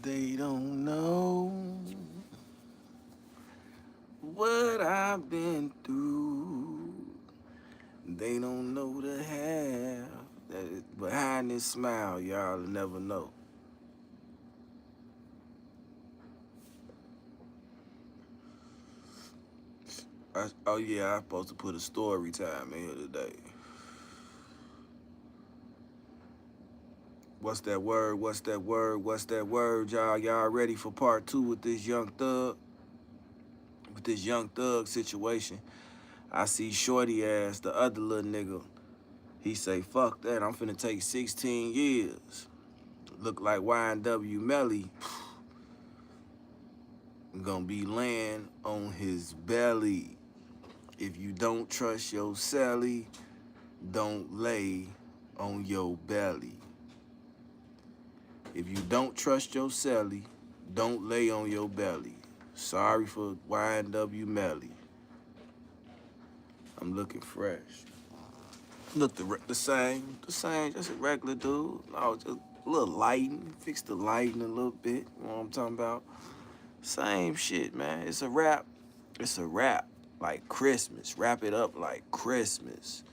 They don't know what I've been through. They don't know the half that is behind this smile, y'all will never know. Oh yeah, I'm supposed to put a story time in here today. What's that word? What's that word? What's that word, y'all? Y'all ready for part two with this young thug? With this young thug situation. I see Shorty ass, the other little nigga. He say, fuck that, I'm finna take 16 years. Look like YNW Melley gonna be laying on his belly. If you don't trust your Sally, don't lay on your belly. If you don't trust your Sally, don't lay on your belly. Sorry for YNW Melley. I'm looking fresh. Look the same, just a regular dude. No, just a little lighting, fix the lighting a little bit, you know what I'm talking about? Same shit, man. It's a rap. It's a rap like Christmas. Wrap it up like Christmas.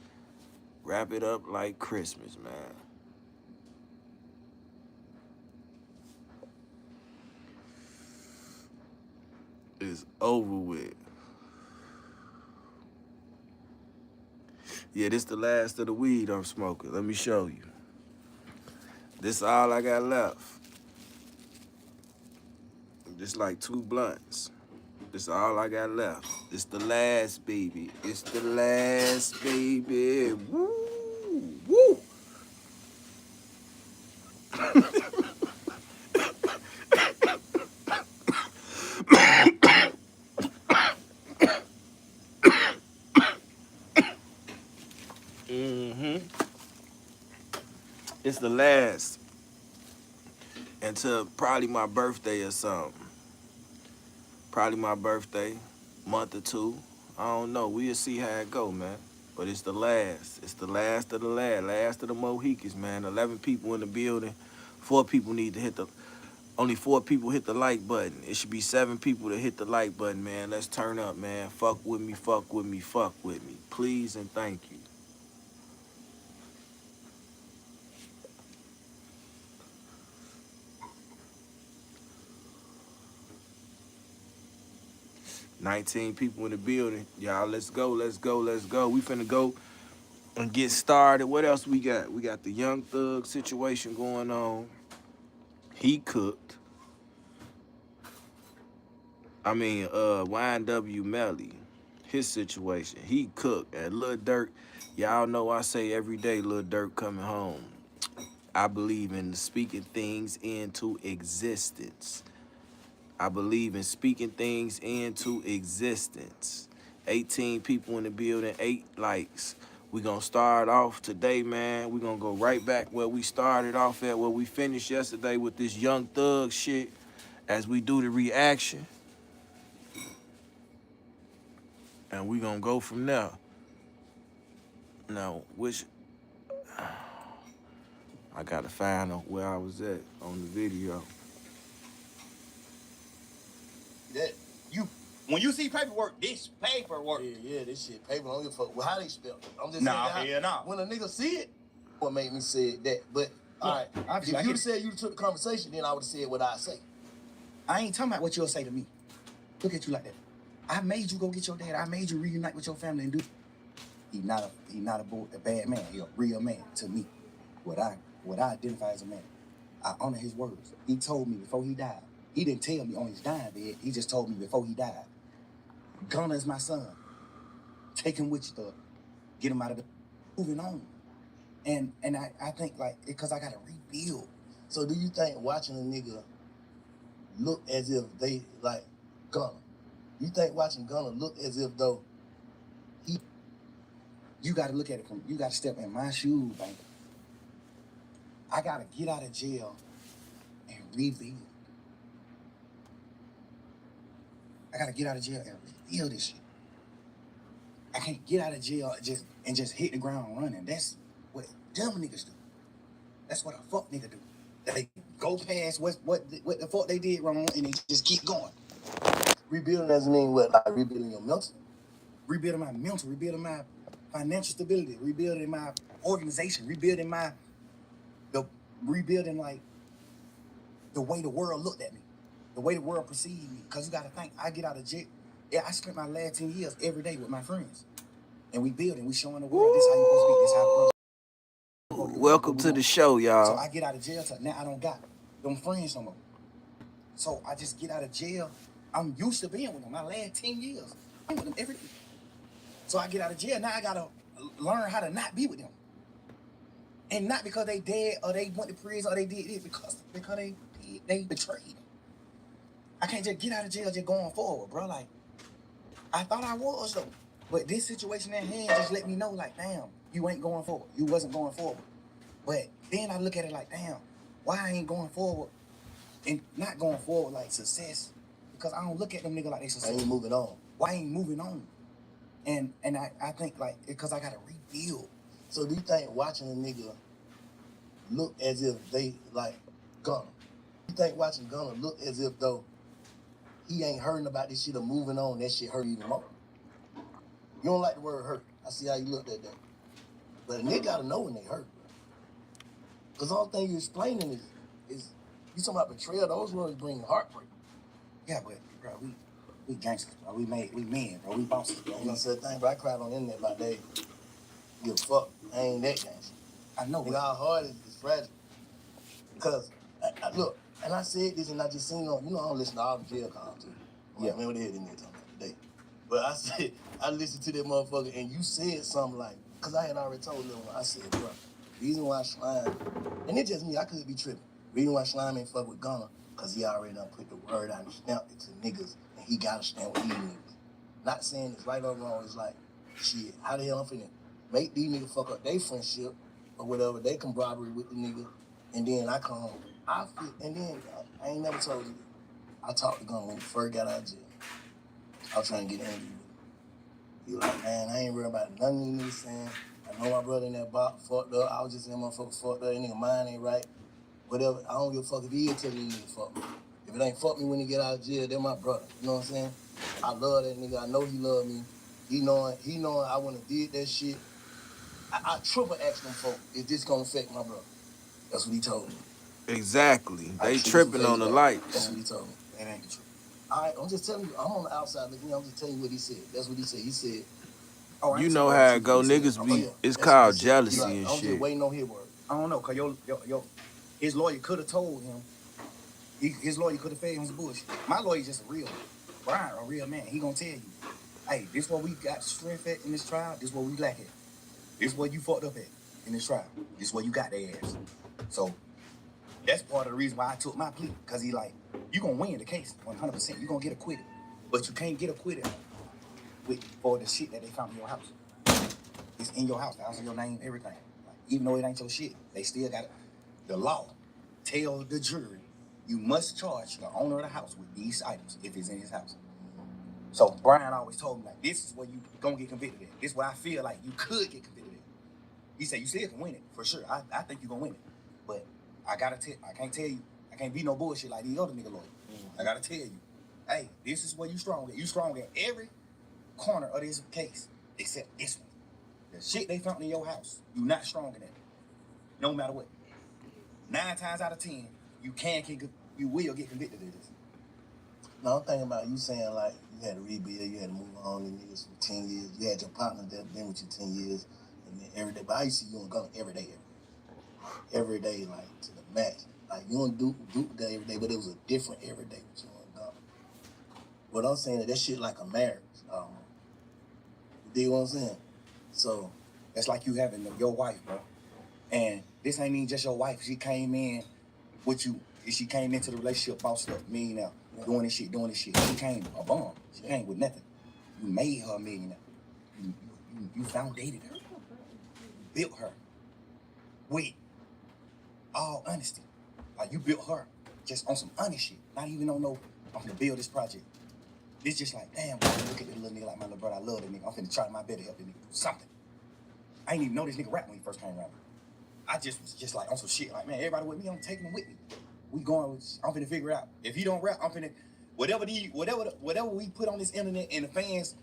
Wrap it up like Christmas, man. It's over with. Yeah, this the last of the weed I'm smoking. Let me show you. This all I got left. Just like 2 blunts. This all I got left. It's the last, baby. It's the last, baby. Woo! Woo! Mm-hmm. It's the last. Until probably my birthday or something. Probably my birthday, month or 2. I don't know. We'll see how it go, man. But it's the last. It's the last of the last of the Mohicans, man. 11 people in the building. 4 people need to hit the. Only 4 people hit the like button. It should be 7 people to hit the like button, man. Let's turn up, man. Fuck with me, fuck with me, fuck with me. Please and thank you. 19 people in the building. Y'all, let's go, let's go, let's go. We finna go and get started. What else we got? We got the Young Thug situation going on. He cooked. YNW Melley, his situation. He cooked. And Lil Durk, y'all know I say every day, Lil Durk coming home. I believe in speaking things into existence. I believe in speaking things into existence. 18 people in the building, 8 likes. We gonna start off today, man. We gonna go right back where we started off at, where we finished yesterday with this Young Thug shit as we do the reaction. And we gonna go from there. Now, I gotta find where I was at on the video. That you when you see paperwork, this paperwork. Yeah, this shit paper. I don't give a fuck how they spell it. I'm just Nah, saying hell nah. when a nigga see it, what made me say that. But all right, if you'd said you took the conversation, then I would have said what I say. I ain't talking about what you'll say to me. Look at you like that. I made you go get your dad. I made you reunite with your family and do. He not a bad man. He a real man to me. What I identify as a man. I honor his words. He told me before he died. He didn't tell me on his dying bed. He just told me before he died. Gunna is my son. Take him with you, thug. Get him out of the. Moving on. And I think like because I gotta rebuild. So do you think watching a nigga look as if they like Gunna? You think watching Gunna look as if though you gotta look at it from you gotta step in my shoes, baby. I gotta get out of jail and rebuild. I gotta get out of jail and rebuild this shit. I can't get out of jail and just hit the ground running. That's what dumb niggas do. That's what a fuck nigga do. They go past what the fuck they did wrong and they just keep going. Rebuilding doesn't mean what? Like rebuilding your mental? Rebuilding my mental, rebuilding my financial stability, rebuilding my organization, rebuilding like the way the world looked at me, the way the world perceived me. Because you got to think, I get out of jail. Yeah, I spent my last 10 years every day with my friends. And we building, we showing the world, this how you supposed to be, this how Welcome to the show, y'all. So I get out of jail, now I don't got them friends no more. So I just get out of jail. I'm used to being with them. My last 10 years, I'm with them every day. So I get out of jail, now I got to learn how to not be with them. And not because they dead or they went to prison or they did it, because they betrayed me. I can't just get out of jail just going forward, bro. Like, I thought I was, though. But this situation at hand just let me know, like, damn, you ain't going forward. You wasn't going forward. But then I look at it like, damn, why I ain't going forward and not going forward like success? Because I don't look at them niggas like they success. I ain't moving on. Why ain't moving on? And I think, like, because I got to rebuild. So do you think watching a nigga look as if they, like, Gunna? You think watching Gunna look as if, though, he ain't hurting about this shit or moving on, that shit hurt even more? You don't like the word hurt. I see how you looked at that. But a nigga gotta know when they hurt. Because all thing you're explaining is you talking about betrayal, those words bring heartbreak. Yeah, but, bro, we gangsters, bro. We men, bro. We bosses, bro. You know what I'm saying? Bro, I cried on the internet my day. Give a fuck. I ain't that gangster. I know, Nigga, our heart is fragile. Because, look, and I said this and I just seen on, you know, I don't listen to all the jail calls too. Yeah, man, what the hell they nigga talking about today? But I said, I listened to that motherfucker and you said something like, because I had already told them, I said, bro, reason why Slime, and it's just me, I could be tripping. Reason why Slime ain't fuck with Gunna, because he already done put the word out and stamped it to niggas, and he gotta stand with these niggas. Not saying it's right or wrong, it's like, shit, how the hell I'm finna make these niggas fuck up their friendship or whatever, they camaraderie with the nigga, and then I come home. And then I ain't never told you, I talked to Gunna when he first got out of jail. I was trying to get angry with him. He was like, man, I ain't worried about nothing you niggas saying. I know my brother in that box fucked up. I was just in that motherfucker fucked up. That nigga mind ain't right. Whatever. I don't give a fuck if he is telling these niggas fuck me. If it ain't fuck me when he get out of jail, they're my brother. You know what I'm saying? I love that nigga. I know he love me. He knowing I wouldn't have did that shit. I triple asked them folk, is this gonna affect my brother? That's what he told me. Exactly. They tripping on the lights. That's what he told me. That ain't the truth. All right, I'm just telling you, I'm on the outside looking in, I'm just telling you what he said. That's what he said. He said, oh, you know how it go, niggas be, it's called jealousy like, and I'm shit. just waiting on his word. I don't know, because his lawyer could have told him, his lawyer could have fed him some bullshit. My lawyer's just a real man. Brian, a real man. He gonna tell you, hey, this what we got strength at in this trial, this what we lack at. This what you fucked up at in this trial. This what you got their ass. So, that's part of the reason why I took my plea, because he like, you gonna win the case, 100%. You gonna get acquitted. But you can't get acquitted for the shit that they found in your house. It's in your house, the house in your name, everything. Like, even though it ain't your shit, they still got it. The law tells the jury, you must charge the owner of the house with these items if it's in his house. So Brian always told me, like, this is where you gonna get convicted at. This is where I feel like you could get convicted at. He said, you still can win it, for sure. I think you're gonna win it. But I can't tell you, I can't be no bullshit like these other nigga lawyers. I gotta tell you, hey, this is where you strong at. You strong at every corner of this case, except this one. The shit they found in your house, you not strong in that. No matter what. 9 times out of 10, you will get convicted of this. No, I'm thinking about you saying, like, you had to rebuild, you had to move on in niggas for 10 years. You had your partner that been with you 10 years, and then every day. But I used to see you on Gunna every day. Every day, like, to the max. Like, you don't do that every day, but it was a different every day with you on Gunna. What I'm saying is that shit like a marriage. You dig what I'm saying? So, that's like you having your wife, bro. And this ain't even just your wife. She came in with you. She came into the relationship bossed up, millionaire, doing this shit. She came a bum. She came with nothing. You made her a millionaire. You foundated her. You built her. With all honesty. Like, you built her just on some honest shit. Not even on no, I'm gonna build this project. It's just like, damn, bro, look at this little nigga like my little brother. I love that nigga. I'm finna try my best to help this nigga do something. I ain't even know this nigga rap when he first came around. I just was just like on some shit. Like, man, everybody with me, I'm taking them with me. We going. I'm finna figure it out. If he don't rap, I'm finna whatever we put on this internet and the fans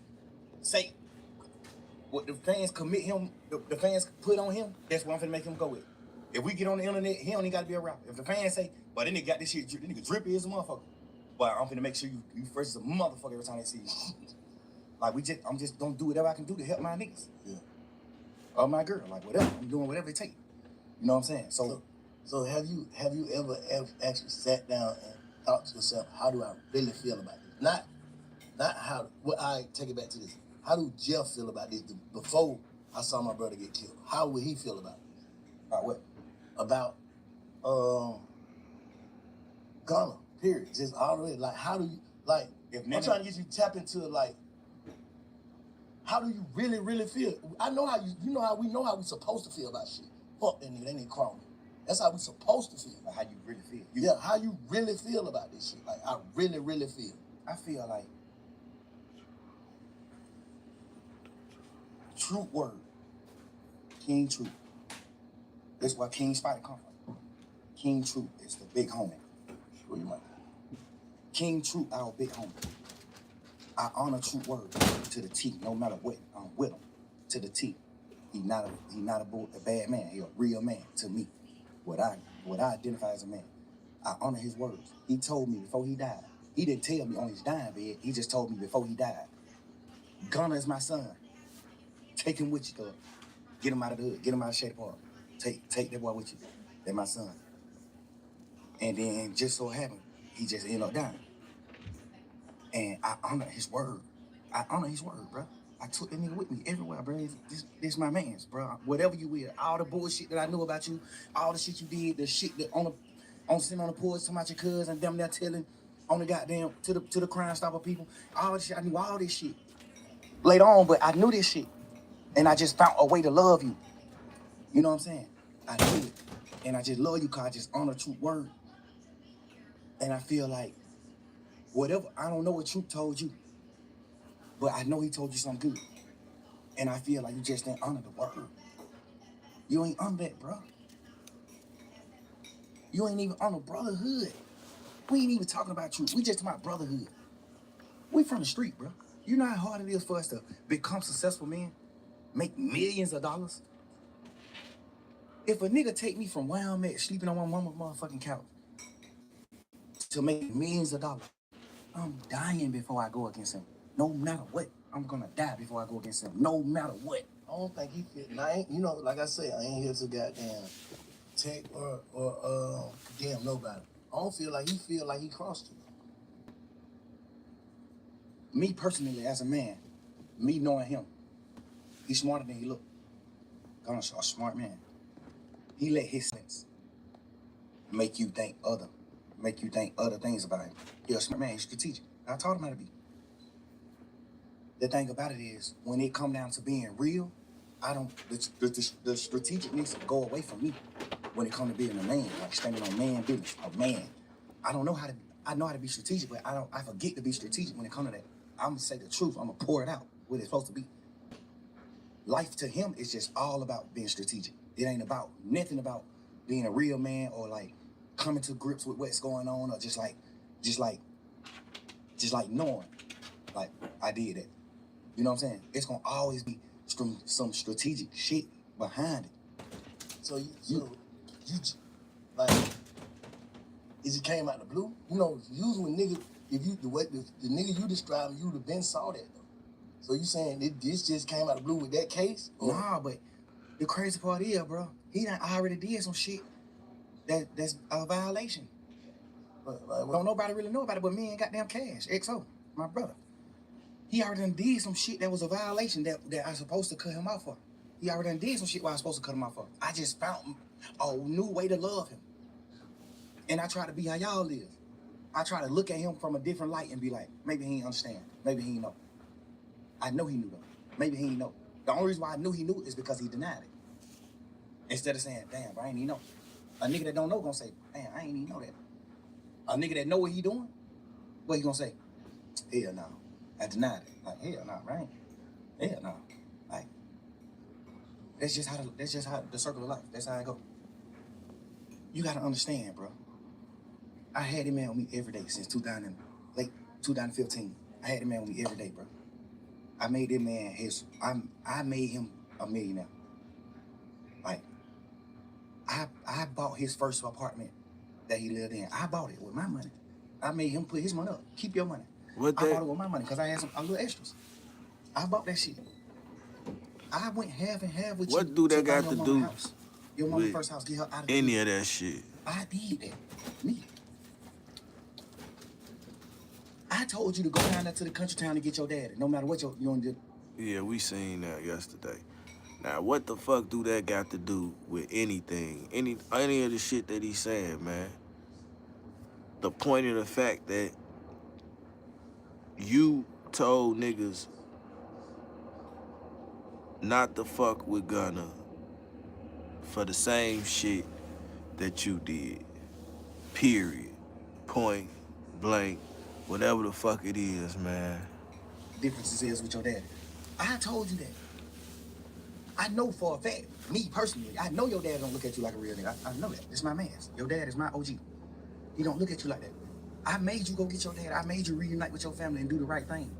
say, what the fans commit him, the fans put on him. That's what I'm finna make him go with. If we get on the internet, he don't even gotta be a rapper. If the fans say, but then they got this shit, this nigga drippy as a motherfucker. But I'm finna make sure you fresh as a motherfucker every time they see you. Like I'm just gonna do whatever I can do to help my niggas. Yeah. Or my girl, like whatever. I'm doing whatever it takes. You know what I'm saying? So have you ever actually sat down and thought to yourself, how do I really feel about this? Not how. Well, I take it back to this. How do Jeff feel about this? Before I saw my brother get killed, how would he feel about this? About what? About Gunna. Period. Just all the way. Like, how do you like? If I'm trying to get you to tap into like, how do you really feel? I know how you know how we know how we supposed to feel about shit. Fuck that nigga, they need crony. That's how we supposed to feel. Like how you really feel. Yeah, how you really feel about this shit. Like, I really feel. I feel like true word, King Truth. That's where King Spider come from. King Truth is the big homie. Where you might. King Truth, our big homie. I honor true word to the T, no matter what. I'm with him to the T. He not a bad man. He a real man to me. What I identify as a man. I honor his words. He told me before he died. He didn't tell me on his dying bed. He just told me before he died. Gunna is my son. Take him with you, cuz. Get him out of the hood. Get him out of Shady Park. Take that boy with you. That's my son. And then just so happened, he just ended up dying. And I honor his word. I honor his word, bro. I took that nigga with me everywhere, bro. This my man's, bro. Whatever you will, all the bullshit that I knew about you, all the shit you did, the shit that sitting on the porch talking about your cousin, them there telling on the goddamn to the Crime Stopper people, all this shit. I knew all this shit later on, but I knew this shit, and I just found a way to love you. You know what I'm saying? I knew it, and I just love you because I just honor true word, and I feel like whatever. I don't know what Truth told you. But I know he told you something good. And I feel like you just didn't honor the word. You ain't honor that, bro. You ain't even honor brotherhood. We ain't even talking about truth. We just talking about brotherhood. We from the street, bro. You know how hard it is for us to become successful men? Make millions of dollars? If a nigga take me from where I'm at, sleeping on my mama's motherfucking couch, to make millions of dollars, I'm dying before I go against him. No matter what, I'm gonna die before I go against him. No matter what. I don't think he fit. Now, like I say, I ain't here to goddamn take or damn nobody. I don't feel like he crossed you. Me personally, as a man, me knowing him, he's smarter than he look. Gunna's a smart man. He let his sense make you think other things about him. He's a smart man. He's strategic. I taught him how to be. The thing about it is, when it come down to being real, the strategic needs to go away from me when it come to being a man, like standing on man business, a man. I know how to be strategic, but I forget to be strategic when it come to that. I'm gonna say the truth. I'm gonna pour it out what it's supposed to be. Life to him is just all about being strategic. It ain't about nothing about being a real man or like coming to grips with what's going on or just like knowing, like I did that. You know what I'm saying? It's gonna always be some strategic shit behind it. So you like, is it came out the blue? You know, usually nigga, if you the nigga you described, you'd have been saw that though. So you saying this just came out the blue with that case? Or? Nah, but the crazy part is, bro, he done already did some shit that's a violation. But don't nobody really know about it but me and goddamn Cash, XO, my brother. He already done did some shit that was a violation that I supposed to cut him off for. He already done did some shit where I was supposed to cut him off for. I just found a new way to love him. And I try to be how y'all live. I try to look at him from a different light and be like, maybe he ain't understand. Maybe he ain't know. I know he knew though. Maybe he ain't know. The only reason why I knew he knew is because he denied it. Instead of saying, damn, I ain't even know. A nigga that don't know gonna say, damn, I ain't even know that. A nigga that know what he doing, what he gonna say? Hell no. I denied it. Like, hell no, right? Hell no. Like, that's just how the circle of life. That's how I go. You gotta understand, bro. I had him man with me every day since late 2015. I had him man with me every day, bro. I made that man I made him a millionaire. Like, I bought his first apartment that he lived in. I bought it with my money. I made him put his money up. Keep your money. What I that? bought it with my money because I had a little extras. I bought that shit. I went half and half with you. What do that buy got your to mama do house. Your mama with first house, get her out of any of that shit? I did that. Me. I told you to go down there to the country town to get your daddy, no matter what you want to do. Yeah, we seen that yesterday. Now, what the fuck do that got to do with anything? Any of the shit that he's saying, man? The point of the fact that you told niggas not to fuck with Gunna for the same shit that you did. Period. Point blank. Whatever the fuck it is, man. Differences is with your daddy. I told you that. I know for a fact, me personally, I know your dad don't look at you like a real nigga. I know that. It's my man's. Your dad is my OG. He don't look at you like that. I made you go get your dad. I made you reunite with your family and do the right thing.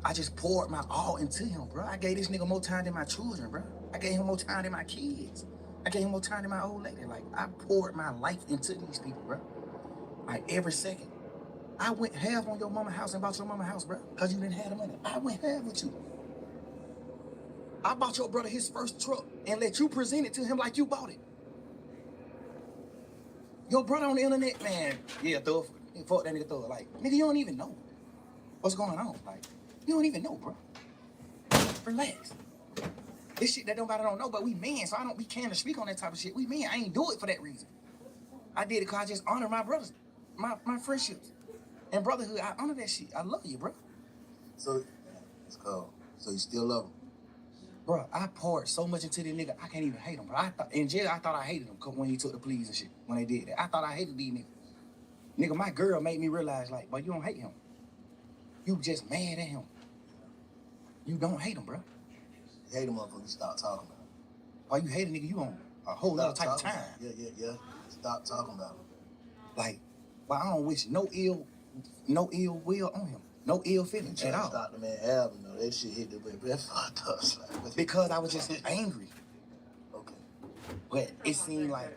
I just poured my all into him, bro. I gave this nigga more time than my children, bro. I gave him more time than my kids. I gave him more time than my old lady. Like, I poured my life into these people, bro. Like, every second. I went half on your mama house and bought your mama house, bro, because you didn't have the money. I went half with you. I bought your brother his first truck and let you present it to him like you bought it. Your brother on the internet, man, yeah, fuck that nigga, throw it. Like, nigga, you don't even know what's going on. Like, you don't even know, bro. Relax. This shit that nobody don't know, but we men, so we can't speak on that type of shit. We men, I ain't do it for that reason. I did it because I just honor my brothers, my friendships. And brotherhood, I honor that shit. I love you, bro. So, it's cold. So you still love him? Bro, I poured so much into this nigga, I can't even hate him, bro. In jail, I thought I hated him when he took the pleas and shit, when they did that. I thought I hated these niggas. Nigga, my girl made me realize, like, but you don't hate him. You just mad at him. You don't hate him, bro. You hate him motherfucker, you stop talking about him. Why you hate a nigga, you on a whole other type of time. Yeah. Stop talking about him. Like, but I don't wish no ill will on him. No ill feelings at all. Stop the man album though. That shit hit the way. That fucked up. Like, because I was just angry. Okay. But it seemed like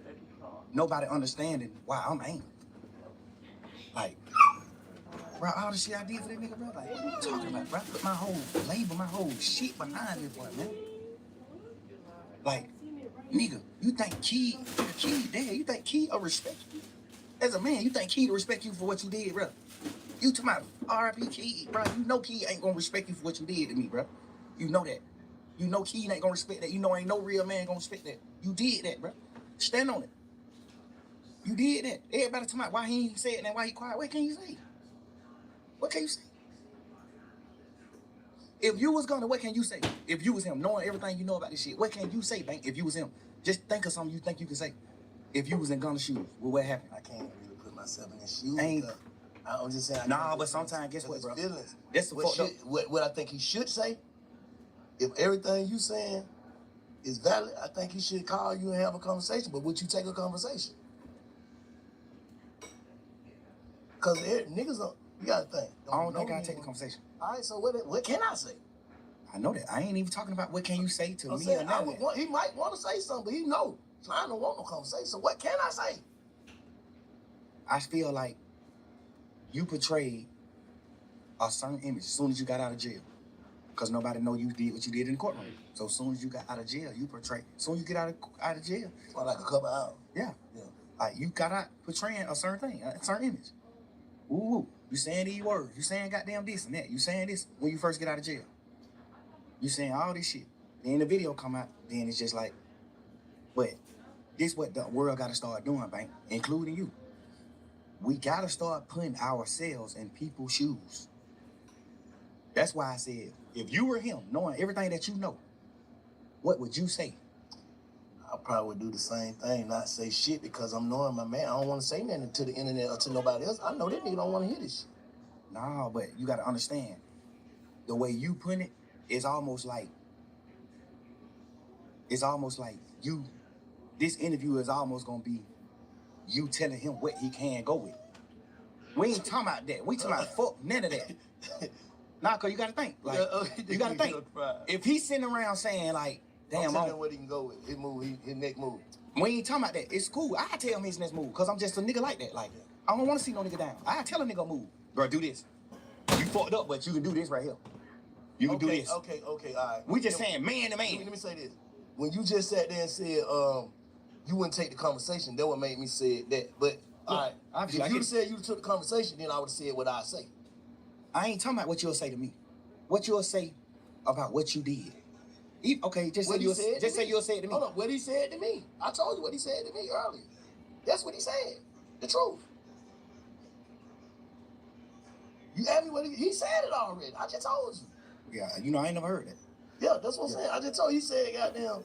nobody understanding why I'm angry. Like, bro, all the shit I did for that nigga, bro, like, what are you talking about, bro? I put my whole labor, my whole shit behind this boy, man. Like, nigga, you think Key dead? You think Key will respect you? As a man, you think Key to respect you for what you did, bro? You talking about R.I.P. Key, bro? You know Key ain't gonna respect you for what you did to me, bro. You know that. You know Key ain't gonna respect that. You know ain't no real man gonna respect that. You did that, bro. Stand on it. You did that. Everybody talking about why he ain't say it and why he quiet. What can you say? What can you say? If you was gonna, what can you say? If you was him, knowing everything you know about this shit, what can you say, Bank? If you was him, just think of something you think you can say. If you was in Gunna's shoes, what happened? I can't really put myself in his shoes. Ain't. I'm just saying. Nah, but sometimes, guess what, bro? Feelings. That's the fucked up. What I think he should say, if everything you saying is valid, I think he should call you and have a conversation. But would you take a conversation? Because niggas don't, you gotta think. I don't think I take the conversation. All right, so what can I say? I know that. I ain't even talking about what can you say to I'm me saying, or nothing. he might want to say something, but he know. So I don't want no conversation. So what can I say? I feel like you portrayed a certain image as soon as you got out of jail. Because nobody know you did what you did in the courtroom. So as soon as you got out of jail, you portray. As soon as you get out of jail. For like a couple hours. Yeah. Like you got out portraying a certain thing, a certain image. Ooh, you saying these words. You saying goddamn this and that. You saying this when you first get out of jail. You saying all this shit. Then the video come out, then it's just like, but this what the world got to start doing, Bank, including you. We got to start putting ourselves in people's shoes. That's why I said, if you were him, knowing everything that you know, what would you say? I probably would do the same thing, not say shit, because I'm knowing my man. I don't want to say nothing to the internet or to nobody else. I know that nigga don't want to hear this shit. No, but you got to understand, the way you put it, it's almost like you, this interview is almost going to be you telling him what he can go with. We ain't talking about that. We talking about fuck none of that. Nah, cause you gotta think. Like you gotta think. If he's sitting around saying like, damn, I'm telling him what he can go with. His move, his next move. We ain't talking about that. It's cool. I tell him his next move, cause I'm just a nigga like that. Like, I don't want to see no nigga down. I tell a nigga move, bro. Do this. You fucked up, but you can do this right here. You can do this. Okay, all right. We just saying man to man. Let me say this. When you just sat there and said, you wouldn't take the conversation, that what made me say that. But all right, if you said you took the conversation, then I would have said what I say. I ain't talking about what you'll say to me. What you'll say about what you did. Okay, just say you'll say it to me. Hold on, what he said to me. I told you what he said to me earlier. That's what he said. The truth. You asked me what he said it already. I just told you. Yeah, you know, I ain't never heard that. Yeah, that's what I'm saying. I just told you, he said, goddamn,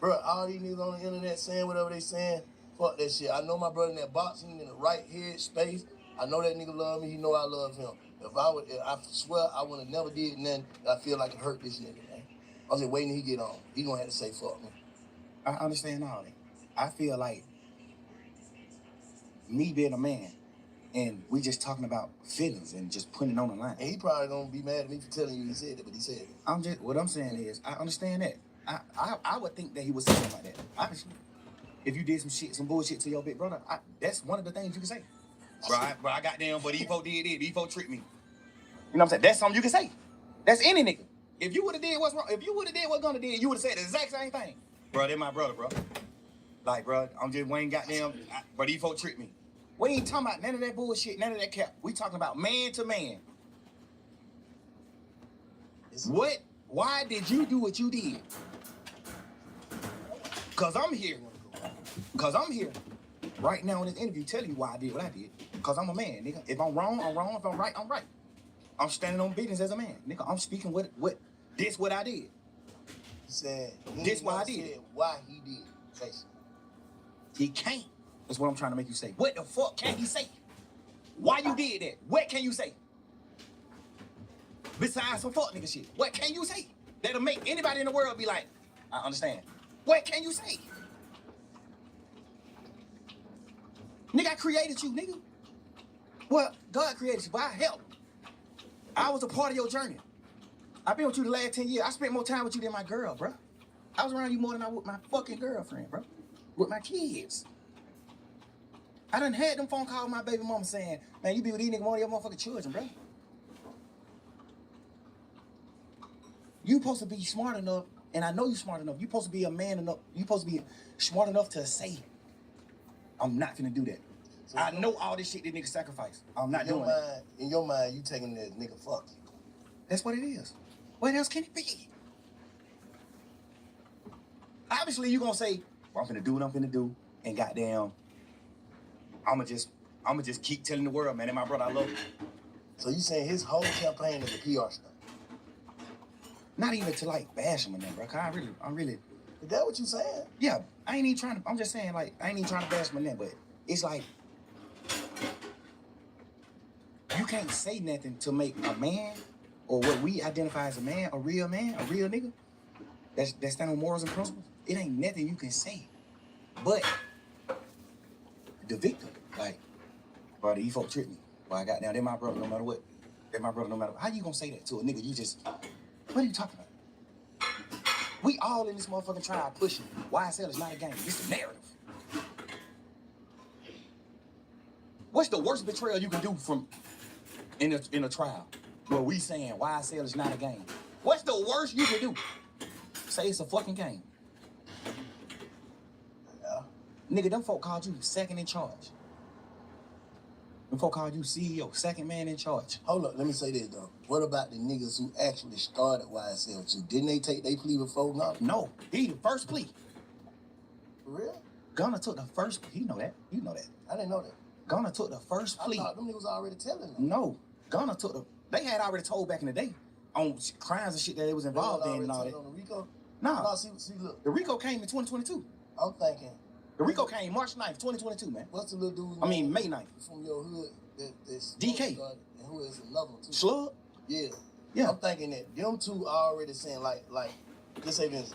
bro, all these niggas on the internet saying whatever they saying, fuck that shit. I know my brother in that boxing in the right head space. I know that nigga love me. He know I love him. I swear I would have never did nothing that I feel like it hurt this nigga, man. I was just waiting till he get on. He gonna have to say fuck me. I understand all that. I feel like me being a man, and we just talking about feelings and just putting it on the line. And he probably gonna be mad at me for telling you he said it, but he said it. What I'm saying is, I understand that. I would think that he was saying like that. Obviously, if you did some bullshit to your big brother, that's one of the things you can say. Bro, I got them, but these folks did it. These folks tricked me. You know what I'm saying? That's something you can say. That's any nigga. If you would have did what's wrong, if you would have did what Gunna did, you would have said the exact same thing. Bro, they're my brother, bro. Like, bro, I'm just Wayne goddamn, but these folks tricked me. We ain't talking about none of that bullshit, none of that cap. We talking about man to man. Why did you do what you did? Cause I'm here. Right now in this interview telling you why I did what I did. Cause I'm a man, nigga. If I'm wrong, I'm wrong. If I'm right, I'm right. I'm standing on business as a man. Nigga, I'm speaking what I did. He said, This why I did. Why he did. Basically. He can't. That's what I'm trying to make you say. What the fuck can he say? Why you did that? What can you say? Besides some fuck nigga shit. What can you say? That'll make anybody in the world be like, I understand. What can you say? Nigga, I created you, nigga. Well, God created you, but I helped. I was a part of your journey. I've been with you the last 10 years. I spent more time with you than my girl, bro. I was around you more than I was with my fucking girlfriend, bro. With my kids. I done had them phone calls with my baby mama saying, man, you be with these niggas more than your motherfucking children, bro. You supposed to be smart enough, and I know you smart enough. You supposed to be a man enough. You supposed to be smart enough to say, I'm not gonna do that. So I know all this shit that niggas sacrifice. I'm not doing it. In your mind, you taking that nigga fuck you. That's what it is. What else can it be? Obviously, you gonna say, well, I'm finna do what I'm finna do, and goddamn, I'ma just keep telling the world, man, and my brother, I love you. So you saying his whole campaign is a PR stunt? Not even to like bash him and them, bro. Cause I'm really. Is that what you saying? Yeah, I ain't even trying to. I'm just saying, like, I ain't even trying to bash him and them, but it's like you can't say nothing to make a man or what we identify as a man, a real nigga. That stand on morals and principles. It ain't nothing you can say, but the victim, like, bro, these folks tricked me. Well, I got down. They're my brother, no matter what. They're my brother, no matter what. How you gonna say that to a nigga? You just. What are you talking about? We all in this motherfucking trial pushing. YSL is not a game. It's a narrative. What's the worst betrayal you can do in a trial? Where we saying YSL is not a game. What's the worst you can do? Say it's a fucking game. Yeah. Nigga, them folk called you second in charge. Them folk called you CEO, second man in charge. Hold up, let me say this though. What about the niggas who actually started YSL too? Didn't they take their plea before now? No, he the first plea. For real? Gunna took the first plea. You know that. You know that. I didn't know that. Gunna took the first plea. I thought them niggas already telling them. No, Gunna took the. They had already told back in the day on crimes and shit that they was involved in and all that. On the RICO? Nah. No, see, look. The RICO came in 2022. I'm thinking. The RICO came March 9th, 2022, man. What's the little dude? May 9th. From your hood. That's DK. And who is another one too? Slug? Yeah. Yeah. I'm thinking that them two are already saying like, just say this,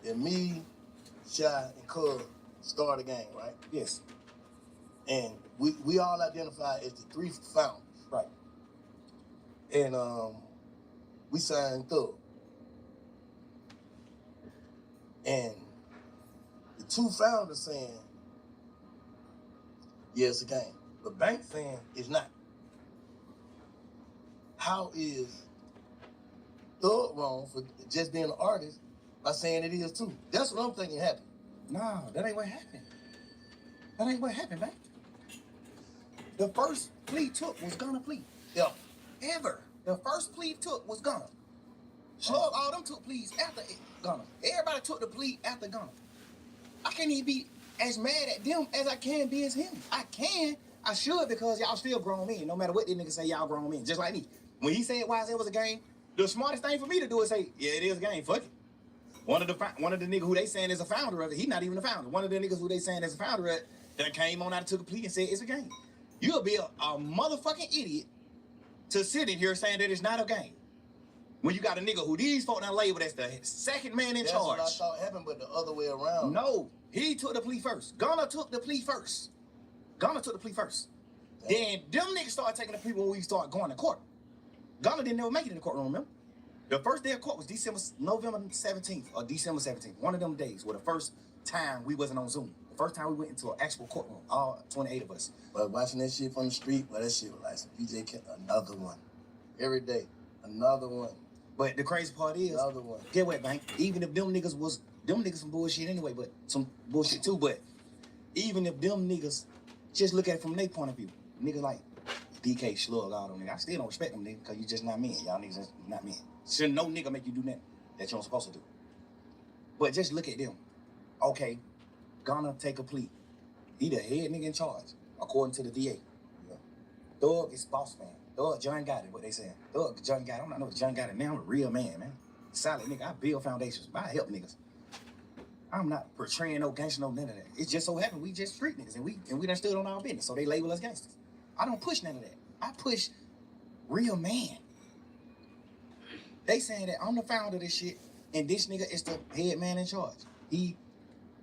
that me, Shy, and Cub start a gang, right? Yes. And we all identify as the 3 founders. Right. And we signed Thug. And the 2 founders saying, yeah, it's a game. But Bank saying it's not. How is Thug wrong for just being an artist by saying it is too? That's what I'm thinking happened. No, that ain't what happened. That ain't what happened, man. The first plea took was Gunna plea. Yeah. Ever. The first plea took was Gunna. Slug, all them took pleas after Gunna. Everybody took the plea after Gunna. I can't even be as mad at them as I can be as him. I should, because y'all still grown men. No matter what these niggas say, y'all grown men. Just like me. When he said YZ was a game, the smartest thing for me to do is say, yeah, it is a game. Fuck it. One of the niggas who they saying is a founder of it, he not even a founder. One of the niggas who they saying is a founder of it, that came on out and took a plea and said it's a game. You'll be a motherfucking idiot to sit in here saying that it's not a game. When you got a nigga who these folk done labeled as the second man in charge. That's what I thought happened, but the other way around. No, he took the plea first. Gunna took the plea first. Then them niggas started taking the plea when we started going to court. Gunna didn't never make it in the courtroom, remember? The first day of court was November 17th or December 17th. One of them days were the first time we wasn't on Zoom. The first time we went into an actual courtroom, all 28 of us. But watching that shit from the street, well, that shit was like some DJ, another one. Every day, another one. But the crazy part is, another one. Get what, Bank? Even if them niggas some bullshit anyway, but some bullshit too, but even if them niggas just look at it from their point of view, niggas like DK, Slug, all them niggas, I still don't respect them niggas, because you just not men. Y'all niggas is not men. Should no nigga make you do nothing that you ain't supposed to do. But just look at them. Okay, Gunna take a plea. He the head nigga in charge, according to the DA. Yeah. Thug is boss man. Thug, John got it, what they saying. Thug, John got it. I'm not know John got it now. I'm a real man, man. Solid nigga. I build foundations. I help niggas. I'm not portraying no gangster, no none of that. It just so happened we just street niggas, and we done stood on our business, so they label us gangsters. I don't push none of that. I push real man. They saying that I'm the founder of this shit, and this nigga is the head man in charge. He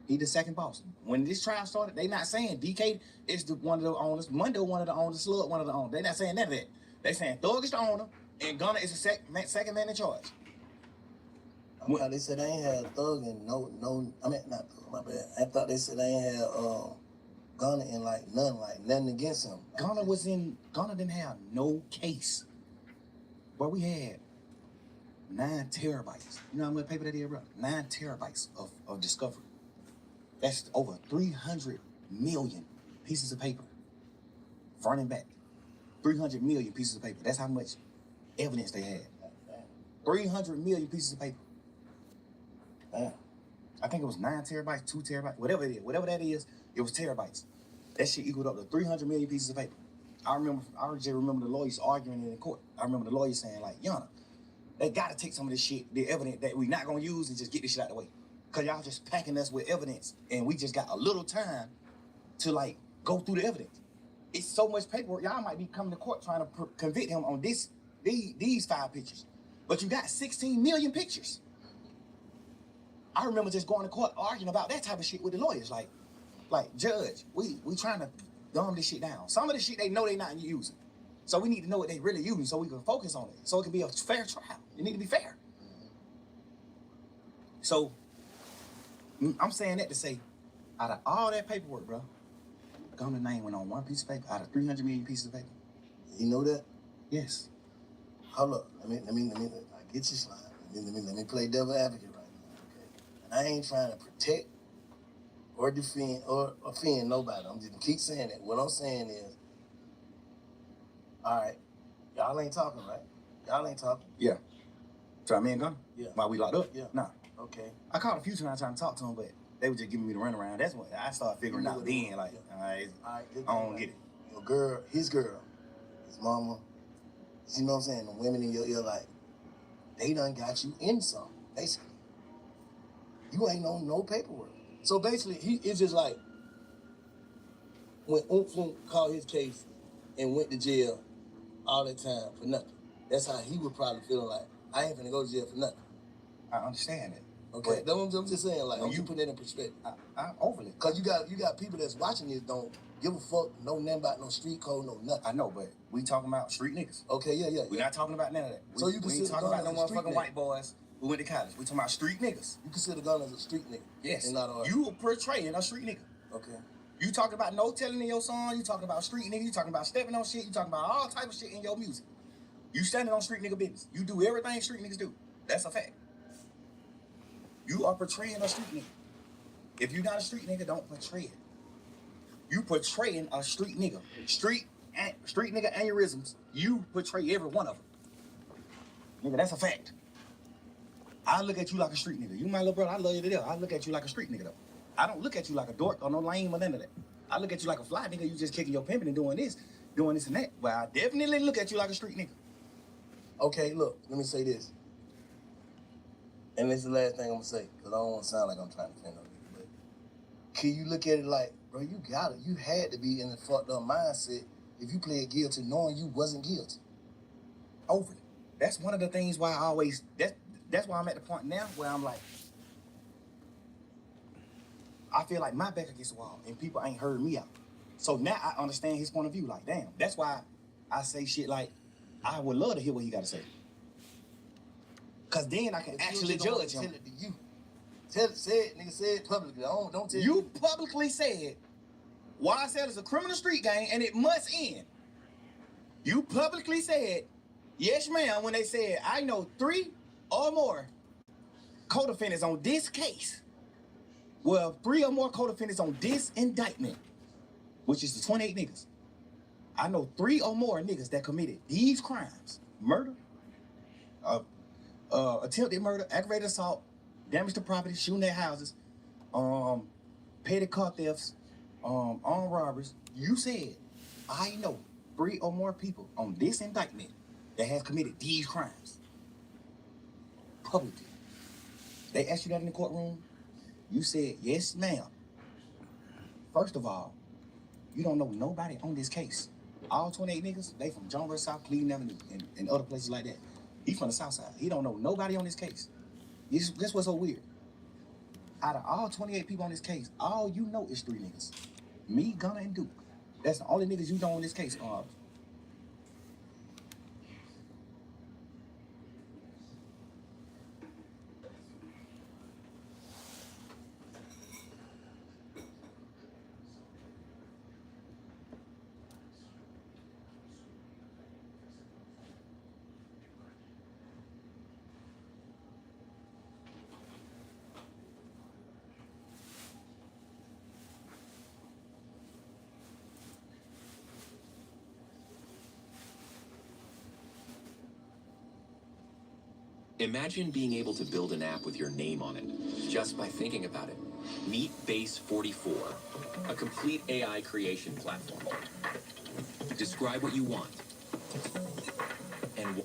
the second boss. When this trial started, they not saying DK is one of the owners, Mundo one of the owners, Slug one of the owners. They not saying none of that. They saying Thug is the owner, and Gunna is the second man in charge. Well, they said they ain't had Thug and not Thug, my bad. I thought they said they ain't had Gunna in nothing against him. Gunna didn't have no case. But we had 9 terabytes. You know how much paper that is, bro? 9 terabytes of discovery. That's over 300 million pieces of paper. Front and back. 300 million pieces of paper. That's how much evidence they had. 300 million pieces of paper. Damn. I think it was 9 terabytes, 2 terabytes, whatever it is. Whatever that is, it was terabytes. That shit equaled up to 300 million pieces of paper. I just remember the lawyers arguing in court. I remember the lawyers saying, like, Yana, they gotta take some of this shit, the evidence that we not gonna use, and just get this shit out the way. Cause y'all just packing us with evidence, and we just got a little time to like go through the evidence. It's so much paperwork. Y'all might be coming to court trying to convict him on these 5 pictures, but you got 16 million pictures. I remember just going to court arguing about that type of shit with the lawyers, like judge, we trying to dumb this shit down. Some of the shit they know they not using, so we need to know what they really using so we can focus on it, so it can be a fair trial. It need to be fair. So I'm saying that to say, out of all that paperwork, bro, Gunna's name went on 1 piece of paper out of 300 million pieces of paper. You know that? Yes. Hold up. Let me I get your slide. Let me play devil advocate right now. Okay. And I ain't trying to protect or defend or offend nobody. I'm just gonna keep saying that. What I'm saying is, all right, y'all ain't talking, right? Y'all ain't talking. Yeah. Try me and Gunna? Yeah. While we locked up? Yeah. Nah. Okay. I called a few times trying to talk to them, but they were just giving me the runaround. That's when I started figuring out then, like, all right, I don't get it. Your girl, his mama, you know what I'm saying? The women in your ear, like, they done got you in some, basically. You ain't on no paperwork. So basically, it's just like, when Umflum called his case and went to jail all that time for nothing, that's how he would probably feel like, I ain't finna go to jail for nothing. I understand it. Okay, I'm just saying, like, you put that in perspective. I overly. Cause you got people that's watching this don't give a fuck, know nothing about no street code, no nothing. I know, but we talking about street niggas. Okay, yeah. We not talking about none of that. So you we consider ain't talking Gunna about no as a street motherfucking nigga? white boys who went to college. We talking about street niggas. You consider Gunna as a street nigga? Yes. And not a... You portraying a street nigga. Okay. You talking about no telling in your song. You talking about street nigga. You talking about stepping on shit. You talking about all type of shit in your music. You standing on street nigga business. You do everything street niggas do. That's a fact. You are portraying a street nigga. If you're not a street nigga, don't portray it. You portraying a street nigga. Street nigga aneurysms. You portray every one of them. Nigga, that's a fact. I look at you like a street nigga. You my little brother, I love you to death. I look at you like a street nigga though. I don't look at you like a dork or no lame or none of that. I look at you like a fly nigga. You just kicking your pimping and doing this and that. But I definitely look at you like a street nigga. Okay, look, let me say this. And this is the last thing I'm gonna say, because I don't want to sound like I'm trying to defend no nigga, but can you look at it like, bro, you got it. You had to be in a fucked up mindset if you pled guilty knowing you wasn't guilty. Overly. That's one of the things why that's why I'm at the point now where I'm like, I feel like my back against the wall and people ain't heard me out. So now I understand his point of view. Like, damn, that's why I say shit like, I would love to hear what he got to say. Because then I can actually judge him. Tell it to you. Say it, nigga, say it publicly. Don't tell You publicly said YSL is a criminal street gang and it must end. You publicly said, yes, ma'am, when they said, I know 3 or more co-defendants on this case. Well, 3 or more co-defendants on this indictment, which is the 28 niggas. I know 3 or more niggas that committed these crimes: murder, attempted murder, aggravated assault, damage to property, shooting at houses, petty car thefts, armed robberies. You said, I know 3 or more people on this indictment that has committed these crimes. Publicly. They asked you that in the courtroom. You said, yes, ma'am. First of all, you don't know nobody on this case. All 28 niggas, they from John River South, Cleveland Avenue, and other places like that. He from the South Side. He don't know nobody on this case. This what's so weird. Out of all 28 people on this case, all you know is 3 niggas. Me, Gunna, and Duke. That's the only niggas you know on this case. Imagine being able to build an app with your name on it, just by thinking about it. Meet Base 44, a complete AI creation platform. Describe what you want, and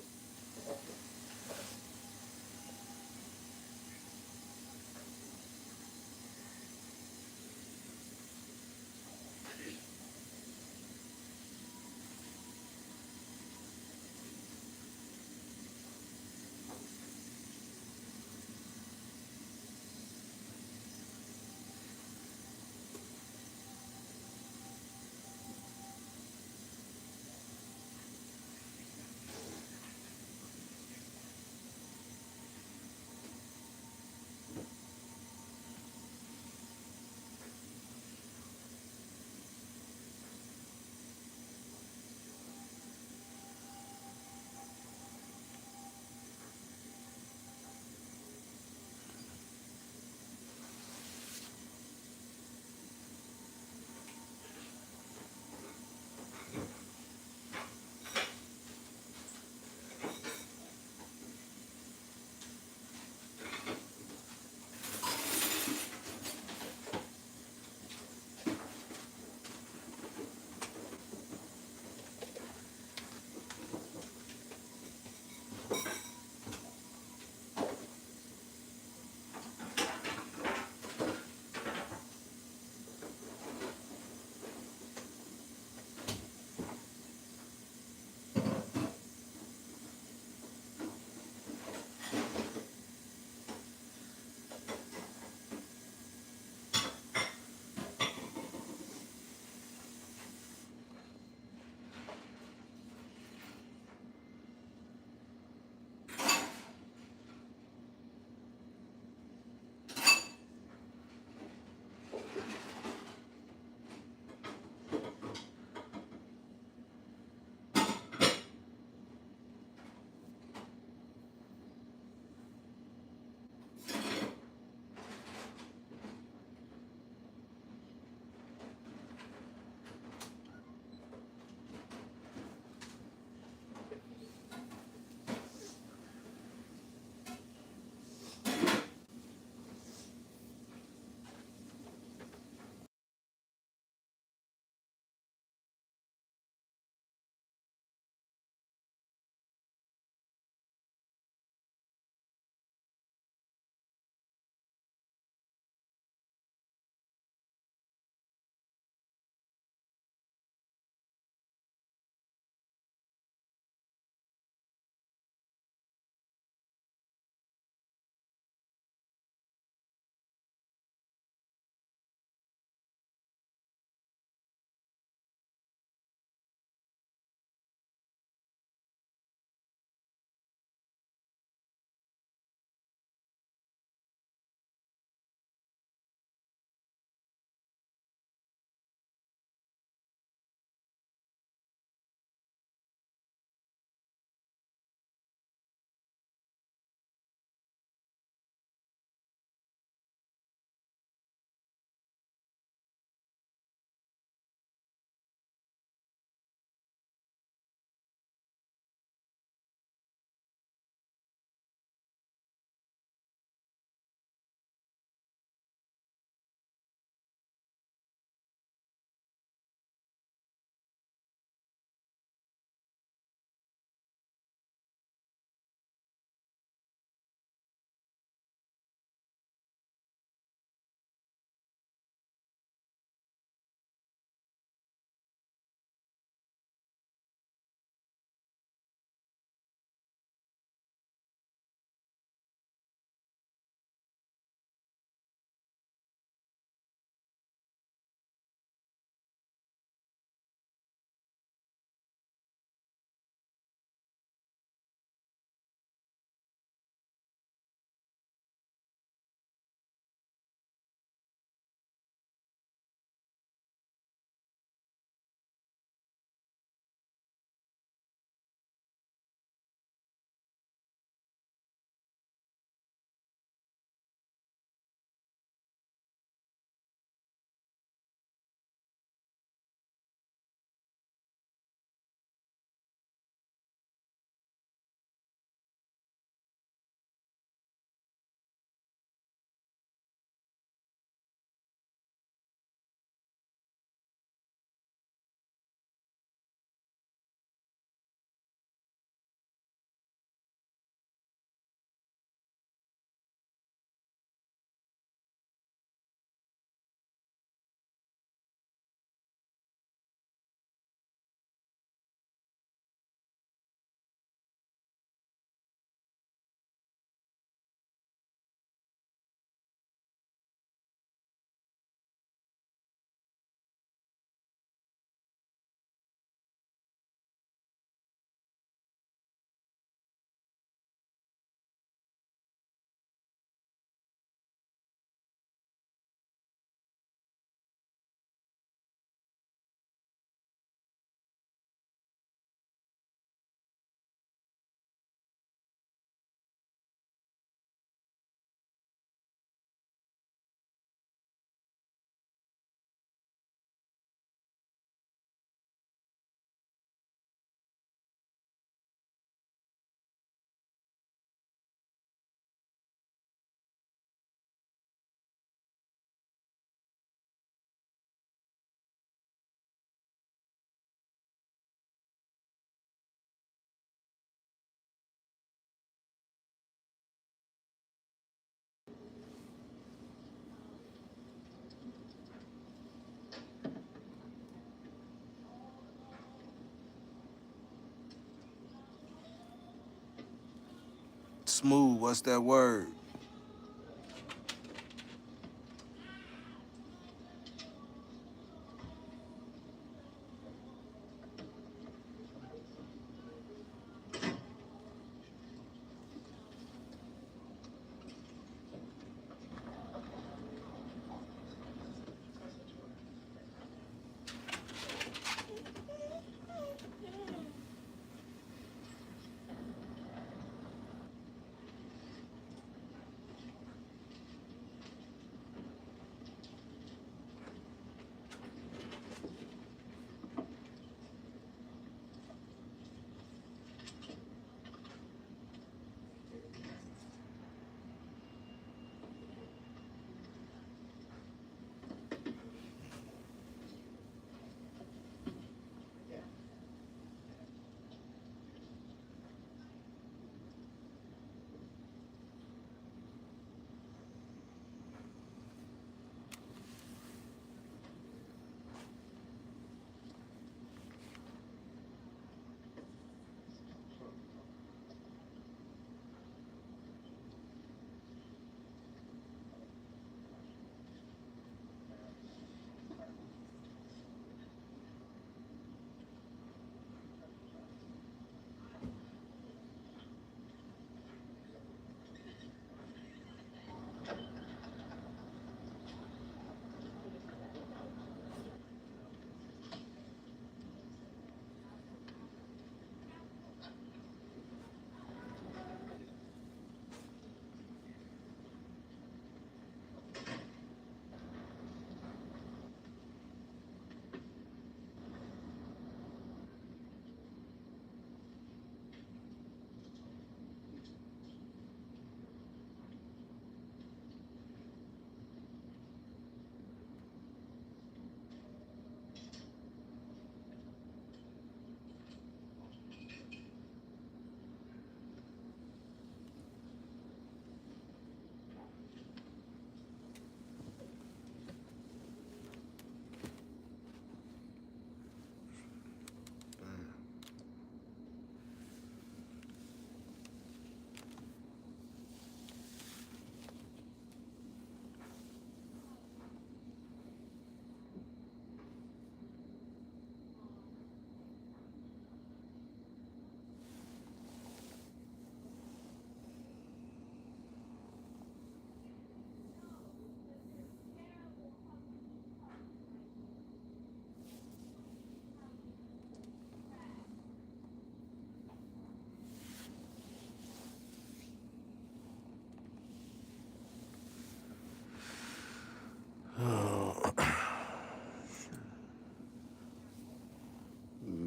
Smooth, what's that word?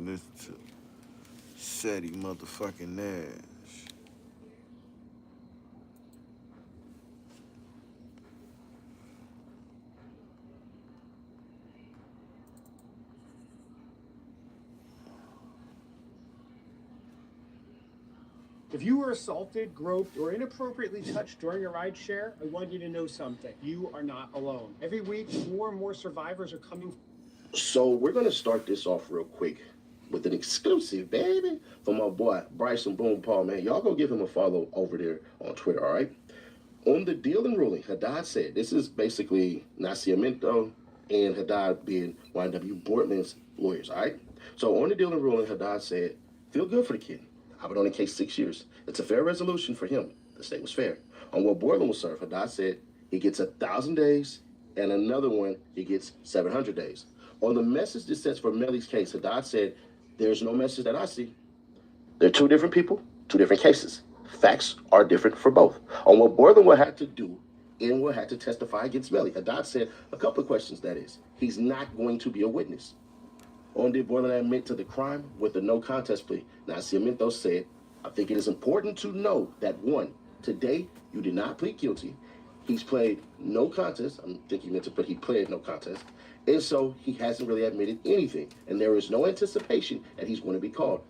Listen to Shetty motherfucking Nash. If you were assaulted, groped, or inappropriately touched during a ride share, I want you to know something. You are not alone. Every week, more and more survivors are coming. So we're going to start this off real quick with an exclusive, baby, from my boy, Bryson Boom Paul, man. Y'all go give him a follow over there on Twitter, all right? On the deal and ruling, Haddad said, this is basically Nacimiento and Haddad being YNW Boardman's lawyers, all right? So on the deal and ruling, Haddad said, feel good for the kid. I've been on the case 6 years. It's a fair resolution for him. The state was fair. On what Borland will serve, Haddad said he gets 1,000 days, and another one, he gets 700 days. On the message that sets for Melley's case, Haddad said, there's no message that I see. They're two different people, two different cases. Facts are different for both. On what Borland will have to do and will have to testify against Melley, Haddad said a couple of questions, that is. He's not going to be a witness. On did Borland admit to the crime with a no contest plea? Nacimiento said, I think it is important to know that one, today you did not plead guilty. He's played no contest. I think he meant to put he pled no contest. And so he hasn't really admitted anything. And there is no anticipation that he's going to be called.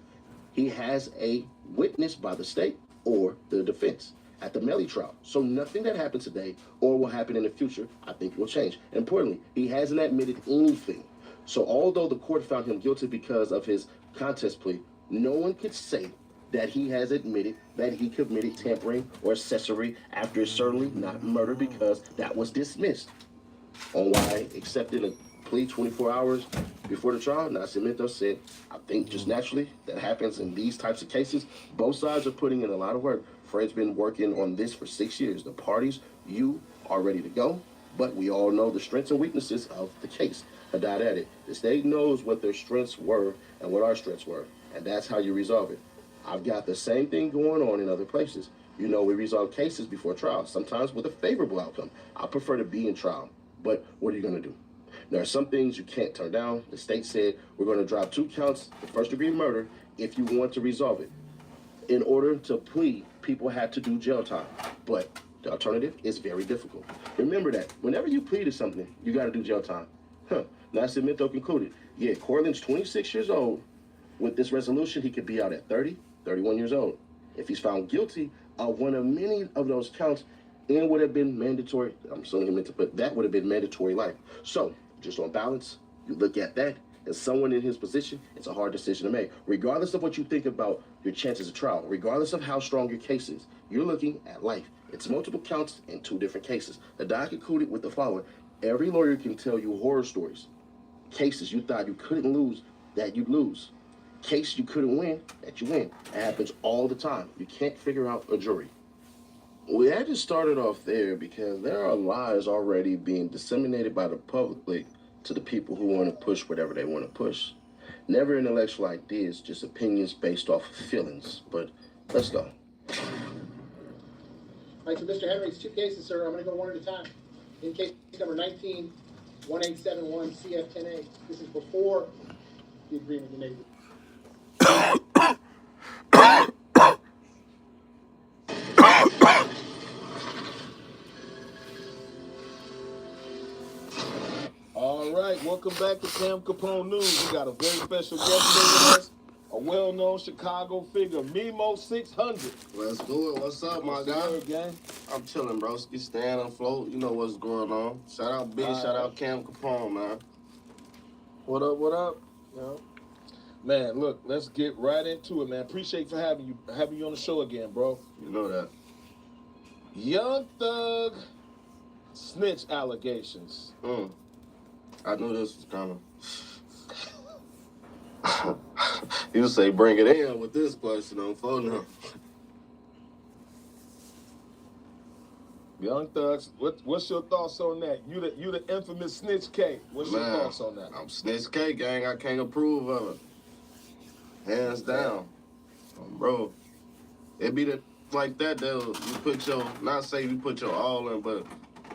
He has a witness by the state or the defense at the Melley trial. So nothing that happened today or will happen in the future, I think will change. Importantly, he hasn't admitted anything. So although the court found him guilty because of his contest plea, no one could say that he has admitted that he committed tampering or accessory after certainly not murder because that was dismissed. On why accepting a plea 24 hours before the trial, Nascimento said, I think just naturally that happens in these types of cases. Both sides are putting in a lot of work. Fred's been working on this for 6 years. The parties, you are ready to go, but we all know the strengths and weaknesses of the case. Haddad added, the state knows what their strengths were and what our strengths were, and that's how you resolve it. I've got the same thing going on in other places. You know, we resolve cases before trial, sometimes with a favorable outcome. I prefer to be in trial, but what are you going to do? There are some things you can't turn down. The state said we're going to drop 2 counts of first-degree murder if you want to resolve it. In order to plead, people had to do jail time, but the alternative is very difficult. Remember that whenever you plead to something, you got to do jail time. Nascimento concluded, yeah, Cortland's 26 years old. With this resolution, he could be out at 30, 31 years old. If he's found guilty of one of many of those counts, it would have been mandatory. I'm assuming he meant to put that would have been mandatory life. So, just on balance, you look at that, as someone in his position, it's a hard decision to make. Regardless of what you think about your chances of trial, regardless of how strong your case is, you're looking at life. It's multiple counts in 2 different cases. The doc concluded with the following. Every lawyer can tell you horror stories. Cases you thought you couldn't lose, that you'd lose. Case you couldn't win, that you win. It happens all the time. You can't figure out a jury. We had to start it off there because there are lies already being disseminated by the public to the people who want to push whatever they want to push. Never intellectual ideas, just opinions based off of feelings. But let's go. All right, so Mr. Henry, it's 2 cases, sir. I'm going to go one at a time. In case number 19-1871 CF10A, this is before the agreement you made. All right, welcome back to Cam Capone News. We got a very special guest here with us, a well-known Chicago figure, Mimo 600. Let's do it. What's up, my guy? Good, gang. I'm chilling, broski. Staying afloat. You know what's going on. Shout out B. Shout out Cam Capone, man. What up, what up? You know? Man, look, let's get right into it, man. Appreciate for having you on the show again, bro. You know that. Young Thug snitch allegations. I knew this was coming. You say bring it in with this question on phone now. Young Thugs, what's your thoughts on that? You the infamous Snitch K. What's your thoughts on that? I'm Snitch K, gang. I can't approve of it. Hands down. Bro, it be like that, though. You put your, not say you put your all in, but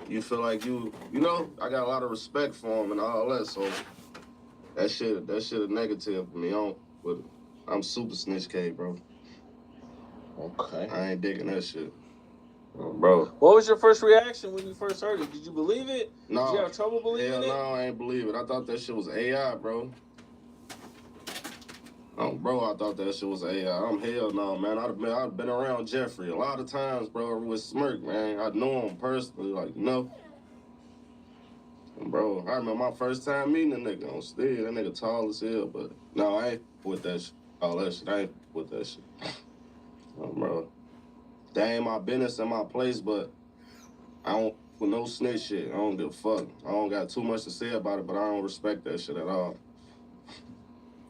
you feel like you know, I got a lot of respect for him and all that, so that shit a negative for me. I'm super Snitch K, bro. Okay. I ain't digging that shit. Bro. What was your first reaction when you first heard it? Did you believe it? No. Did you have trouble believing it? No, I ain't believe it. I thought that shit was AI, bro. Oh, bro, I thought that shit was AI. Hell no, man. I've been around Jeffrey a lot of times, bro, with Smirk, man. I know him personally, like, you know. And bro, I remember my first time meeting a nigga on stage. That nigga tall as hell, but no, I ain't with that shit. All that shit, I ain't with that shit. Oh, bro. That ain't my business and my place, but I don't with no snitch shit. I don't give a fuck. I don't got too much to say about it, but I don't respect that shit at all.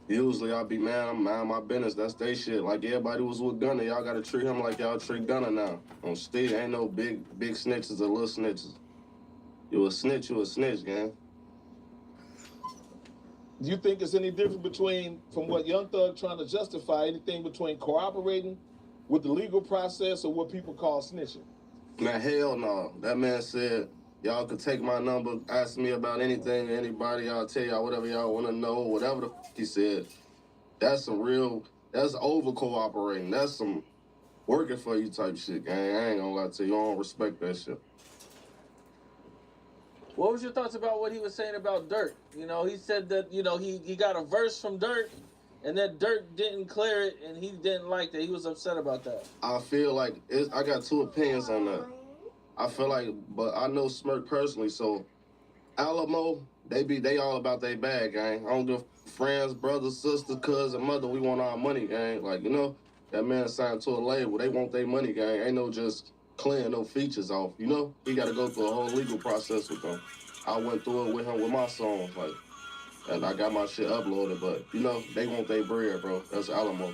Usually I be mad, I'm mind my business. That's they shit. Like everybody was with Gunna, y'all gotta treat him like y'all treat Gunna now. On stage, ain't no big snitches or little snitches. You a snitch, gang. Do you think there's any difference between, from what Young Thug trying to justify, anything between cooperating with the legal process or what people call snitching? Man, hell no. That man said, y'all could take my number, ask me about anything, anybody, I'll tell y'all whatever y'all want to know, whatever the fuck he said. That's over cooperating. That's some working for you type shit, gang. I ain't gonna lie to you, I don't respect that shit. What was your thoughts about what he was saying about Durk? You know, he said that, you know, he got a verse from Durk, and that Durk didn't clear it, and he didn't like that. He was upset about that. I feel like, I got 2 opinions on that. I feel like, but I know Smirk personally, so Alamo, they all about their bag, gang. I don't give friends, brothers, sisters, cousin, mother, we want our money, gang. Like, you know, That man signed to a label. They want their money, gang. Ain't no just clearing no features off, you know? He got to go through a whole legal process with them. I went through it with him with my songs, like, and I got my shit uploaded, but, you know, they want their bread, bro. That's Alamo.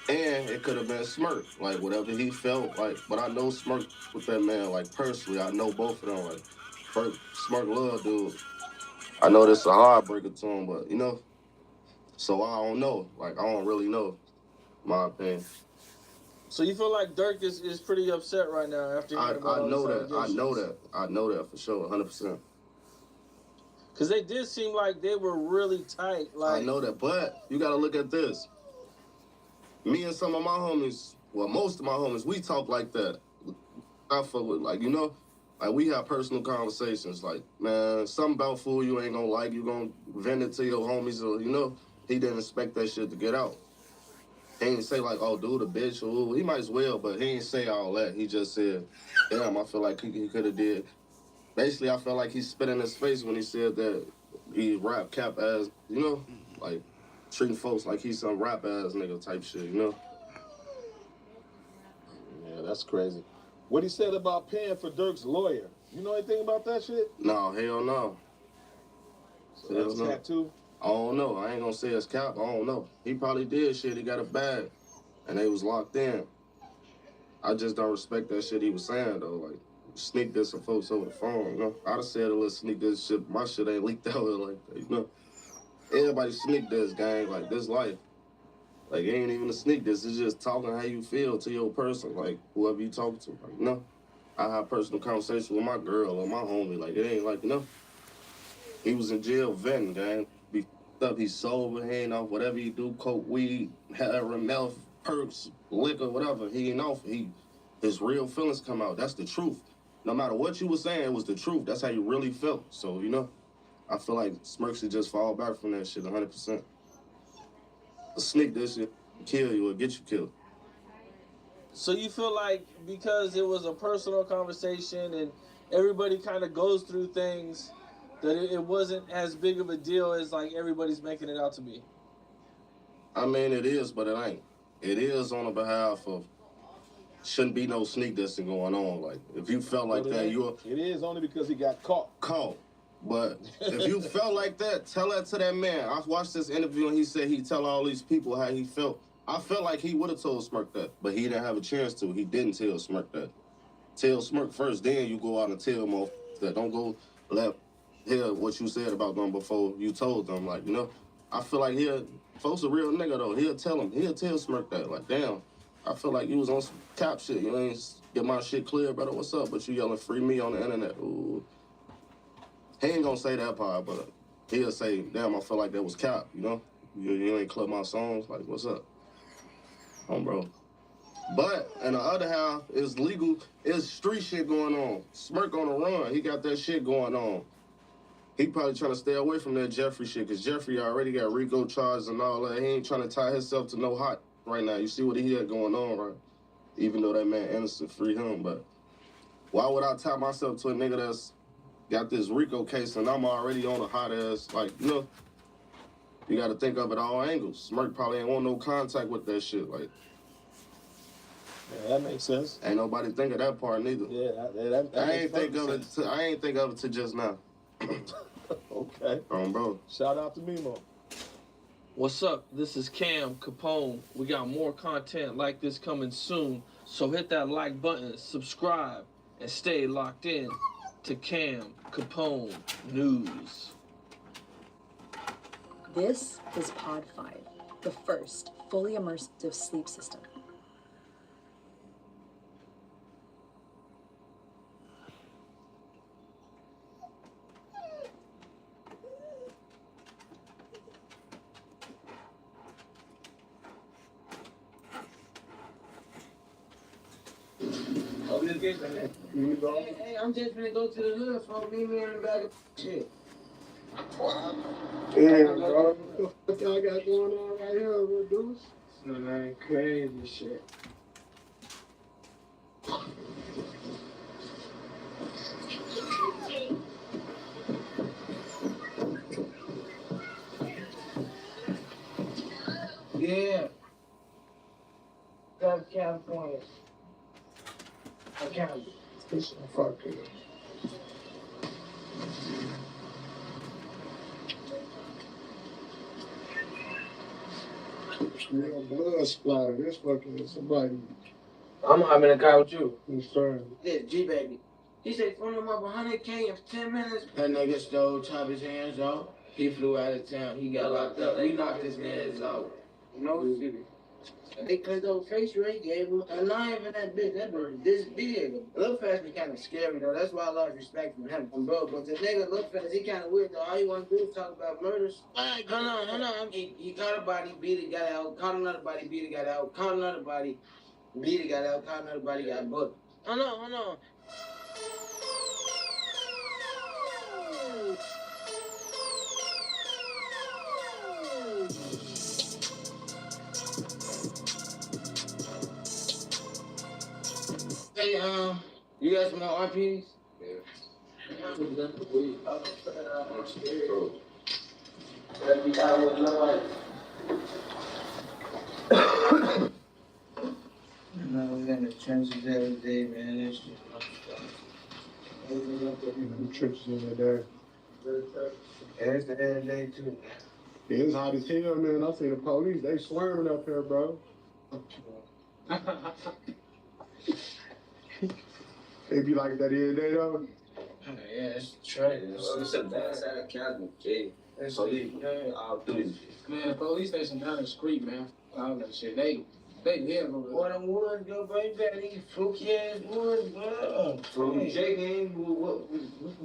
And it could have been Smirk, like, whatever he felt, like, but I know Smirk with that man, like, personally. I know both of them, like, Smirk love dude. I know this a heartbreaker to him, but, you know, so I don't know. Like, I don't really know, my opinion. So you feel like Durk is pretty upset right now after hearing about all know these that. I know that for sure, 100%. Because they did seem like they were really tight. Like, I know that, but you got to look at this. Me and some of my homies, well, most of my homies, we talk like that. I fuck with, like, you know, like, we have personal conversations. Like, man, something about food you ain't gonna like, you gonna vent it to your homies, or, you know, he didn't expect that shit to get out. He ain't say, like, oh, dude, a bitch, or he might as well, but he ain't say all that. He just said, damn, I feel like he could have did. Basically, I felt like he spit in his face when he said that he rap cap ass, you know, like, treating folks like he's some rap ass nigga type shit, you know? yeah, that's crazy. What he said about paying for Durk's lawyer. You know anything about that shit? No, hell no. So that's cap too? I don't know. I ain't gonna say it's cap. I don't know. He probably did shit. He got a bag, and they was locked in. I just don't respect that shit he was saying, though. Like, sneak this some folks over the phone, you know? I'd have said, let's sneak this shit. My shit ain't leaked out like that, you know? Everybody sneak this, gang. Like, this life. Like, it ain't even a sneak this. It's just talking how you feel to your person, like, whoever you talk to. Like, you know? I have personal conversation with my girl or my homie. Like, it ain't like, you know? He was in jail venting, gang. Be up, he's sober, he ain't off whatever he do, coke, weed, heroin, meth, perks, liquor, whatever. He ain't off. His real feelings come out. That's the truth. No matter what you were saying, it was the truth. That's how you really felt. So, you know, I feel like Smirk should just fall back from that shit 100%. Sneak this shit, kill you or get you killed. So you feel like because it was a personal conversation and everybody kind of goes through things, that it wasn't as big of a deal as like everybody's making it out to be? I mean, it is, but it ain't. It is on the behalf of, shouldn't be no sneak dissing going on. Like, if you felt like that, It is only because he got caught. But if you felt like that, tell that to that man. I watched this interview and he said he'd tell all these people how he felt. I felt like he would have told Smirk that, but he didn't have a chance to. He didn't tell Smirk that. Tell Smirk first, then you go out and tell them that. Don't go hear what you said about them before you told them. Like, you know, I feel like folks a real nigga though. He'll tell Smirk that. Like, damn, I feel like you was on some cap shit. You ain't get my shit clear, brother. What's up? But you yelling free me on the internet. Ooh. He ain't gonna say that part, but he'll say, damn, I feel like that was cap, you know? You ain't club my songs, like, what's up? Bro. But, in the other half, it's legal, it's street shit going on. Smirk on the run, he got that shit going on. He probably trying to stay away from that Jeffrey shit, because Jeffrey already got RICO charges and all that. He ain't trying to tie himself to no hot right now. You see what he had going on, right? Even though that man innocent, free him, but why would I tie myself to a nigga that's got this RICO case and I'm already on a hot ass, like, you know, you got to think of it all angles. Smirk probably ain't want no contact with that shit, like. Yeah, that makes sense. Ain't nobody think of that part neither. Yeah, that I ain't think of it. I ain't think of it to just now. Okay. Bro. Shout out to Mimo. What's up? This is Cam Capone. We got more content like this coming soon, so hit that like button, subscribe, and stay locked in to Cam Capone News. This is Pod 5, the first fully immersive sleep system. Hey, I'm just gonna go to the hood, so meet me in the bag of shit. Damn, bro. What y'all got going on right here, little dudes? Some ain't crazy shit. Yeah. California. Recounting. Fuck it. Real blood splatter. This fucking somebody. I'm hopping in the car with you. Concerned. This G baby. He said phone him up 100K in 10 minutes. That nigga stole, chopped his hands off. He flew out of town. He got locked up. We knocked his man's out. No city. They clicked over face rate, gave him a knife in that bitch. That bitch this big. Lil Fast be kind of scary though. That's why I lost respect from him, from bro. But the nigga Lil Fast, he kind of weird though. All he want to do is talk about murders. Hold on. He caught a body, beat it, got out. Caught another body, beat it, got out. Caught another body, beat it, got out. Caught another body, got booked. Hold on. Hey, you got some more RPs? Yeah. No, we got the trenches every day, man. That shit. The trenches in there. It's the every day too. Yeah, it's hot as hell, man. I see the police. They swarming up here, bro. They be like that every day, though. Yeah, it's trash. It's a bad side of Cali, Jay. It's Police, yeah. all through this. Man, the police station down the street, man. All that shit. They live over Boy, them woods, go bring back these fluky ass woods, bro. From Jay game,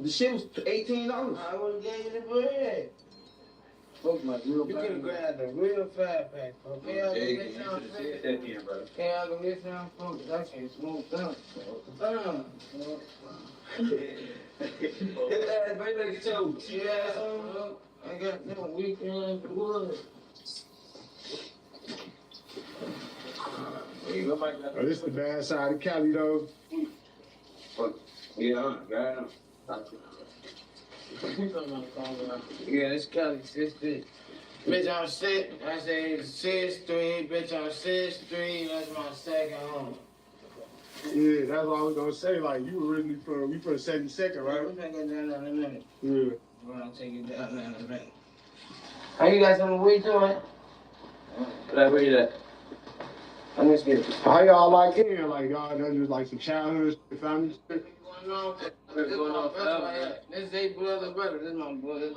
the shit was $18. I would've gave you the bread. folks like real You bad. could've grabbed a real 5-pack, folks. Can't y'all Jay go game, get you some should have said that then, brother. Can't y'all go get some, folks? That shit smooth down. His ass, baby, like you told. Yeah, I got them weekend woods. There you go, Mike. Oh, this the bad side of Cali, though. Yeah, got him. Yeah, this Cali 6'3". Bitch, I'm 6. I say 6'3". Bitch, I'm 6'3". That's my second home. Yeah, that's what I was gonna say. Like, you originally we from 72nd, right? We're gonna go down in a minute. Yeah. We're gonna take you down in a minute. How you got some weed too, man? Where you at? I'm just kidding. How y'all like in? Like, y'all done just like some childhood family shit? This is my brother right here. This is a brother. This is my brother. This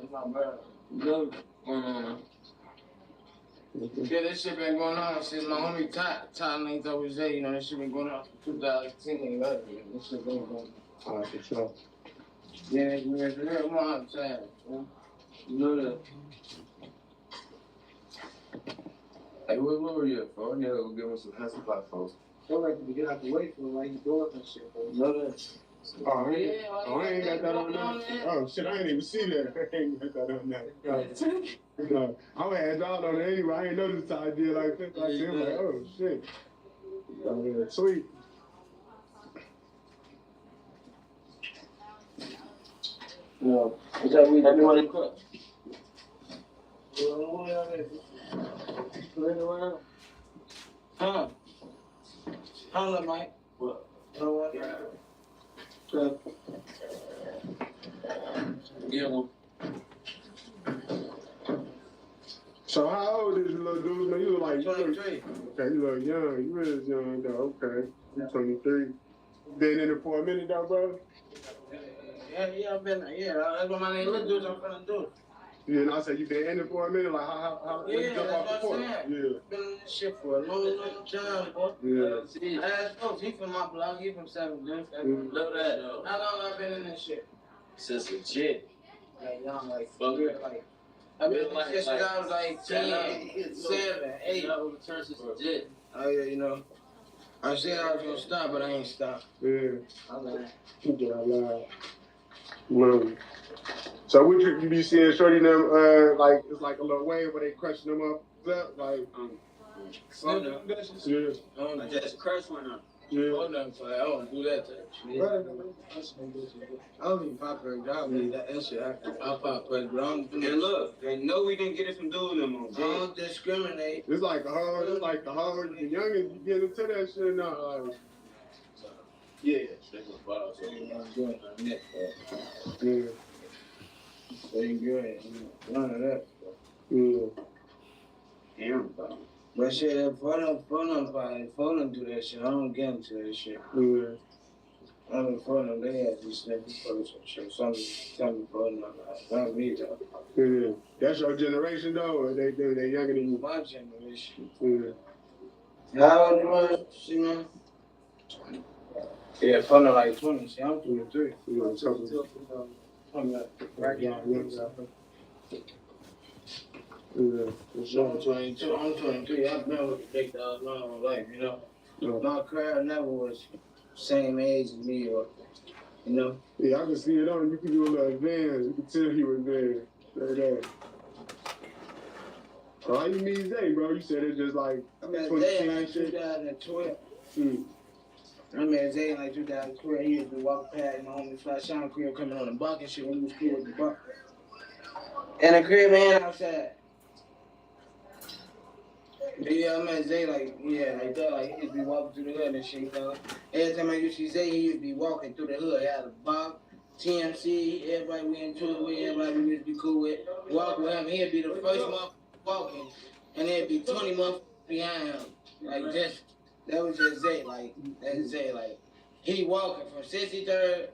is my brother. What's going on, man? Yeah, this shit been going on since my homie Todd linked up with Zay. You know, this shit been going on since 2010. This shit been going on. All right, for sure. Yeah, it's real long time. You know that. Hey, where were you at, bro? I need to go give him some hand supply, folks. Don't like to get out the way for like you doing that shit, bro. You know that? Oh, I ain't got that on there. Oh, shit, I ain't even see that. I ain't got that on there. No, I would have y'all on there anyway. I ain't noticed the idea like this. I see him like, oh, shit. Yeah, sweet. No. What's that weed? Everyone in cook. Huh? Hold up, Mike. What? Yeah, well. So how old is you little dude? Man, you look like 23. Okay, you look young. You is young though. Okay, you 23. Been in it for a minute though, bro. Yeah, I've been. Yeah, that's what my name Lil Durk. I'm finna do. Yeah, and I said you been in it for a minute. Like how when you Yeah, jump off the that's court? what I'm saying. Yeah. Been in this shit for a long time, boy. Yeah. I asked folks. He from my block. He from 7 Duke. Love that, though. How long I been in this shit? Since legit. Like young, like Fuck real, it. like. I've been in this shit since I was like 10, 7, 8. That was the church is legit. Oh yeah, you know. I said I was gonna stop, but I ain't stopped. Yeah. I lied. You get out loud. Man. So what you be seeing shorty them like it's like a little wave where they crushing them up like Slow down. yeah. I just crushed one up. Yeah. Oh, no, I don't do that type of shit. I don't even pop her. I don't need that shit. I pop her, but I don't do that. And look, they know we didn't get it from doing them on. I don't discriminate. It's like the youngins, you get into that shit now. Yeah, that's what bothers me. I'm doing my neck. Yeah. Stay good. None of that. Yeah. Damn, bro. But shit, if phone them do that shit, I don't get into that shit. Yeah. I don't phone them, they have these niggas first and shit. Something phone them, not me though. Yeah. That's your generation though, or they younger than you? My generation. Yeah. How old you are? See, man? Yeah, phone them like 20. See, I'm 23. You know, something. Right now, Yeah. I'm 22. I'm 23. I've been with the big dog my whole life, you know. Yeah. My crowd never was same age as me, or you know. Yeah, I can see it on you. Can do a little advance. You can tell he was there. Right there. So how you meet Zay, bro? You said it's just like I met 20 Zay in like shit. 2012. Hmm. I met Zay in like 2012. He used to walk past my homie Fly Sean crib coming on the buck and shit when he was cool with the buck. And the crib man outside. Yeah, I met Zay like that. Like he used to be walking through the hood and shit, you know. Every time I used to see Zay, he used to be walking through the hood. He had a buck, TMC, everybody we into it with, everybody we used to be cool with. Walk with him, he'd be the first month walking, and there'd be 20 months behind him. Like just, that was just Zay, like, that's Zay, like, he walking from 63rd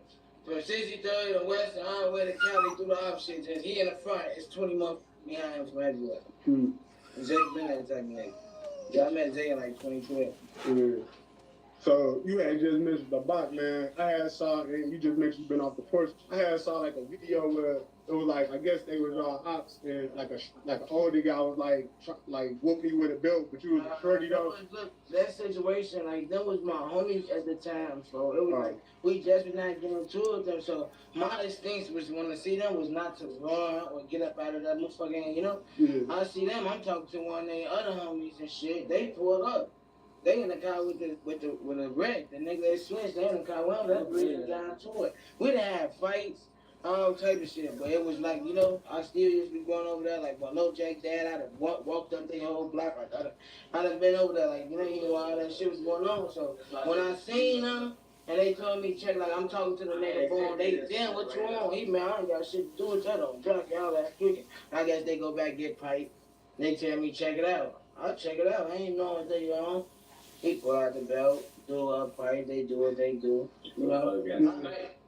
to West and all the way to Cali through the options, and he in the front, it's 20 months behind him from everywhere. Hmm. Zay been that type of nigga. Yeah, I met Zay in like 2012. Yeah. So you had just mentioned the bot, man. I had saw, and you just mentioned you been off the porch. I had saw like a video where it was like, I guess they was all ops, and like an older guy was like whoop me with a belt, but you was a shorty though. Look, that situation, like, that was my homies at the time, so it was like, we just was not getting into it with them, so my instinct was when I see them was not to run or get up out of that motherfucking, you know? Yeah. I see them, I'm talking to one of their other homies and shit, they pulled up. They in the car with a wreck. The nigga that switched, they in the car, well, that's really down to it. We done had fights, all type of shit, but it was like, you know, I still used to be going over there, like, when Lil Jack dad, I'd have walked up the whole block, I'd have been over there, like, you know, even while all that shit was going on, so when I seen them, and they told me, check, like, I'm talking to the nigga, boom, they, damn, what you on? He, man, I ain't got shit to do with that on drunk, y'all that tweaking. I guess they go back, get pipe, they tell me, check it out. I'll check it out, I ain't know what they on. He pull out the belt, do a fight, they do what they do. You know?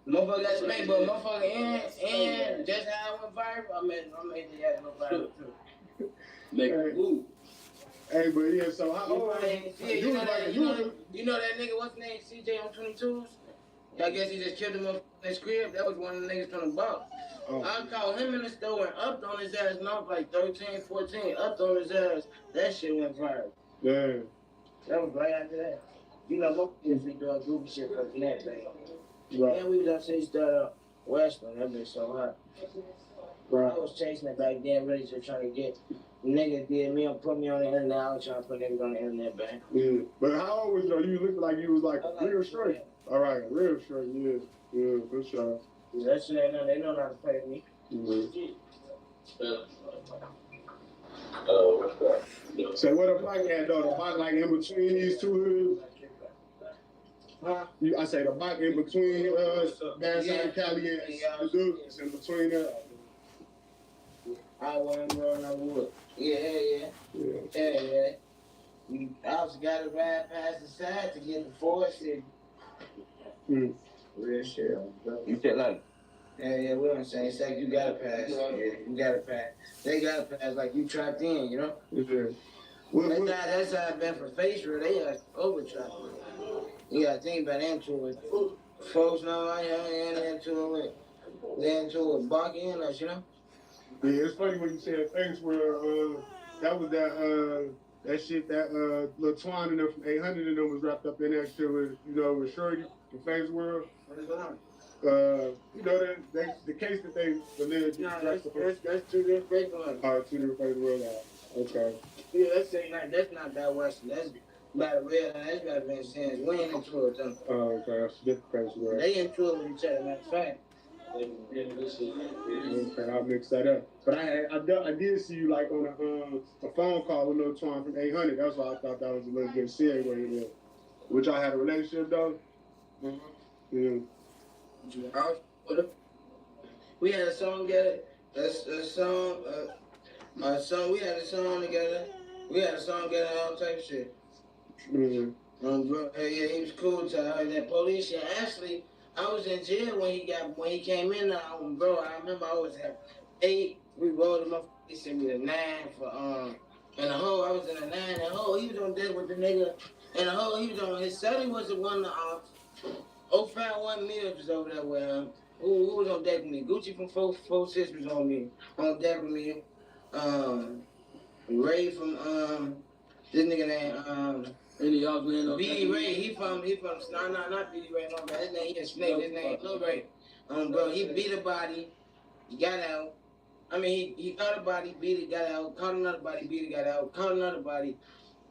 Motherfucker got spanked, but motherfucker and just how I went viral, I made the ass go viral too. Make a move. Hey, but yeah, so how old you know that nigga, what's his name, CJ on 22s? I guess he just killed him up in his crib. That was one of the niggas from the box. I called him in the store and upped on his ass, and I was like 13, 14, upped on his ass. That shit went viral. Yeah. That was right after that. You know, most kids be doing goofy shit for the next day. Right. And we was up since Western, that bitch so hot. Right. I was chasing it back then, really just trying to get niggas did me and put me on the internet. I was trying to put niggas on the internet back. Yeah. But how old was you? You looked like you was like real straight. All right, real straight, yeah. Yeah, for sure. Yeah, that shit ain't nothing. They know not to play with me. So what the bike had though? The bike like in between these two hoods? Huh? I say the bike in between Banside Cali and the dude. It's in between that. I wasn't growing up wood. Yeah. We also got to ride past the side to get the forest in. Real shit. You feel like? Yeah, we're on the same side. You gotta pass. Yeah, you gotta pass. They gotta pass like you trapped in, you know? Yeah. That's how it been for facial. They are over trapped. You gotta think about into it. Folks know I ain't into it. They into it barking in us, you know? Yeah, it's funny when you said things where that was that shit that Lil Twine and them from 800 and them was wrapped up in that shit with, you know, with Shorty, the Face World. You know, the case that they alleged. No, that's two different Face Worlds. Two different Face Worlds. Okay. Yeah, that's not that Western. By the way, that's what I've been saying. We ain't into it, though. Oh, okay, that's a different crazy word. They into it with each other, matter of fact. Okay, I'll mix that up. But I did see you like on a phone call with Lil Twan from 800. That's why I thought that was a little bit segue there. Which I had a relationship though. Yeah. We had a song together. We had a song together. We had a song together, all type of shit. Bro, yeah, he was cool till I heard that police shit. Actually, I was in jail when he came in. Bro, I remember I was at 8. We rolled him up. He sent me the 9 for and the hoe. I was in the 9. And the hoe, he was on deck with the nigga. And the hoe, he was on his celly was the one 051 Mills was over there with him. Who was on deck with me? Gucci from 446 was on deck with me. Ray from this nigga named B.D. Ray. He from not B.D. Ray, no, but his name he a snake. His name Lil Ray. Bro, he beat a body, got out. I mean, he caught a body, beat it, got out. Caught another body, beat it, got out. Caught another body,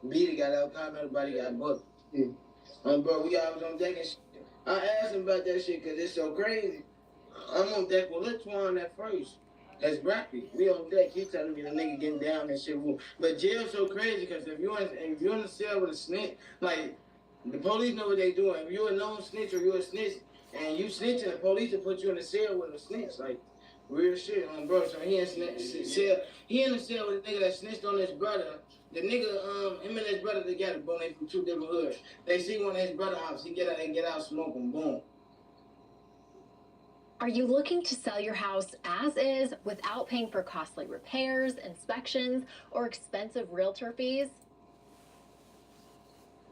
beat it, got out. Caught another body, got booked. Bro, we all was on deck and shit. I asked him about that shit because it's so crazy. I'm on deck with Lil Twan at first. That's Bracky. We on deck. He telling me the nigga getting down and shit. But jail's so crazy because if you're in the cell with a snitch, like the police know what they doing. If you're a known snitch or you're a snitch and you snitching, the police will put you in the cell with a snitch. Like real shit, bro. So he in the cell with a nigga that snitched on his brother. The nigga, him and his brother together, bro, they from 2 different hoods. They see one of his brother house. He get out, smoke him, boom. Are you looking to sell your house as is without paying for costly repairs, inspections, or expensive realtor fees?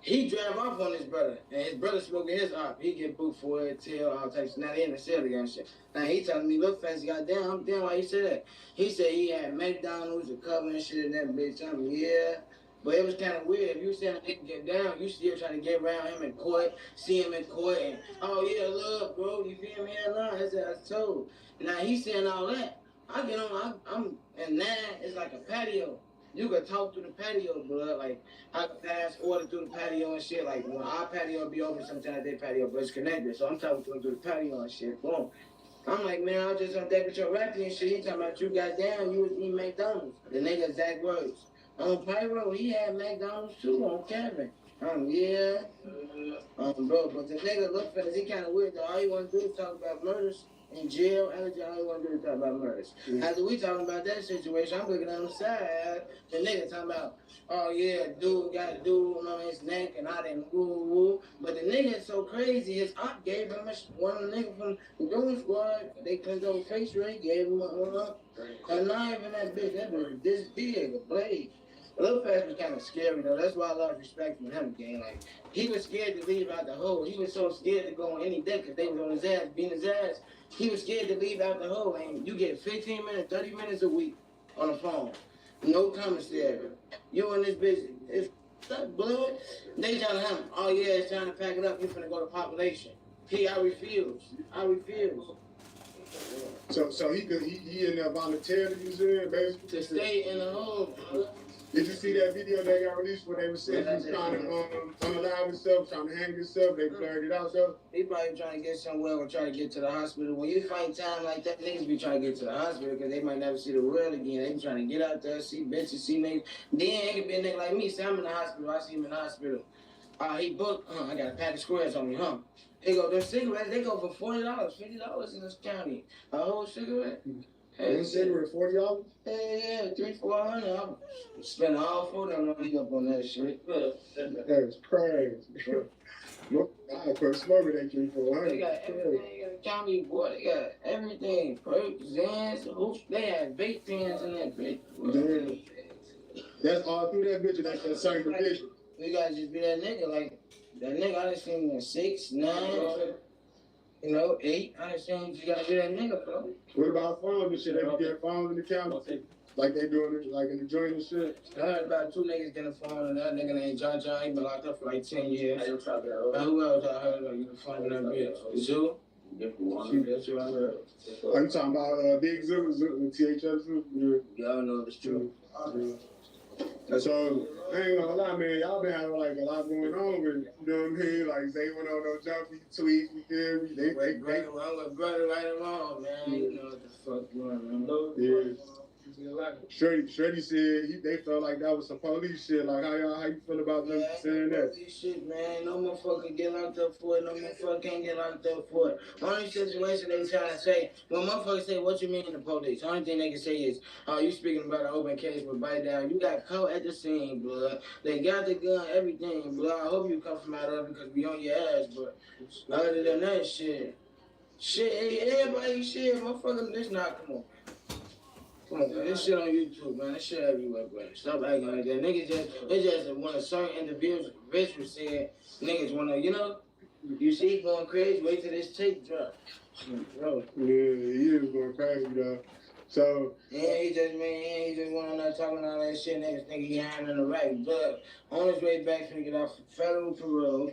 He drive off on his brother, and his brother smoking his op. He get booked for it, tail, all types. Now they in the cell together and shit. Now he telling me, look fast, goddamn, I'm damn why he said that. He said he had McDonald's, a cover and shit, and that bitch. I'm yeah. But it was kind of weird. If you saying a nigga get down, you still trying to get around him in court, see him in court, and oh yeah, love, bro, you feel me? No, that's what I was told. Now he's saying all that. I get on, I'm and now it's like a patio. You could talk through the patio, bro. Like I could pass order through the patio and shit. Like when our patio be open, sometimes their patio, but it's connected. So I'm talking to him through the patio and shit. Boom. I'm like, man, I was just on deck with your rapping and shit. He talking about you got down, you was eating McDonald's. The nigga exact words. On Pyro, he had McDonald's too on Kevin. Yeah. Bro, but the nigga look for this, he kind of weird though. All he want to do is talk about murders in jail. All he want to do is talk about murders. After we talking about that situation, I'm looking on the side. The nigga talking about, oh yeah, dude got a dude on his neck and I didn't woo. But the nigga is so crazy, his aunt gave him one of the niggas from the Doom Squad. They clicked on face rate, gave him a knife in that bitch. That was this big, a blade. Lil Fast was kind of scary though. That's why I lost respect from him, gang. Like he was scared to leave out the hole. He was so scared to go on any deck because they was on his ass, beating his ass. He was scared to leave out the hole. And you get 15 minutes, 30 minutes a week on the phone, no commissary. You and this bitch, it's blood. They telling him, oh yeah, it's time to pack it up. You finna go to population. I refuse. So he in there voluntarily, you said, basically? To stay in the hole. Did you see that video that got released where they were saying he was trying to unalive himself, trying to hang himself? They blurred it out though. He probably trying to get somewhere or trying to get to the hospital. When you find time like that, niggas be trying to get to the hospital because they might never see the world again. They be trying to get out there, see bitches, see niggas. Then it could be a nigga like me. Say I'm in the hospital. I see him in the hospital. He booked. I got a pack of squares on me, They go, them cigarettes, they go for $40, $50 in this county. A whole cigarette. One cigarette, $40? Yeah, $300-400. I'm spending all $4 money up on that shit. That's crazy. I quit smoking that $300-400. They got everything in the county, boy. They got everything. Perks, Zans, they had vape pens in that bitch. Damn. That's all through that bitch, and that's that same provision. We gotta just be that nigga, like, that nigga, I done seen him 6, 9, 8. I done seen you gotta be that nigga, bro. What about phones and shit? They be getting phones in the county? Like they doing it, like in the joint and shit? I heard about 2 niggas getting a phone, and that nigga named John. He been locked up for like 10 years. Who else I heard of? You can phone that bitch. Zoo? That's what I heard. Are you talking about Big Zoo, THF Zoo? Yeah, I don't know if it's true. So, I ain't gonna lie, man, y'all been having like a lot going on with, you know what I mean? Like, Zay went on those jumpy tweets, you feel me? I'm with brother right along, man. You know what the fuck going on. Yeah. Shreddy said they felt like that was some police shit. Like, how you feel about them saying that? Police shit, man. No motherfucker get locked up for it. No motherfucker can't get locked up for it. Only situation they trying to say, when motherfuckers say, what you mean the police? Only thing they can say is, oh, you speaking about an open case with bite down. You got caught at the scene, blood. They got the gun, everything, blood. I hope you come from out of it because we on your ass, but other than that shit, everybody shit, motherfucker, this not, come on. Come on, man. This shit on YouTube, man. This shit everywhere, bro. Stop acting like that. It's just when a certain individual said, niggas wanna, you know, you see he going crazy, wait till this tape drop. Bro. Yeah, he is going crazy, though. So. Yeah, he just went on there talking all that shit, niggas think he handling the right. But on his way back, finna get off federal parole.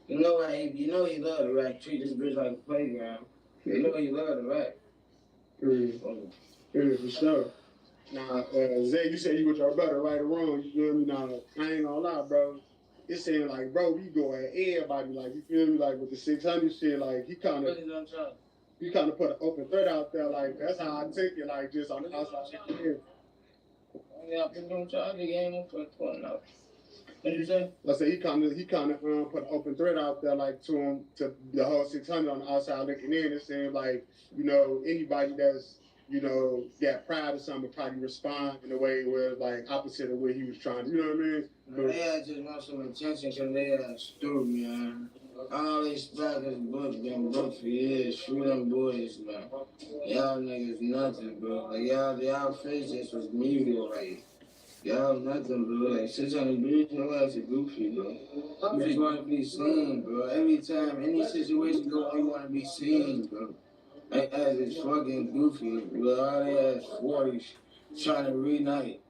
You know he love the right. Treat this bitch like a playground. You know he love the right. Yeah, for sure. Now, Zay, you said you with your brother, right or wrong, you feel me? Now, I ain't gonna lie, bro. It's saying, like, bro, we go at everybody, like, you feel me? Like, with the 600 shit, like, he kind of put an open threat out there, like, that's how I take it, like, just on the outside. Yeah, I've been doing charge again for 20 now. What did you say? I said he kind of put an open threat out there, like, to the whole 600 on the outside looking in. It seems like, you know, anybody that's, you know, got pride or something would probably respond in a way where, like, opposite of what he was trying to, you know what I mean? But they just want some attention because they stupid, man. All these slackers been booked for years. Shoot them boys, man. Y'all niggas nothing, bro. Like, y'all faces was mutilated. Y'all nothing, bro. Like, 600 dudes, your ass is goofy, bro. You just want to be seen, bro. Every time any situation go on, you want to be seen, bro. That ass is fucking goofy, bro. All they ass 40s trying to reunite.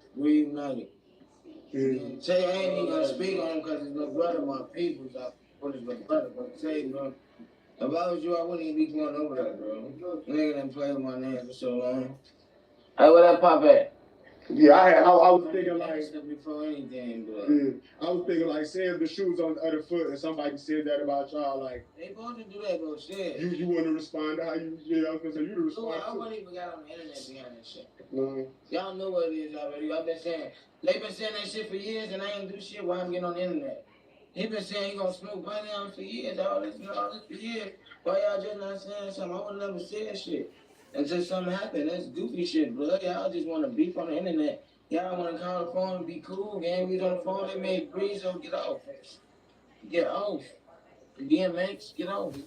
Say I ain't even gonna speak on him because it's my brother, my people's. I put his brother, but say, bro, if I was you, I wouldn't even be going over that, bro. Nigga done played with my name for so long. Hey, where that pop at? Yeah, I was thinking like before anything, bro. Yeah, I was thinking like, say if the shoe's on the other foot and somebody said that about y'all, like they both to do that, bro. Shit. You want to respond to how you? Yeah, I was gonna say you to respond. I wouldn't even got on the internet behind that shit. No. Y'all know what it is already. I've been saying they been saying that shit for years, and I ain't do shit while I'm getting on the internet. He been saying he gonna smoke money on for years, all this for years. Why y'all just not saying something? I would never say shit until something happened. That's goofy shit, bro. Y'all just want to beef on the internet. Y'all want to call the phone and be cool, gang. We on the phone, they made breeze, so get off. Get off. DMX, get off.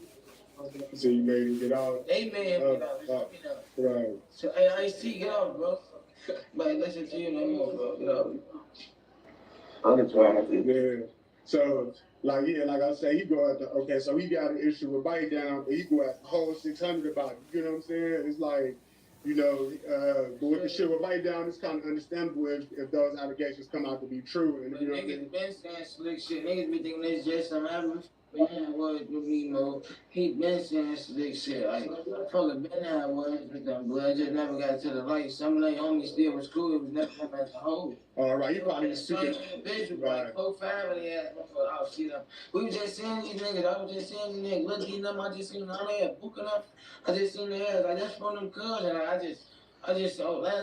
So you made him get off? They made him get off. Right. So, hey, Ice-T, get off, bro. But listen to you no more, bro. Get off. Yeah. So, like, yeah, like I say, he go at the, okay, so he got an issue with Bite Down, but he go at the whole 600 about it. You know what I'm saying? It's like, you know, but with the shit with Bite Down, it's kind of understandable if those allegations come out to be true. And, but you know what I mean? Niggas been saying slick shit. Niggas be thinking it's just some average. Was with me, Mo. He been saying slick shit. Like, fucking been how it was with them blood. Just never got to the light. Some of their homies still was cool. It was never come as a whole. All right, you probably speaking. Right. 4, 5 of the ass. Oh, shit up. We was just seeing these niggas. I was just seeing these niggas. Looking them. I just seen them all there booking up. I just seen their ass. Like, that's from them cuz. And I just, last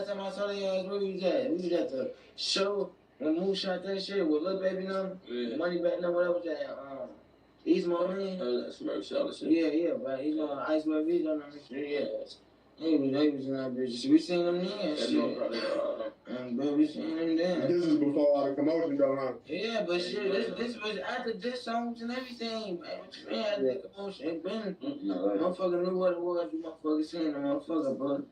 time I saw their ass, where we was at? We was at the show when Moose shot that shit with Lil Baby number. Yeah. Money back number, whatever was that. He's my man. Oh, that's Marcel shit. Yeah, but he's on Ice Web Video on the shit, yeah. They was in that bitch. We seen them then and shit. But we seen them then. This is before all the commotion going on. Yeah, but shit, this was after diss songs and everything, man. What you mean after the commotion? It been, motherfucker knew what it was. You motherfucker seen the motherfucker, bro.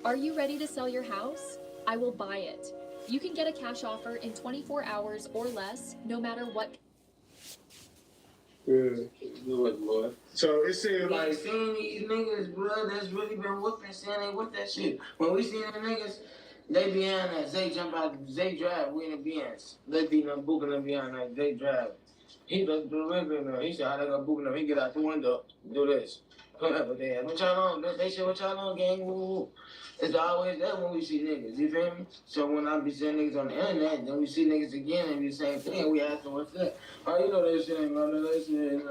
Are you ready to sell your house? I will buy it. You can get a cash offer in 24 hours or less, no matter what. Yeah. So it seemed like seeing these niggas, bro, that's really been whooping, saying they whip that shit. When we seen them niggas, they behind that. Zay jump out, Zay drive, we in the BS. They beating them, booking them behind that, Zay drive. He looked through the window. He said, how they gonna book him? He get out the window, do this. Whatever they had. What y'all on? They said, what y'all on, gang? Woo. It's always that when we see niggas, you feel me? So when I be seeing niggas on the internet, then we see niggas again and be the same thing. We ask them, what's that? Oh, you know that shit ain't gonna that shit ain't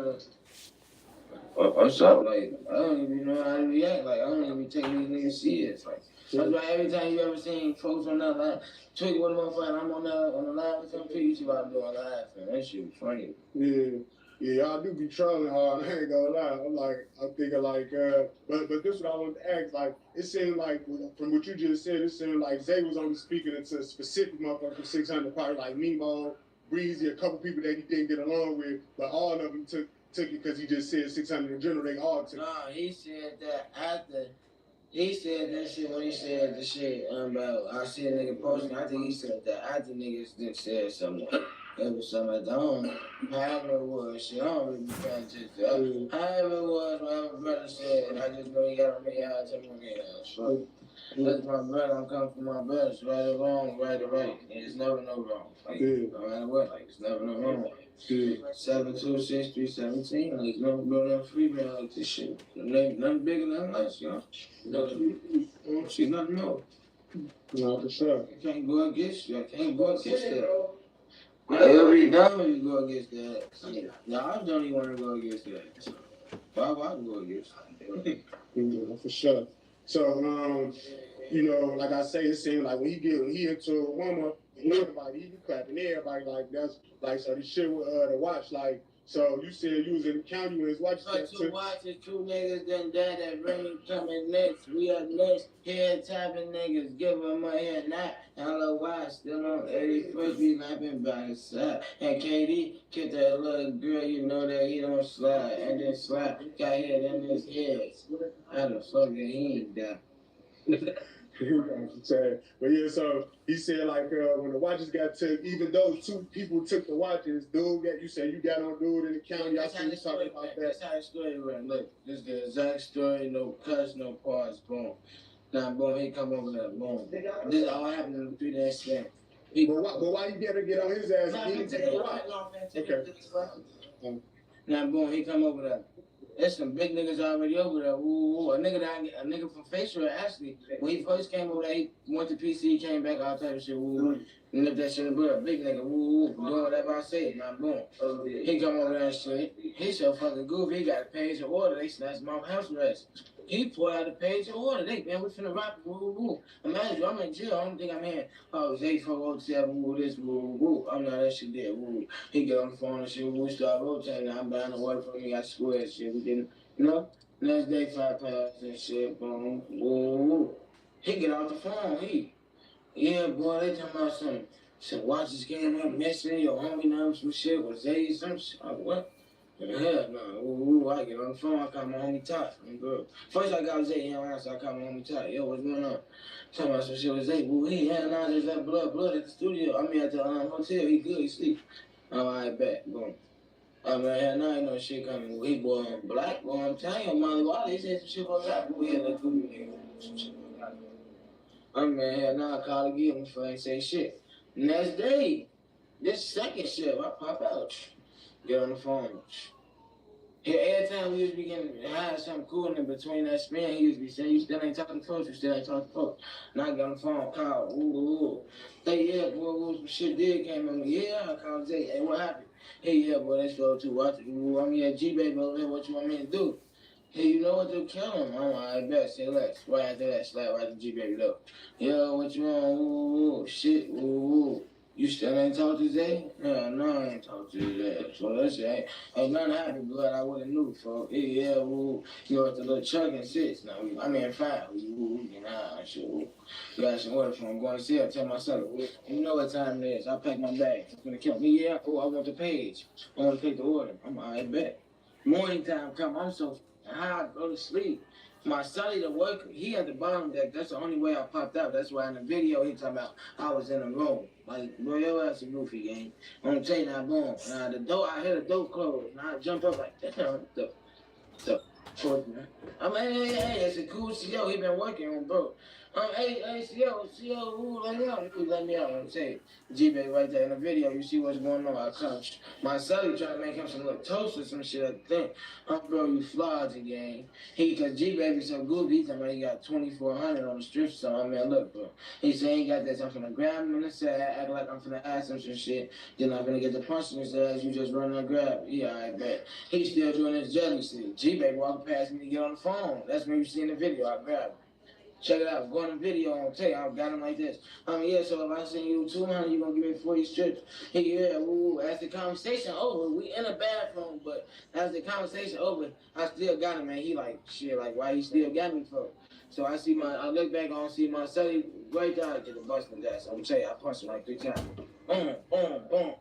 what's up? Like, I don't even know how to react. Like, I don't even take these niggas serious. Like, that's why every time you ever seen folks on that line, Twiggy with a motherfucker, I'm on the line with some people, you see what I'm doing live, man. That shit was funny. Yeah, y'all do be trolling hard. I ain't gonna lie. I'm thinking like, but this is what I wanted to ask. Like, it seemed like from what you just said, it seemed like Zay was only speaking into specific motherfuckers 600, probably like Nemo, Breezy, a couple people that he didn't get along with, but all of them took it because he just said 600 in general. They all took it. No, he said that after. He said that shit when he said the shit about I see a nigga posting. I think he said that after niggas did said something. It was something I don't know. However it was, shit, I don't really be paying attention. However it was, whatever brother said, I just know he got on me out to me. So that's my brother. I'm coming for my brothers. Right or wrong, right or right. There's never no wrong. Like, no matter what, like, there's never no wrong. 726-317. Like, no brother free man like this shit. Nothing bigger than us, you know. She's nothing more. No, for sure. I can't go against you. I can't go against that. Every time you go against that. Now I don't even want to go against that. So, why would I go against that? Yeah, for sure. So, you know, like I say, it seems like when he into a woman, everybody, he be clapping everybody like that's like so. The shit with the watch, like so. You said you was in the county when his watch. But two watches, two niggas, then that ring coming next. We up next, head tapping niggas, give them a head knot. Hello, watch, still on 81st, we lapping by his side. And KD, get that little girl, you know that he don't slide. And then slap, got head in his head. How the fuck did he ain't down? But yeah, so he said like when the watches got took, even though two people took the watches, dude got you said you got on dude in the county. I see you talking about that. That's how the story went. Look, this is the exact story, no cuts, no pause, boom. Now boom, he come over there, boom. This all happened in the 3 days span. But why you gotta get on his ass? He didn't take the watch. Okay. Now boom, he come over there. There's some big niggas already over there. Ooh, a nigga from Facial actually, when he first came over there, he went to PC, came back, all type of shit. Ooh, and left that shit in the blood. Big nigga, ooh, doing whatever I say. Now boom, he come over there and shit. He so fucking goofy. He got a page of order. They snatched my house arrest. He pulled out a page of order. They man, we finna rock. Woo woo. Imagine I'm in jail. I don't think I'm in. Oh, it's 8407. Woo this. Woo woo. I'm not that shit there. Woo. He get on the phone and shit. We start rotating. I'm buying the order from me. I swear shit. We didn't. You know. Next day 5 pounds and shit. Boom. Woo woo. He get off the phone. Yeah, boy. They talking about some watches came up missing. Your homie named some shit. Was they some shit? What? Yeah, no. Ooh, I get on the phone, I call my homie Todd. First I got Zay, he don't answer, I call my homie Todd. Yo, what's going on? Talking about some shit with Zay. Ooh, he had now there's that blood at the studio. I mean at the hotel, he good, he sleep. All right, back, boom. I mean, had now no shit coming. He boy black, boy, I'm telling you, man, why they said some shit about that? We had that good nigga, some shit about that. I mean, had now I call again before I say shit. Next day, this second shit, I pop out. Get on the phone. Every time we used to be getting high, something cool in between that spin, he used to be saying, you still ain't talking to folks, you still ain't talking to folks. And I get on the phone, call, ooh. Hey, yeah, boy, some shit did came on me. Yeah, I called Zay, hey, what happened? Hey, yeah, boy, they stole 2 watches. Ooh, I'm here, G-Baby over here, what you want me to do? Hey, you know what, they'll kill him. I'm like, bet, say less. Right after that, slap right to G-Baby up. Yo, what you want? Ooh, shit, ooh. You still ain't talked to Zay? No, I ain't talked to Zay. So that shit ain't nothing happened, blood. I would've knew, folks. Yeah, woo. You know, it's a little chuck and 6 now. I mean, 5. Woo, shit, woo. Got some order from him. Going to see her, tell myself, you know what time it is. I pack my bag. It's gonna kill me. Yeah, oh, I want the page. I want to take the order. I'm all right, bet. Morning time come. I'm so high, I go to sleep. My sonny, the worker, he at the bottom deck. That's the only way I popped out. That's why in the video he talking about I was in the room. Like, bro, your ass a goofy game. I'm gonna tell you now, boom. Now the door, I hear the door close. Now I jump up like, damn, the fourth man. I'm like, hey, it's a cool CEO. He been working on, bro. Hey, CO, let me out. I'm saying, G-Baby right there in the video, you see what's going on. I come, my son trying to make him some little toast or some shit at the thing. Bro, you flaws again. Cause G-Baby so good, he talking about he got 2,400 on the strip song. Man, look, bro. He said he ain't got that, so I'm finna grab him in the side, act like I'm finna ask him some shit. Then I'm finna get the punch in his ass, you just run and grab it. Yeah, I bet. He's still doing his jelly shit. G-Baby walking past me to get on the phone. That's when you see in the video, I grab him. Check it out. Go on the video and tell you I got him like this. Yeah, so if I send you 200, you gonna give me 40 strips. Yeah, ooh, as the conversation over, we in a bathroom, but as the conversation over, I still got him, man. He like, shit, like, why he still got me for? So I look back on, see my celly right down to get the busting that. So I'm telling you, I punched him like 3 times. Boom, boom, boom.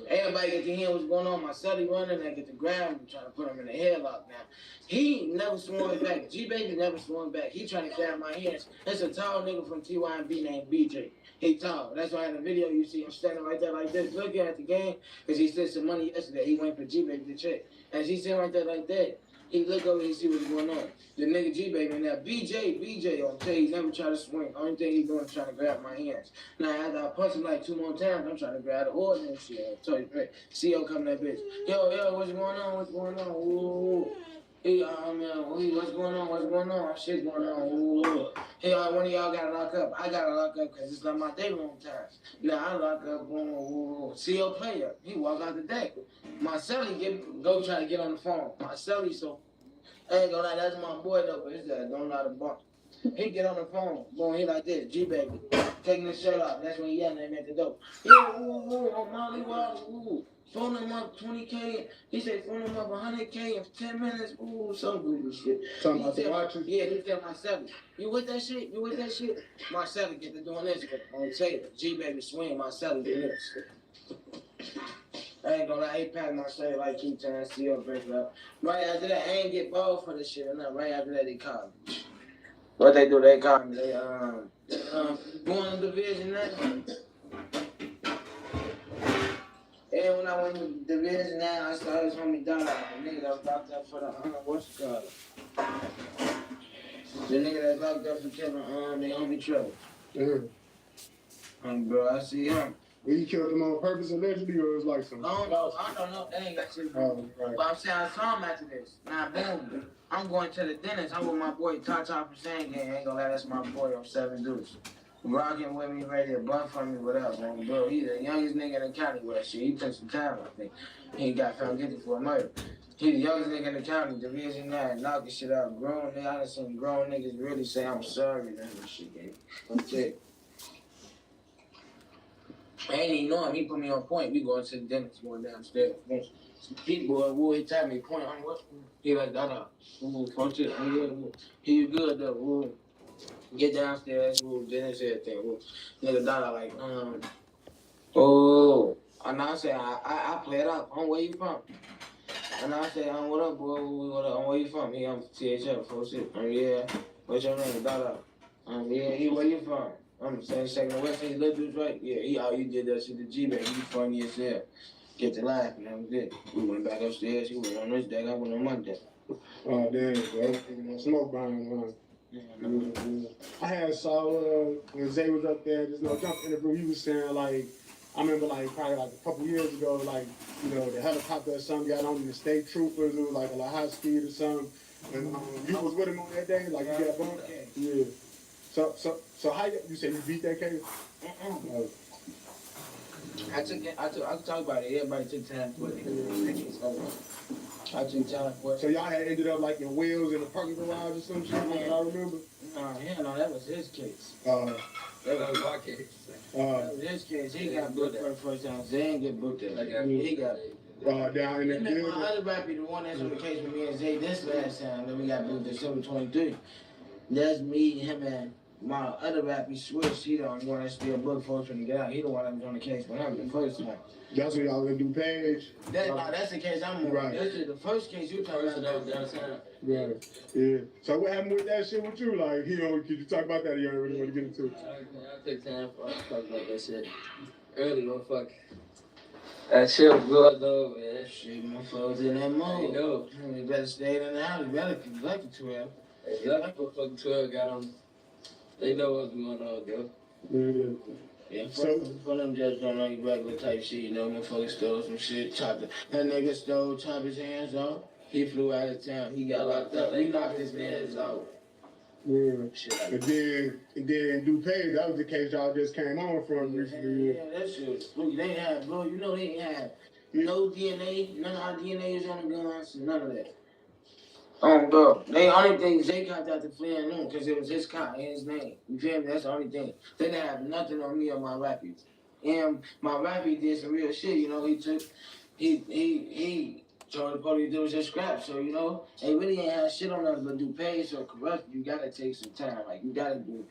Everybody get to hear what's going on. My celly running, I get to grab him, trying to put him in a headlock now. He never swung back. G-Baby never swung back. He trying to grab my hands. That's a tall nigga from TYMB named BJ. He tall. That's why in the video you see him standing right there like this, looking at the game, because he sent some money yesterday. He went for G-Baby to check. As he sitting right there like that, he look over and see what's going on. The nigga G-Baby and that BJ, I'll tell you, he never try to swing. Only thing he doing is trying to grab my hands. Now, after I punch him like 2 more times, I'm trying to grab the ordinary shit. I told you, hey, CO come that bitch. Yo, what's going on? Ooh. Hey, what's going on? Shit's going on. Ooh. Hey, one of y'all got to lock up. I got to lock up because it's not my day room time. Now, I lock up. Ooh. CO player. He walk out the deck. My celly go try to get on the phone. My celly, so I ain't gonna lie, that's my boy though, but his ass don't know how to bump. He get on the phone, boom, he like this, G-Baby, taking his shirt off. That's when he yelling at me at the door. Yeah, ooh, Molly Wally, ooh. Phone him up 20K. He said phone him up 100K in 10 minutes. Ooh, some goofy shit. Talking about the watches? Yeah, he tell my celly, you with that shit? My celly get to doing this. On tape, G-Baby swing, my celly do this. I ain't gonna lie, he packed my shirt like 2 times, still break it up. Right after that, I ain't get balled for this shit or nothing. Right after that, they called me. What they do, they called me. They, going to Division 9. And when I went to Division 9, I saw his homie die. The nigga that was locked up for the, what's it called? The nigga that's locked up for killing, the homie Trevor. Bro, I see him. Well, you killed him on purpose allegedly, or it was like some? I don't know. They ain't got shit to do. Right. But I'm saying I saw him after this. Now, boom. I'm going to the dentist. I'm with my boy Tata Hussein gang. Ain't gonna lie, that's my boy on 7 Deuce. Rocking with me, ready to blunt for me, whatever, man. Bro, he's the youngest nigga in the county with that shit. He took some time, I think. He got found guilty for a murder. He the youngest nigga in the county, Division 9, knocking shit out. Grown nigga, I done seen grown niggas really say I'm sorry, man. This shit, gang. That's it. I ain't even know him. He put me on point. We going to the dentist, going downstairs. People, he tell me, point on what? He like, punch it. He good, though. Get downstairs, dentist, everything. Nigga, like, And I say, I play it up. Where you from? And I say, what up, boy? Where you from? I'm THL, 46. Yeah. What's your name? Yeah, where you from? I'm saying second West End, Lil Durk, right? Yeah, you did that shit to G-Baby. You funny as hell. Get the laugh, and that was it. We went back upstairs. He went on this deck. I went on my deck. Oh, damn, bro. Smoke behind him, huh? I had saw when Zay was up there, just jump interview. He was saying like, I remember like probably like a couple years ago, like the helicopter or something got on the state troopers. It was like a high speed or something. And you was with him on that day, like you got bumped. Yeah. So how you say you beat that case? I could talk about it. Everybody took time for it. I took time for it. So y'all had ended up like in Wheels in the parking garage or some shit, like I remember? No, that was his case. That was my case. That was his case. He got booked for the first time. Zay didn't get booked at. He got down in the building. My other rappy, the one that's on the case with me and Zay this last time, then we got booked December 23. That's me, him, and my other rappy Switch. He the only one that's still booked for us when he get out. He the one that was on the case with him the first time. That's what y'all gonna do, Page? That's the case I'm on. Right. This is the first case you talking about that was downtown. Right. Yeah. So what happened with that shit with you? Like, could you talk about that or you don't really want to get into it? I'll take time for us to talk about that shit. Early, motherfucker. That shit was good though, man. Shit, motherfuckers in that mode. You know. You better stay in the house. You better keep lucky 12. Yeah, lucky motherfucking 12 got on. They know what's going on, though. Yeah, for them just don't know regular type shit, you know, motherfucker stole some shit, chopped it. That nigga stole, chopped his hands off. He flew out of town, he got locked up. They knocked his hands off. Yeah. And then DuPage, that was the case y'all just came on from recently. Yeah, that shit was spooky. They ain't have, bro, you know they ain't have no DNA, none of our DNA is on the guns, none of that. Bro, they only thing Zay got out the fleeing room because it was his car and his name. You feel me? That's the only thing. They didn't have nothing on me or my rappies. And my rappy did some real shit, you know. He told the police there was just scrap. So, you know, they really ain't have shit on us but do pay. So corrupt, you gotta take some time. Like you gotta do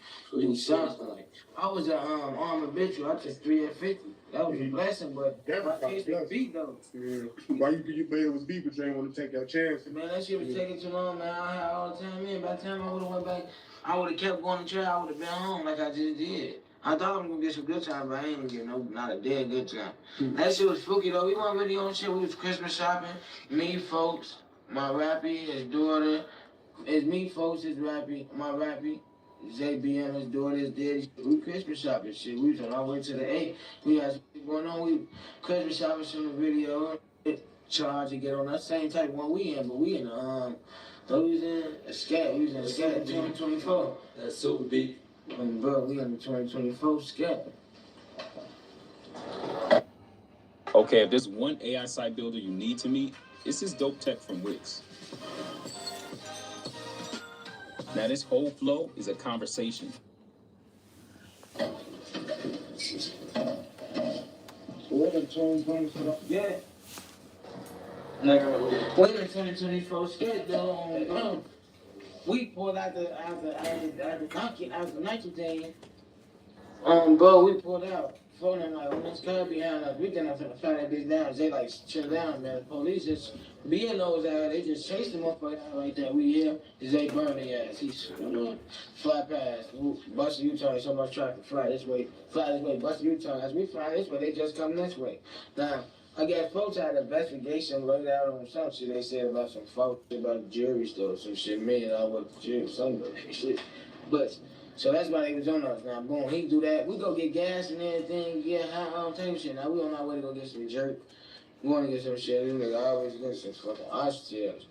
something. Like I was an armed habitual. I took 3 at 50. That was a blessing, but my case was beat though. Yeah. Why you but it was beat, but you ain't want to take your chance. Man, that shit was taking too long, man. I had all the time in. By the time I would have went back, I would have kept going to trial. I would have been home like I just did. I thought I was gonna get some good time, but I ain't gonna get not a dead good time. That shit was spooky though. We weren't really on shit. We was Christmas shopping. Me, folks, my rappy, his daughter. It's me, folks, his rappy, my rappy. JBM, his daughter, his daddy. We Christmas shopping shit. We was on our way to the 8. We had shit going on. We Christmas shopping from the video. Charge to get on that same type one we in, but we in we was in a scat. We was in a scat 2024. That's super beat. Bro, we in the 2024 scat. Okay, if there's one AI site builder you need to meet, it's this dope tech from Wix. Now this whole flow is a conversation. We're in 2024. Yeah. We're in 2024 scat though. We pulled out the Nike thing. Bro, we pulled out. Phone them like, when this car behind us, we didn't have to find that bitch down. They like, chill down, man. The police just being those out, they just chased the motherfucker out like that. We here, they burn their ass. He's fly past, bust a U-turn, so much traffic, fly this way, bust a U-turn. As we fly this way, they just come this way. Now, I guess folks had an investigation laid out on some shit. They said about some folks about the jury store, some shit, me and I went to jail, some shit. But, so that's why they was on us. Now, boom, he do that. We go get gas and everything, type of shit. Now, we on our way to go get some jerk. We want to get some shit. This nigga always get some fucking ostriches.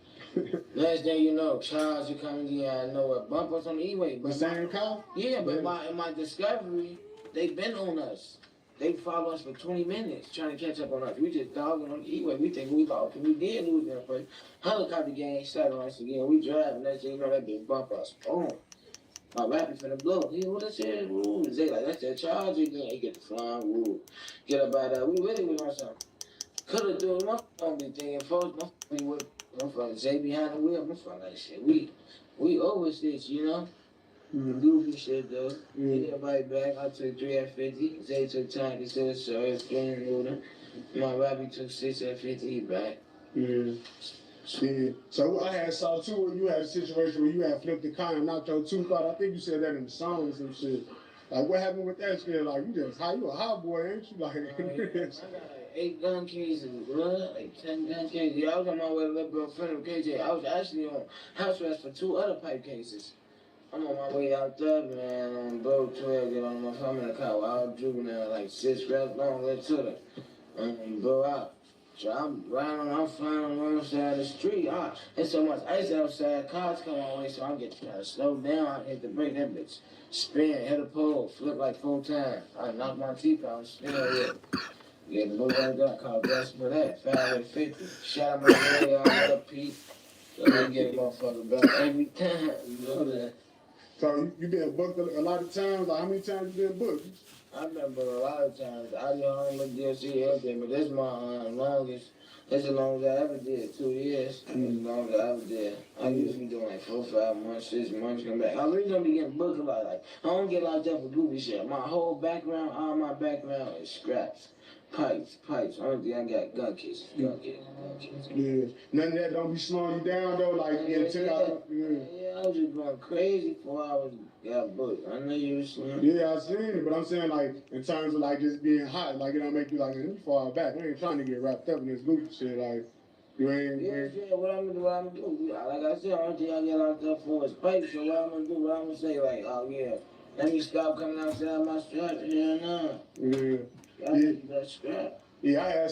Last thing you know, Charles, you coming in, I know what, bump us on the E-way. The same car? Yeah, but in my discovery, they been on us. They follow us for 20 minutes trying to catch up on us. We just dogging on the E-way. We think we lost. We did lose that first. Helicopter gang started on us again. We driving. Next thing you know, that bitch bump us. Boom. My rapping finna blow. He what I said, woo. They like, that's that charge again. He get the flying, woo. Get up out there. We really was on something. Could've do my phone thing. Folks, my phone with my phone. Zay behind the wheel. My phone like shit. We over this, you know? Goofy shit though. Get everybody back. I took 3 at 50. Zay took time to say so it's feeling older. My rappy took 6 at 50. He back. Yeah. So I saw too where you had a situation where you had flipped the car and knocked your tooth out. I think you said that in the song or some shit. Like what happened with that shit? Like you a hot boy, ain't you? Like I got like 8 gun cases, bro. Like 10 gun cases. Yeah, I was on my way to let bro friend of KJ. I was actually on house arrest for 2 other pipe cases. I'm on my way out there, man. Bro 12 get on my phone in the car. I was juvenile, like 6 reps long, let to them. Bro out. So I'm flying on the wrong side of the street. There's so much ice outside, cars come my way, so I get to slow down. I hit the brake, that bitch spin, hit a pole, flip like 4 times. I knocked my teeth out, spin it. Yeah, the little one got called best for that. 5 at 50. Shot him in the head, all up, Pete. So they get a motherfucker back every time. You know that. So you been booked a lot of times? Like how many times you been booked? I've been booked a lot of times. Audio home with DLC, everything, but this is my longest. That's the longest I ever did. 2 years. That's the longest I ever did. I usually do like 4, 5 months, 6 months, come back. I really don't be getting booked a lot. Like I don't get locked up for goofy shit. My whole background, all my background is scraps. Pipes. Only thing I got gun cases. Yeah. None of that don't be slowing you down though. Like getting took out. Yeah, I was just going crazy 4 hours. Got booked. I know you was saying. Yeah, I seen it, but I'm saying like in terms of like just being hot, like it don't make you like you far back. I ain't trying to get wrapped up in this goofy shit. Like you ain't. Yeah. What I'm gonna do? Like I said, only thing I get locked up for is pipes. So what I'm gonna do? What I'm gonna say? Like, oh yeah, Let me stop coming outside my structure. Hell no. Yeah. Y'all need that scrap. Yeah, I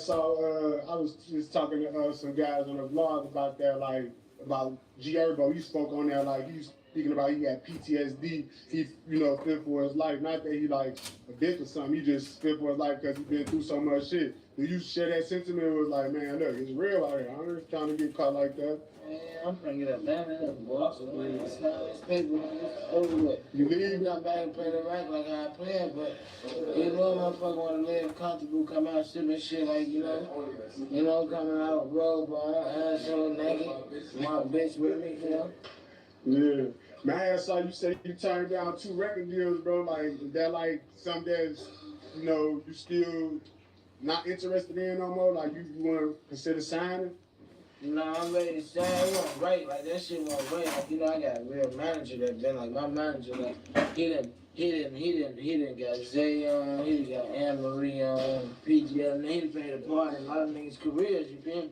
was just talking to some guys on the vlog about that, like, about G Herbo. He spoke on that, like, he's speaking about he had PTSD. He, feared for his life. Not that he, like, a bitch or something. He just feared for his life because he's been through so much shit. Do you share that sentiment? It was like, man, look, it's real out here. I'm just trying to get caught like that. Man, I'm trying to get up there, man. Boy, it's paper, it's over with. You leave? Come back and play the rack like I play, but you know, motherfucker want to live comfortable, come out sipping shit like, coming out robe on, asshole naked, my bitch with me, Yeah. Man, I saw you say you turned down 2 record deals, bro. Like, is that like something that's, you still not interested in no more? Like, you want to consider signing? Nah, I'm ready to sign. It wasn't right. Like, that shit wasn't right. Like, I got a real manager that been like, my manager, like, he didn't got Zay on, he done got Anne Marie on, PGL, and he done played a part in a lot of niggas' careers, you feel me?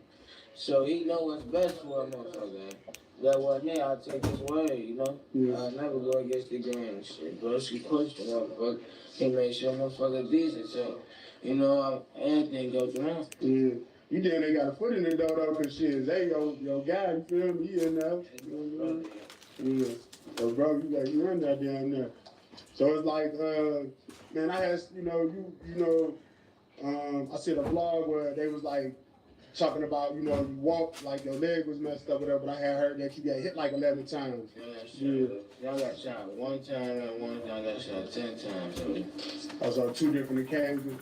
So he know what's best for a motherfucker. That wasn't me, I'll take his way, Yeah. I'll never go against the grain and shit, bro. She pushed the motherfucker. He made sure motherfucker decent, so, anything goes around. Yeah. You damn they got a foot in it though, cause shit, Zay your guy, you feel me? He in there. Yeah. So bro, you in there down there. So it's like, man, I had, I see a vlog where they was like talking about, you walk like your leg was messed up, whatever. But I had heard that you got hit like 11 times. Yeah. Y'all got shot 1 time and 1 time I got shot 10 times. I saw 2 different occasions.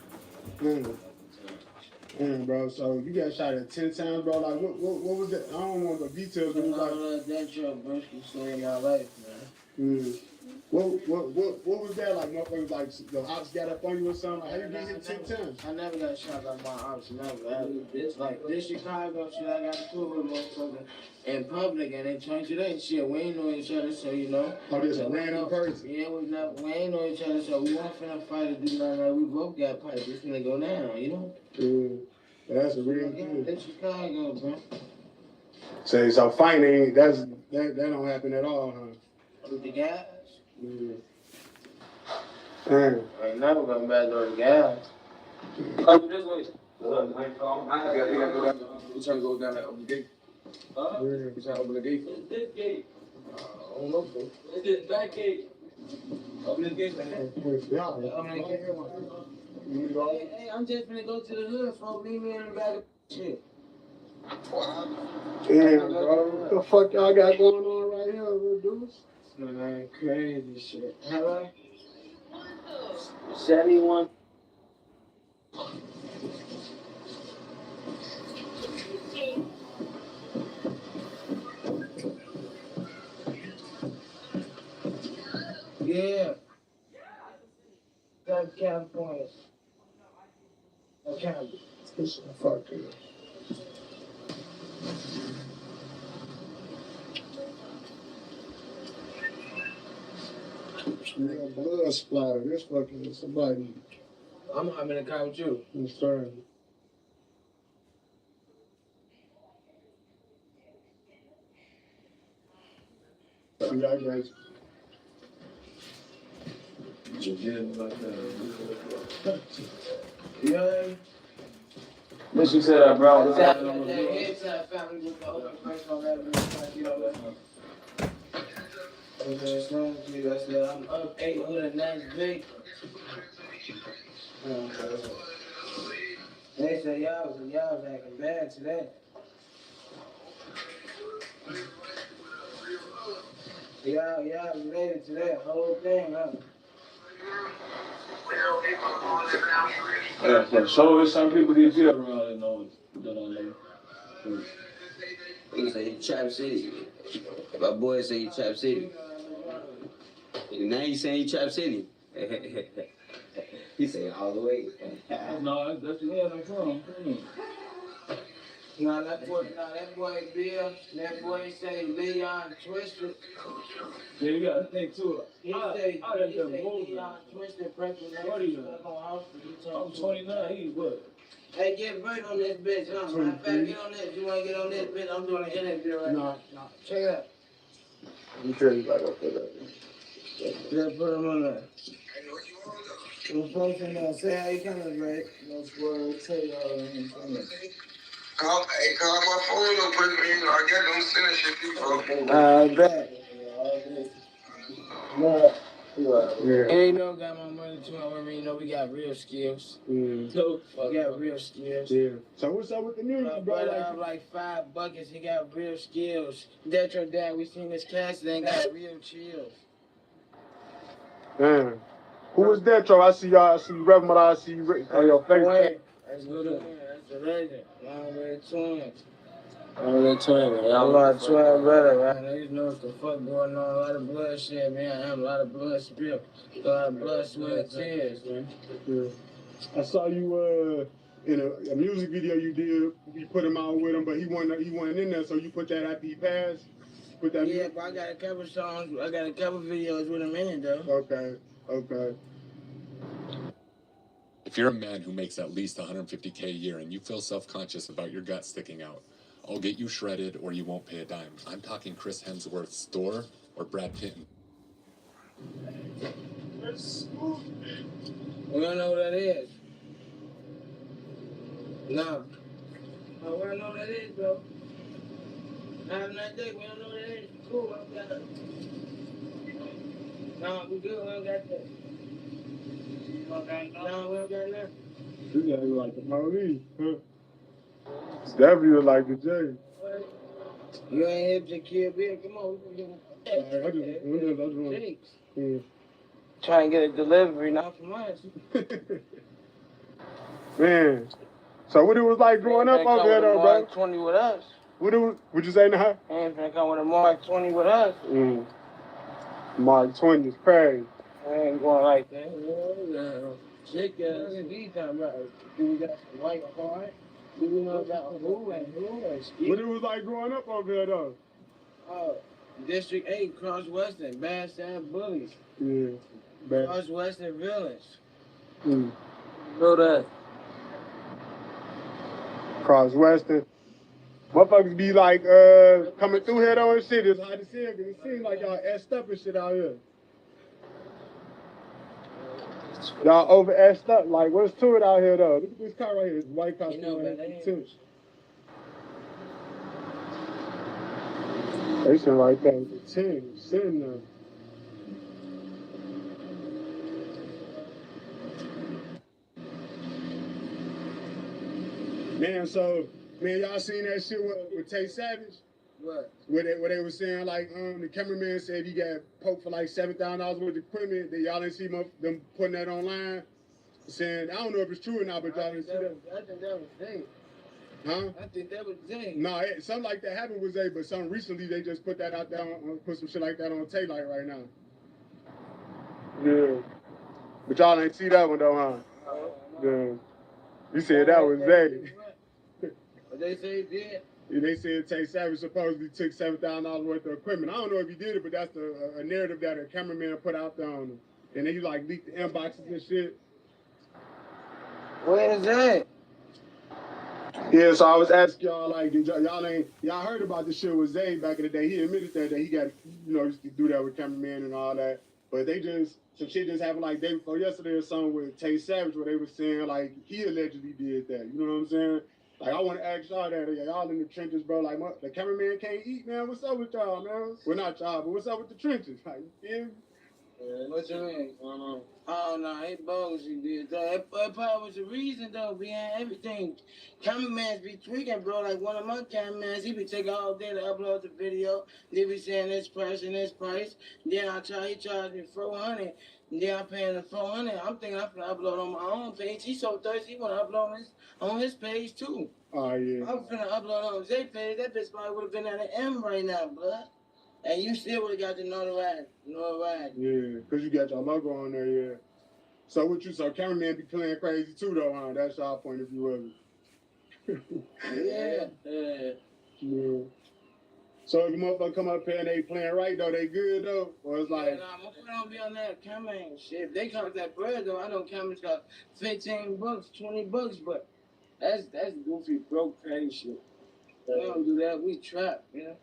Bro, so you got shot at 10 times, bro. Like, what was that? I don't want the details, but it was like that truck, bro, saved my life, man. What was that like? Motherfuckers like the ops got up on you or something? Like, how you get hit 10 times? I never got shot by my ops, never. Like this Chicago shit, I got into with motherfucker in public and they changed that shit. We ain't know each other, so Oh, this a random person? Yeah, we ain't know each other, so we weren't finna fight or do nothing. Like, we both got piped. It's finna go down, Yeah, that's a real thing. That's Chicago, bro. So fighting, that don't happen at all, huh? With the guys? Yeah. I ain't never gonna back door the guys. Oh, this way. You trying to go down that open gate? Yeah. You trying to open the gate? It's this gate. I don't know, bro. It's this back gate. Open this gate, man. Hey, I'm just finna go to the hood, folks. Leave me in the back of shit. Damn, bro. What the fuck y'all got going on right here, little dudes? Man, crazy shit. Hello? 71. Yeah. That's California. Okay. Fuck you. Blood splatter. This fucking somebody. I'm in the car with you. I'm sorry. Yeah, I guys. Yeah. What you said, bro? That family with the open face on that I said, I'm up 890 They said y'all was acting bad today. Y'all related to that whole thing, huh? Yeah, so some people get jail around and know it. He say he Trap City. My boy say he Trap City. Now he saying he Trap City. He say all the way. No, that's where I'm from. That boy Bill, that boy say Leon Twisted. Yeah, you got to think too. He say Leon Twisted, prepping that house. I'm 29, he's what? Hey, get right on this bitch, huh? Matter of fact, get on this. You wanna get on this bitch? I'm doing an interview right now. No. Check it out. I'm sure you got up for that. Just put him on there. We'll post him down. Say how you coming, right? No spoil. Tell you all in a minute. Call my phone, don't put me in. I got them sending shit people. I bet. Yeah. Ain't no got my money to my women, you know we got real skills. So we got real skills. Yeah. So what's up with the music, My bro? brother have like 5 buckets, he got real skills. That's your dad, we seen this class, they ain't got real chills. Damn. Who was that, Joe? I see y'all. I see you rapping, I see you on your face. That's Lil Durk. That's a legend. Long way twins. I'm that twin, man. I'm my twin brother, right? Niggas know what the fuck going on. A lot of bloodshed, man. I have a lot of blood spilled. A lot of blood, sweat, and tears, man. Yeah. I saw you in a music video you did. You put him out with him, but he wasn't in there. So you put that after he passed. Put that. Yeah, but I got a couple songs. I got a couple videos with him in it, though. Okay. Okay. If you're a man who makes at least $150K a year and you feel self-conscious about your gut sticking out, I'll get you shredded or you won't pay a dime. I'm talking Chris Hemsworth's Thor or Brad Pitt. We don't know what that is. No. Oh, we don't know what that is, bro. Have a nice day. We don't know what that is. Cool. We don't got that. No, we good. We don't got that. No, we don't got nothing. You gotta look like the police, huh? Definitely look like the J. You ain't hip to kill Bill. Come on, we can get I just trying to get a delivery, not from us. Man, so what it was like growing up over there, though, bro? Mark 20 with us. Would you say now? Ain't finna come with a Mark 20 with us. Mark 20 is crazy. I ain't going like that. Chick ass. These time, right? Do we got some white heart? Do we know about who and who and ski? What it was like growing up over there, though? District 8, Cross Western, Bad Sad Bullies. Yeah. Bad. Cross Western Villains. Know that. Cross Western. Motherfuckers be like coming through here though and shit. It's hard to see it because it seems like y'all assed up and shit out here. Y'all over assed up. Like, what's to it out here though? Look at this car right here. This white car. You know, but they should like that with the 10. Sitting there. Man, y'all seen that shit with Tay Savage? What? Where they were saying like the cameraman said he got poked for like $7,000 worth of equipment. That y'all didn't see them putting that online, saying I don't know if it's true or not, but y'all didn't see that. I think that was Zay. Huh? I think that was Zay. No, something like that happened with Zay, but some recently they just put that out there, put some shit like that on Tay like right now. Yeah, but y'all ain't see that one though, huh? Yeah. You said that was Zay. But they say he did. Yeah, they said Tay Savage supposedly took $7,000 worth of equipment. I don't know if he did it, but that's a narrative that a cameraman put out there on him. And then he like leaked the inboxes and shit. Where is that? Yeah, so I was asking y'all like, y'all heard about this shit with Zay back in the day? He admitted that he got, used to do that with cameraman and all that. But some shit just happened like day before yesterday or something with Tay Savage where they were saying like he allegedly did that. You know what I'm saying? Like, I want to ask y'all that. Y'all in the trenches, bro. Like, the cameraman can't eat, man. What's up with y'all, man? Well, not y'all, but what's up with the trenches? Like, you feel me? What you mean? Oh, no, he bogus, he did. That probably was the reason, though, behind everything. Cameramans be tweaking, bro. Like, one of my cameramans, he be taking all day to upload the video. They be saying this price and this price. Then he charged me $400. Then I'm paying him $400. I'm thinking I'm going to upload on my own page. He's so thirsty, he want to upload on his page, too. Oh, yeah. I'm finna upload on Zay page. That bitch probably would have been at an M right now, blood. And you still would have got the notoriety. Yeah, because you got your logo on there, yeah. So cameraman be playing crazy too, though, huh? That's y'all point of view of it. Yeah. So if a motherfucker come up here and they playing right, though, they good, though? Or it's like... Yeah, nah, my don't be on that camera and shit. If they count that bread, though, I know cameras got $15, $20, but that's goofy, broke, petty shit. We don't do that. We trap, you know?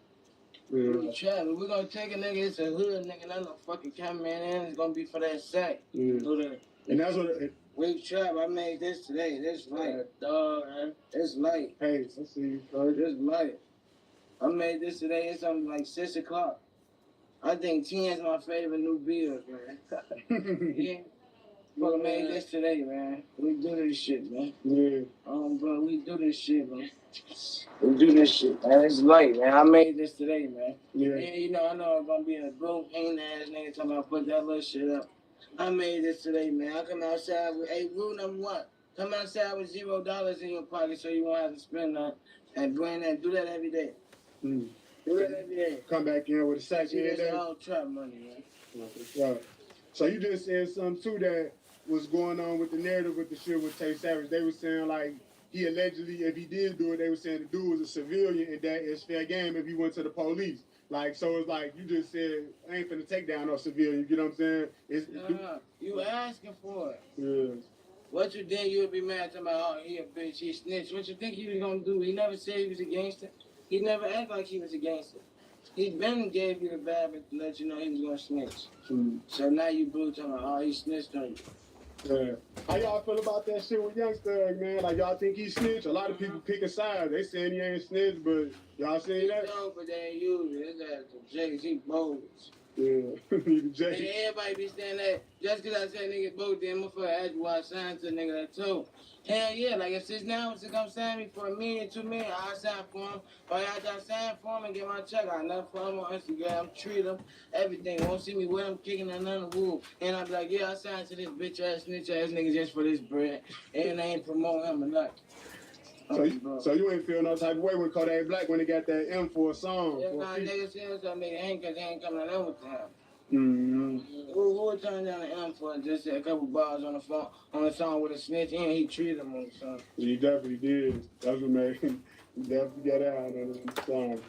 We trap. If we gonna take a nigga, it's a hood nigga, not no fucking cameraman, and it's gonna be for that sack. And that's what we trap. I made this today. This light. Man. It's light. Hey, let's see. This light. I made this today. It's something like 6 o'clock. I think 10 is my favorite new bills, man. Yeah. Fuck, made this today, man. We do this shit, man. Yeah. Bro, we do this shit, man. We do this shit, man. It's light, man. I made this today, man. Yeah. You know, I know I'm gonna be a broke, ain't ass nigga talking about put that little shit up. I made this today, man. I come outside with, hey, rule number one, come outside with $0 in your pocket so you won't have to spend none. And bring that, do that every day. Do that every day. Come back in with a sack See, every that's day. all trap money, man. Right. So you just said something too that was going on with the narrative with the shit with Tay Savage. They were saying like he allegedly, if he did do it, they were saying the dude was a civilian and that it's fair game if he went to the police. Like, so it's like you just said, I ain't finna take down no civilian. You get what I'm saying? You asking for it. Yeah. What you think you would be mad to my, oh, he a bitch, he snitched. What you think he was gonna do? He never said he was a gangster. He never acted like he was a gangster. He been gave you the vibe to let you know he was gonna snitch. So now you blue talking about, oh, he snitched on you. Yeah. How y'all feel about that shit with Youngster, man? Like, y'all think he snitched? A lot of people pick a side. They saying he ain't snitched, but y'all saying that? No, but they ain't use it. It's that the J's, he bogus. Yeah, the J. And everybody be saying that just because I said nigga bogus, then motherfucker ask you why I signed to a nigga that too. Hell yeah, like if since now was to come sign me for $1 million, $2 million, I'll sign for him. Or I'll sign for him and get my check. I'll never follow him on Instagram, treat him, everything. Won't see me with him kicking on none of the wool. And I'll be like, yeah, I signed to this bitch ass, snitch ass nigga just for this bread. And they ain't promoting him or nothing. So you ain't feel no type of way when Kodak Black when they got that M for a song? If my niggas saying something, nigga ain't because they ain't coming in with them. Mm-hmm. Who would turn down the M for just said a couple bars on the phone on the song with a snitch and he treated him on the song? He definitely did. That's what made him definitely get out on the song.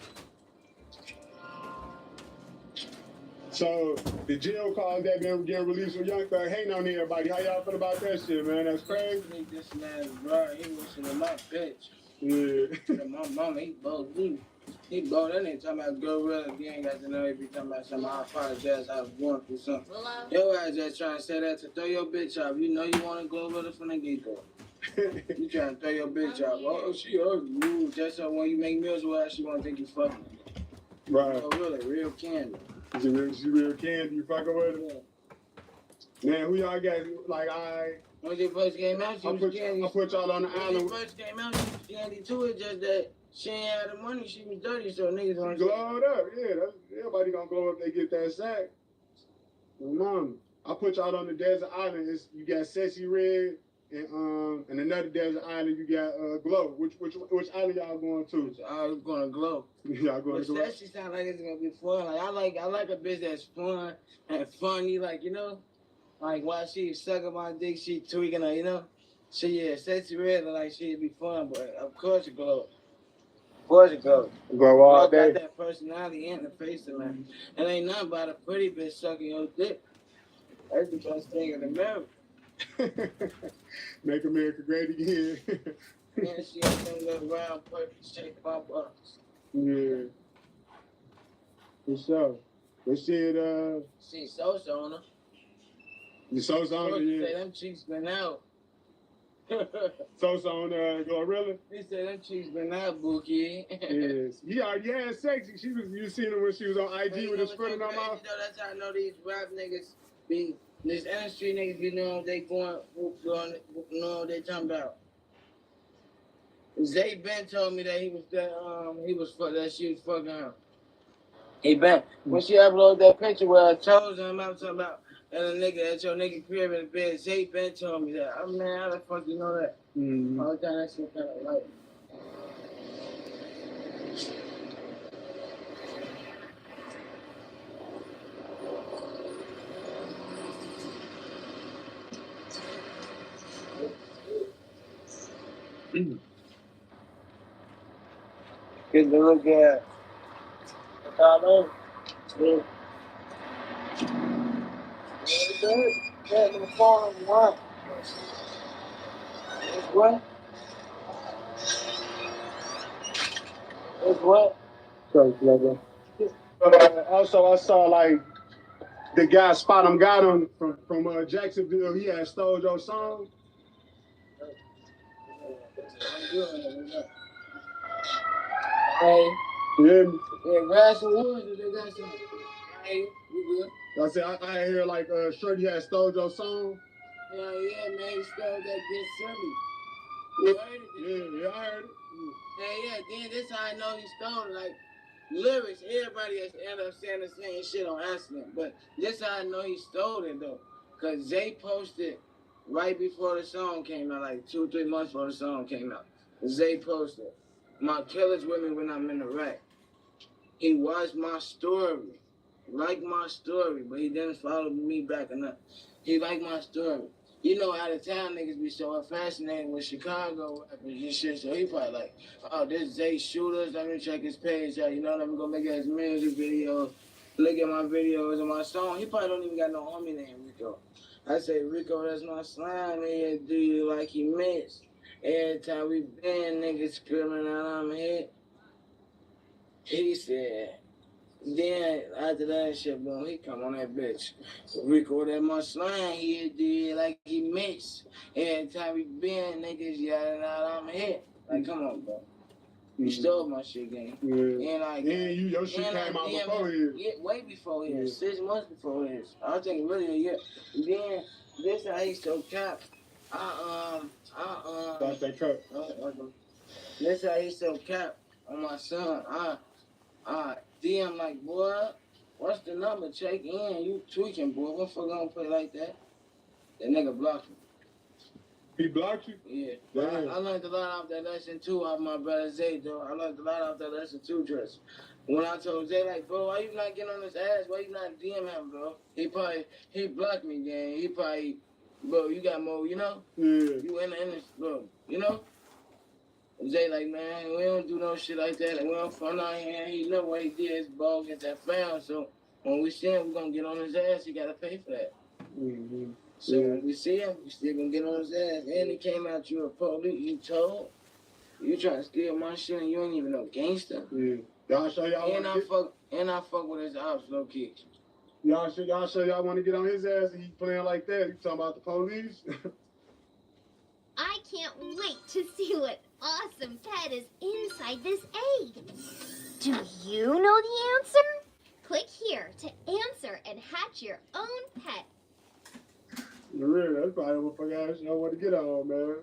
So the jail calls that been getting released with Young Thug hating on everybody. How y'all feel about that shit, man? That's crazy. This man, bro, he wishing to my bitch. Yeah. My mama, he bold me. He bold. That nigga talking about Gorilla. You ain't got to know he be talking about something. I apologize. I was going through something. Your ass just trying to say that to throw your bitch off. You know you want to go with her from the get-go. You trying to throw your bitch off. Oh, she ugly. Just so when you make meals with her, she won't think you fucking. Right. Oh, really? Real candy. She real candy. You fucking with her? Man, who y'all got? Like, when she first came out, she was candy. I put y'all on the island. When she first came out, she was candy too. It's just that she ain't had the money. She was dirty, so niggas want to glowed up. Yeah, everybody gonna glow up if they get that sack. Mom, I put y'all on the desert island. You got Sexy Red and another desert island. You got Glow. Which island y'all going to? I'm going to Glow. Y'all going to Glow? Sexy sound like it's gonna be fun. Like I like a bitch that's fun and funny. Like you know. Like while she sucking my dick, she tweaking her, you know? She Sexy Red like she'd be fun, but of course it Glow. Of course it Glow. Glow all day. Got that personality and the face of man. It ain't nothing about a pretty bitch sucking your dick. That's the best thing in America. Make America great again. And she got them little round perfect shape pop-ups. Yeah. For sure. But shit, she so on her. The Sosa on He said them cheeks been out. Sosa on Gorilla? He said them cheeks been out, Bookie. Yes. He already had Sexy. You seen her when she was on IG with his foot in her mouth? That's how I know these rap niggas be, these industry niggas be knowing they know what they talking about. Zay Ben told me that that she was fucking him. He been when she uploaded that picture where I chose him, I was talking about and a nigga at your nigga crib in the bed. Zay Ben told me that. I'm man, how the fuck you know that? All the time that shit kind of like. Get the look at. Yeah. Yeah, the phone what? It's what? It's what? Sorry, brother. Also, I saw like the guy Spot 'em got him from Jacksonville. He had stole your song. Hey, Yeah. yeah, grab some wood if they got some. Hey, you good? I said I hear like Shorty had stole your song. Yeah, man, he stole that bitch Silly. You heard it? Yeah, I heard it. Yeah, then this how I know he stole it. Like, lyrics, everybody has end up saying the same shit on accident. But this how I know he stole it, though. Because Zay posted right before the song came out, like 2-3 months before the song came out. Zay posted, my killer's with me when I'm in the rack. He watched my story, liked my story, but he didn't follow me back enough. He liked my story. You know, out of town niggas be so fascinated with Chicago rappers and shit, so he probably like, oh, this Zay Shooters, let me check his page out, you know, let me go look at his music videos, look at my videos and my song. He probably don't even got no homie named Rico. I say, Rico, that's my slime, here, do you like he missed? Every time we been, niggas screaming out, I'm hit. He said, then after that shit, boom, he come on that bitch. Rico that my slang, he did like he missed. Every time we been, niggas yelling out, I'm hit. Like, come on, bro. You stole my shit, gang. Yeah. And like, Your shit came out before his. Yeah, way before his. 6 months before his. I think really a year. Then this how he so cap. That's that cut. This how he so cap on my son. DM like, boy, what's the number? Check in. You tweaking, boy. What fuck gonna play like that? That nigga blocked me. He blocked you? Yeah. Damn. I learned a lot off that lesson too off my brother Zay, though. I learned a lot off that lesson too, Dress. When I told Zay, like, bro, why you not getting on his ass? Why you not DM him, bro? He blocked me, gang. He probably, bro, you got more, you know? Yeah. You in this, bro, you know? Zay like, man, we don't do no shit like that. Like, we don't front out here. He know what he did. His ball get that foul. So when we see him, we're going to get on his ass. He got to pay for that. Mm-hmm. So when we see him, we still going to get on his ass. And he came out, you a police, you told. You trying to steal my shit and you ain't even no gangster. Yeah. Y'all sure y'all and I fuck with his ops, low key. Y'all sure y'all want to get on his ass and he playing like that? You talking about the police? I can't wait to see what awesome pet is inside this egg. Do you know the answer? Click here to answer and hatch your own pet. Really, that's probably what fuck ass y'all want to get on, man.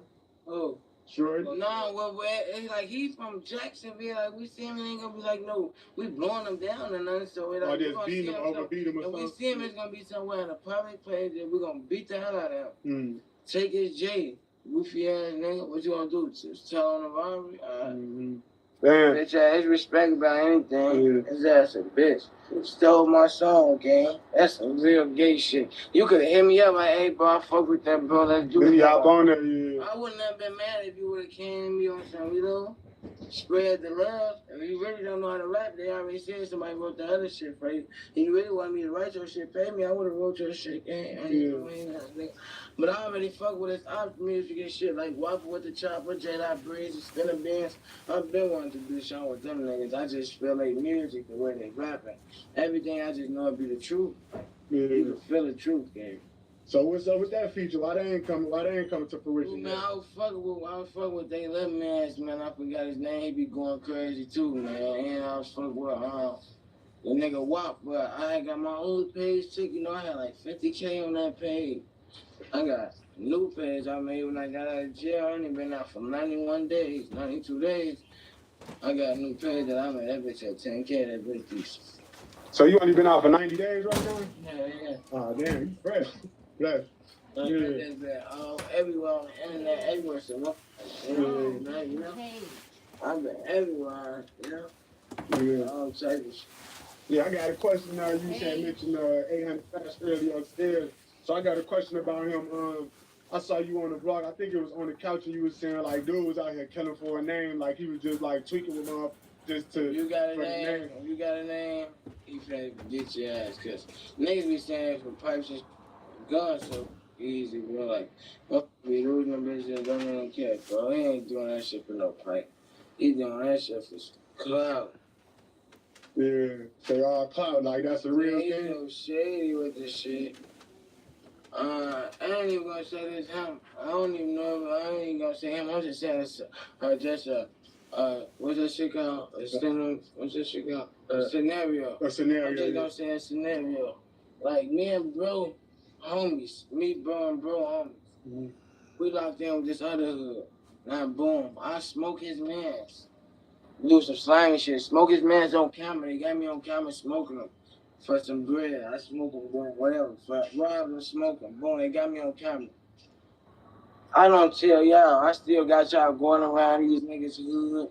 Oh. Sure. No, well, it's like he from Jacksonville. Like we see him, it ain't gonna be like no, we blowing him down or nothing. So it like just beat him, overbeat him or something. If we see him, it's gonna be somewhere in a public place that we're gonna beat the hell out of him. Mm. Take his J, goofy ass nigga. What you gonna do? Just tell on the robbery? Damn. Bitch ass respect about anything. His ass a bitch. Stole my song, gang. That's some real gay shit. You could hit me up like, hey, bro, I fuck with that, bro. Let's do it. Y'all on there, yeah. I wouldn't have been mad if you would have came to me on some, you know, spread the love. If you really don't know how to rap, they already said somebody wrote the other shit for you. If you really want me to write your shit, pay me, I would have wrote your shit, gang. But I already fuck with his ops music and shit, like Waffle with the Chopper, J-Dot Breeze, Spinner Bands. I've been wanting to do something with them niggas. I just feel like music, the way they rapping. Everything I just know it be the truth. You can feel the truth, gang. So what's up with that feature? Why they ain't coming to fruition? Man, I was fucking with they little man, I forgot his name. He be going crazy too, man. And I was fucking with the nigga WAP, but I ain't got my own page too. You know, I had like 50K on that page. I got a new page I made when I got out of jail. I only been out for 91 days, 92 days. I got a new page that I made. That bitch at 10K. That bitch decent. So you only been out for 90 days right now? Yeah. Oh, damn, you fresh. Bless. Everywhere on the internet, everywhere. So what? You know? I've been everywhere, you know? Yeah. All types. Yeah, I got a question now. You said mentioned 800 Fast earlier upstairs. So I got a question about him. I saw you on the blog. I think it was on the couch and you was saying like dude was out here killing for a name. Like he was just like tweaking with him just to. You got a name. You got a name. He finna get your ass. Cause niggas be saying for pipes and guns so easy, bro. Like, what be losing them bitches don't even care, bro. He ain't doing that shit for no pipe. He doing that shit for clout. Yeah. So y'all clout like that's a real He's thing. so shady with this shit. I ain't even gonna say this him. I don't even know. I ain't even gonna say him. I'm just saying it's just what's that shit called? What's that shit called? A scenario. A scenario. I'm just gonna say a scenario. Like me and bro, homies. Me, bro, and bro, homies. Mm-hmm. We locked in with this other hood. Now boom, I smoke his mans. Do some slimy shit. Smoke his mans on camera. They got me on camera smoking them. For some bread, I smoke them, boom, whatever. For rob and smoke them, boom, they got me on camera. I don't tell y'all, I still got y'all going around these niggas hood,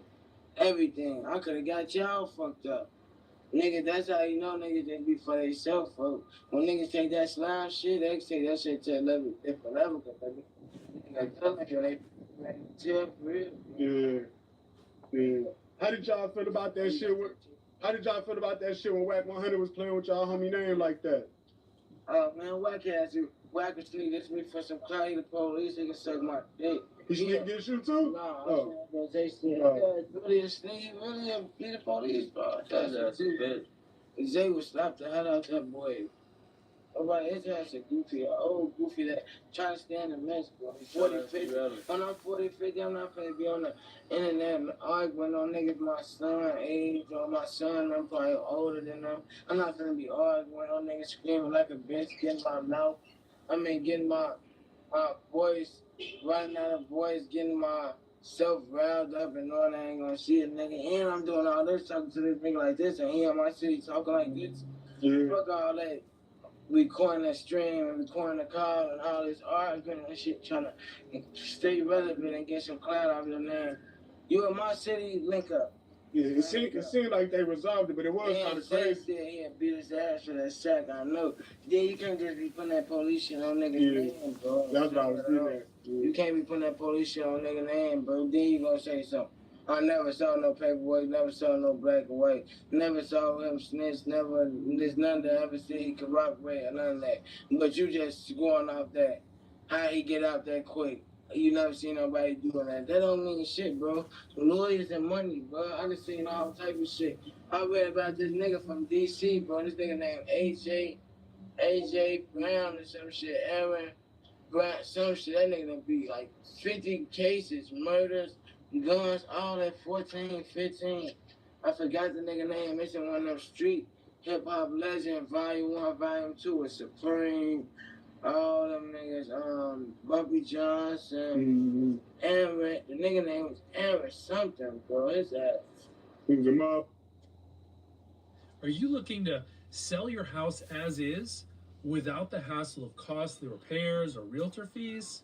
everything. I could have got y'all fucked up. Nigga, that's how you know niggas just be for themselves, folks. When niggas take that slime shit, they take that shit to a level, different level, cause they tell you they jail for real. Yeah. Yeah. How did y'all feel about that shit? How did y'all feel about that shit when Wack 100 was playing with y'all homie name like that? Man, Wack has you. Wack was sneak this me for some clout. He the police. He can suck my dick. He sneak against you too? No, I'm saying Zay really a sneak. Really, he the police, bro. That's too bad. Zay would slap the hell out that boy. Nobody, his ass a goofy, an old goofy that try to stand in mess, bro. 40, 50. When I'm 40, 50, I'm not gonna be on the internet arguing on niggas my son age or my son, I'm probably older than them. I'm not gonna be arguing on niggas screaming like a bitch, getting my mouth. Getting my voice, running out of voice, getting myself riled up and all that. I ain't gonna see a nigga. And I'm doing all this, talking to this nigga like this, and he in my city talking like this. Yeah. Fuck all that. Recording that stream and recording the call and all this arguing and shit, trying to stay relevant and get some clout out of your name. You in my city, link up. Yeah, it seemed like they resolved it, but it was kind of crazy. Yeah, he had beat his ass for that sack, I know. Then you can't just be putting that police shit on niggas' name, bro. That's what I was getting at. You can't be putting that police shit on niggas' name, bro. Then you gonna say something. I never saw no paperwork, never saw no black and white, never saw him snitch, never, there's none that ever see he corroborate or none of that. But you just going off that, how he get out that quick. You never seen nobody doing that. That don't mean shit, bro. Lawyers and money, bro. I done seen all type of shit. I read about this nigga from DC, bro. This nigga named AJ Brown or some shit. Aaron Brown, some shit. That nigga done be like 50 cases, murders, guns, all that 14, 15. I forgot the nigga name. It's in one of them street hip hop legend, volume 1, volume 2 with Supreme. All them niggas, Bumpy Johnson, Aaron, the nigga name was Aaron something, bro. His ass. Who's him up? Are you looking to sell your house as is without the hassle of costly repairs or realtor fees?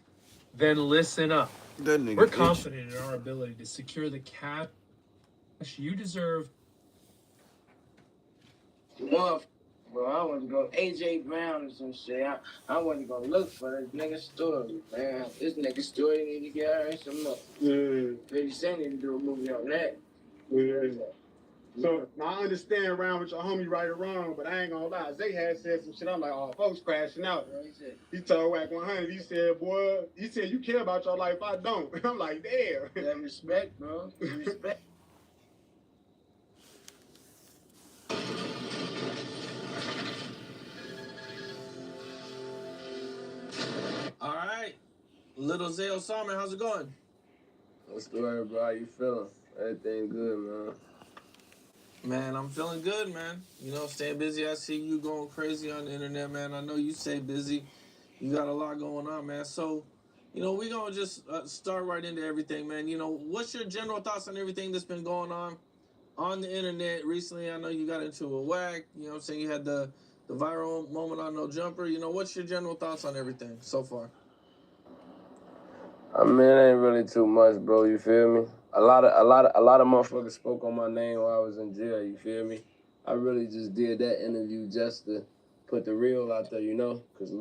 Then listen up. We're confident in our ability to secure the cash you deserve. Bro, I wasn't going AJ Brown or some shit. I wasn't gonna look for this nigga story, man. This nigga story need to get her some more. Yeah. 50 Cent need to do a movie on that. Yeah. So I understand around with your homie right or wrong, but I ain't gonna lie. Zay had said some shit. I'm like, oh, folks crashing out. He told Wack 100. He said, boy, you care about your life. I don't. I'm like, damn. Yeah, respect, bro. Respect. All right. Little Zay Osama, how's it going? What's the word, bro? How you feeling? Everything good, man. Man, I'm feeling good, man. You know, staying busy. I see you going crazy on the internet, man. I know you stay busy. You got a lot going on, man. So, you know, we're going to just start right into everything, man. You know, what's your general thoughts on everything that's been going on the internet recently? I know you got into a whack. You know what I'm saying? You had the viral moment on No Jumper. You know, what's your general thoughts on everything so far? I mean, it ain't really too much, bro. You feel me? A lot of motherfuckers spoke on my name while I was in jail. You feel me? I really just did that interview just to put the real out there, you know, because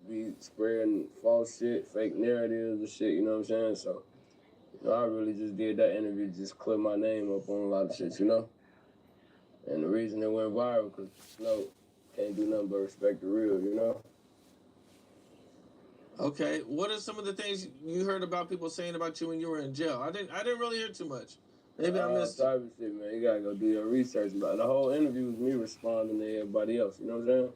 we spreading false shit, fake narratives and shit. You know what I'm saying? So, you know, I really just did that interview just clear my name up on a lot of shit, you know. And the reason it went viral, because, you know, can't do nothing but respect the real, you know? Okay, what are some of the things you heard about people saying about you when you were in jail? I didn't really hear too much. Maybe I missed it. Type of shit, man. You gotta go do your research. But the whole interview was me responding to everybody else. You know what I'm saying?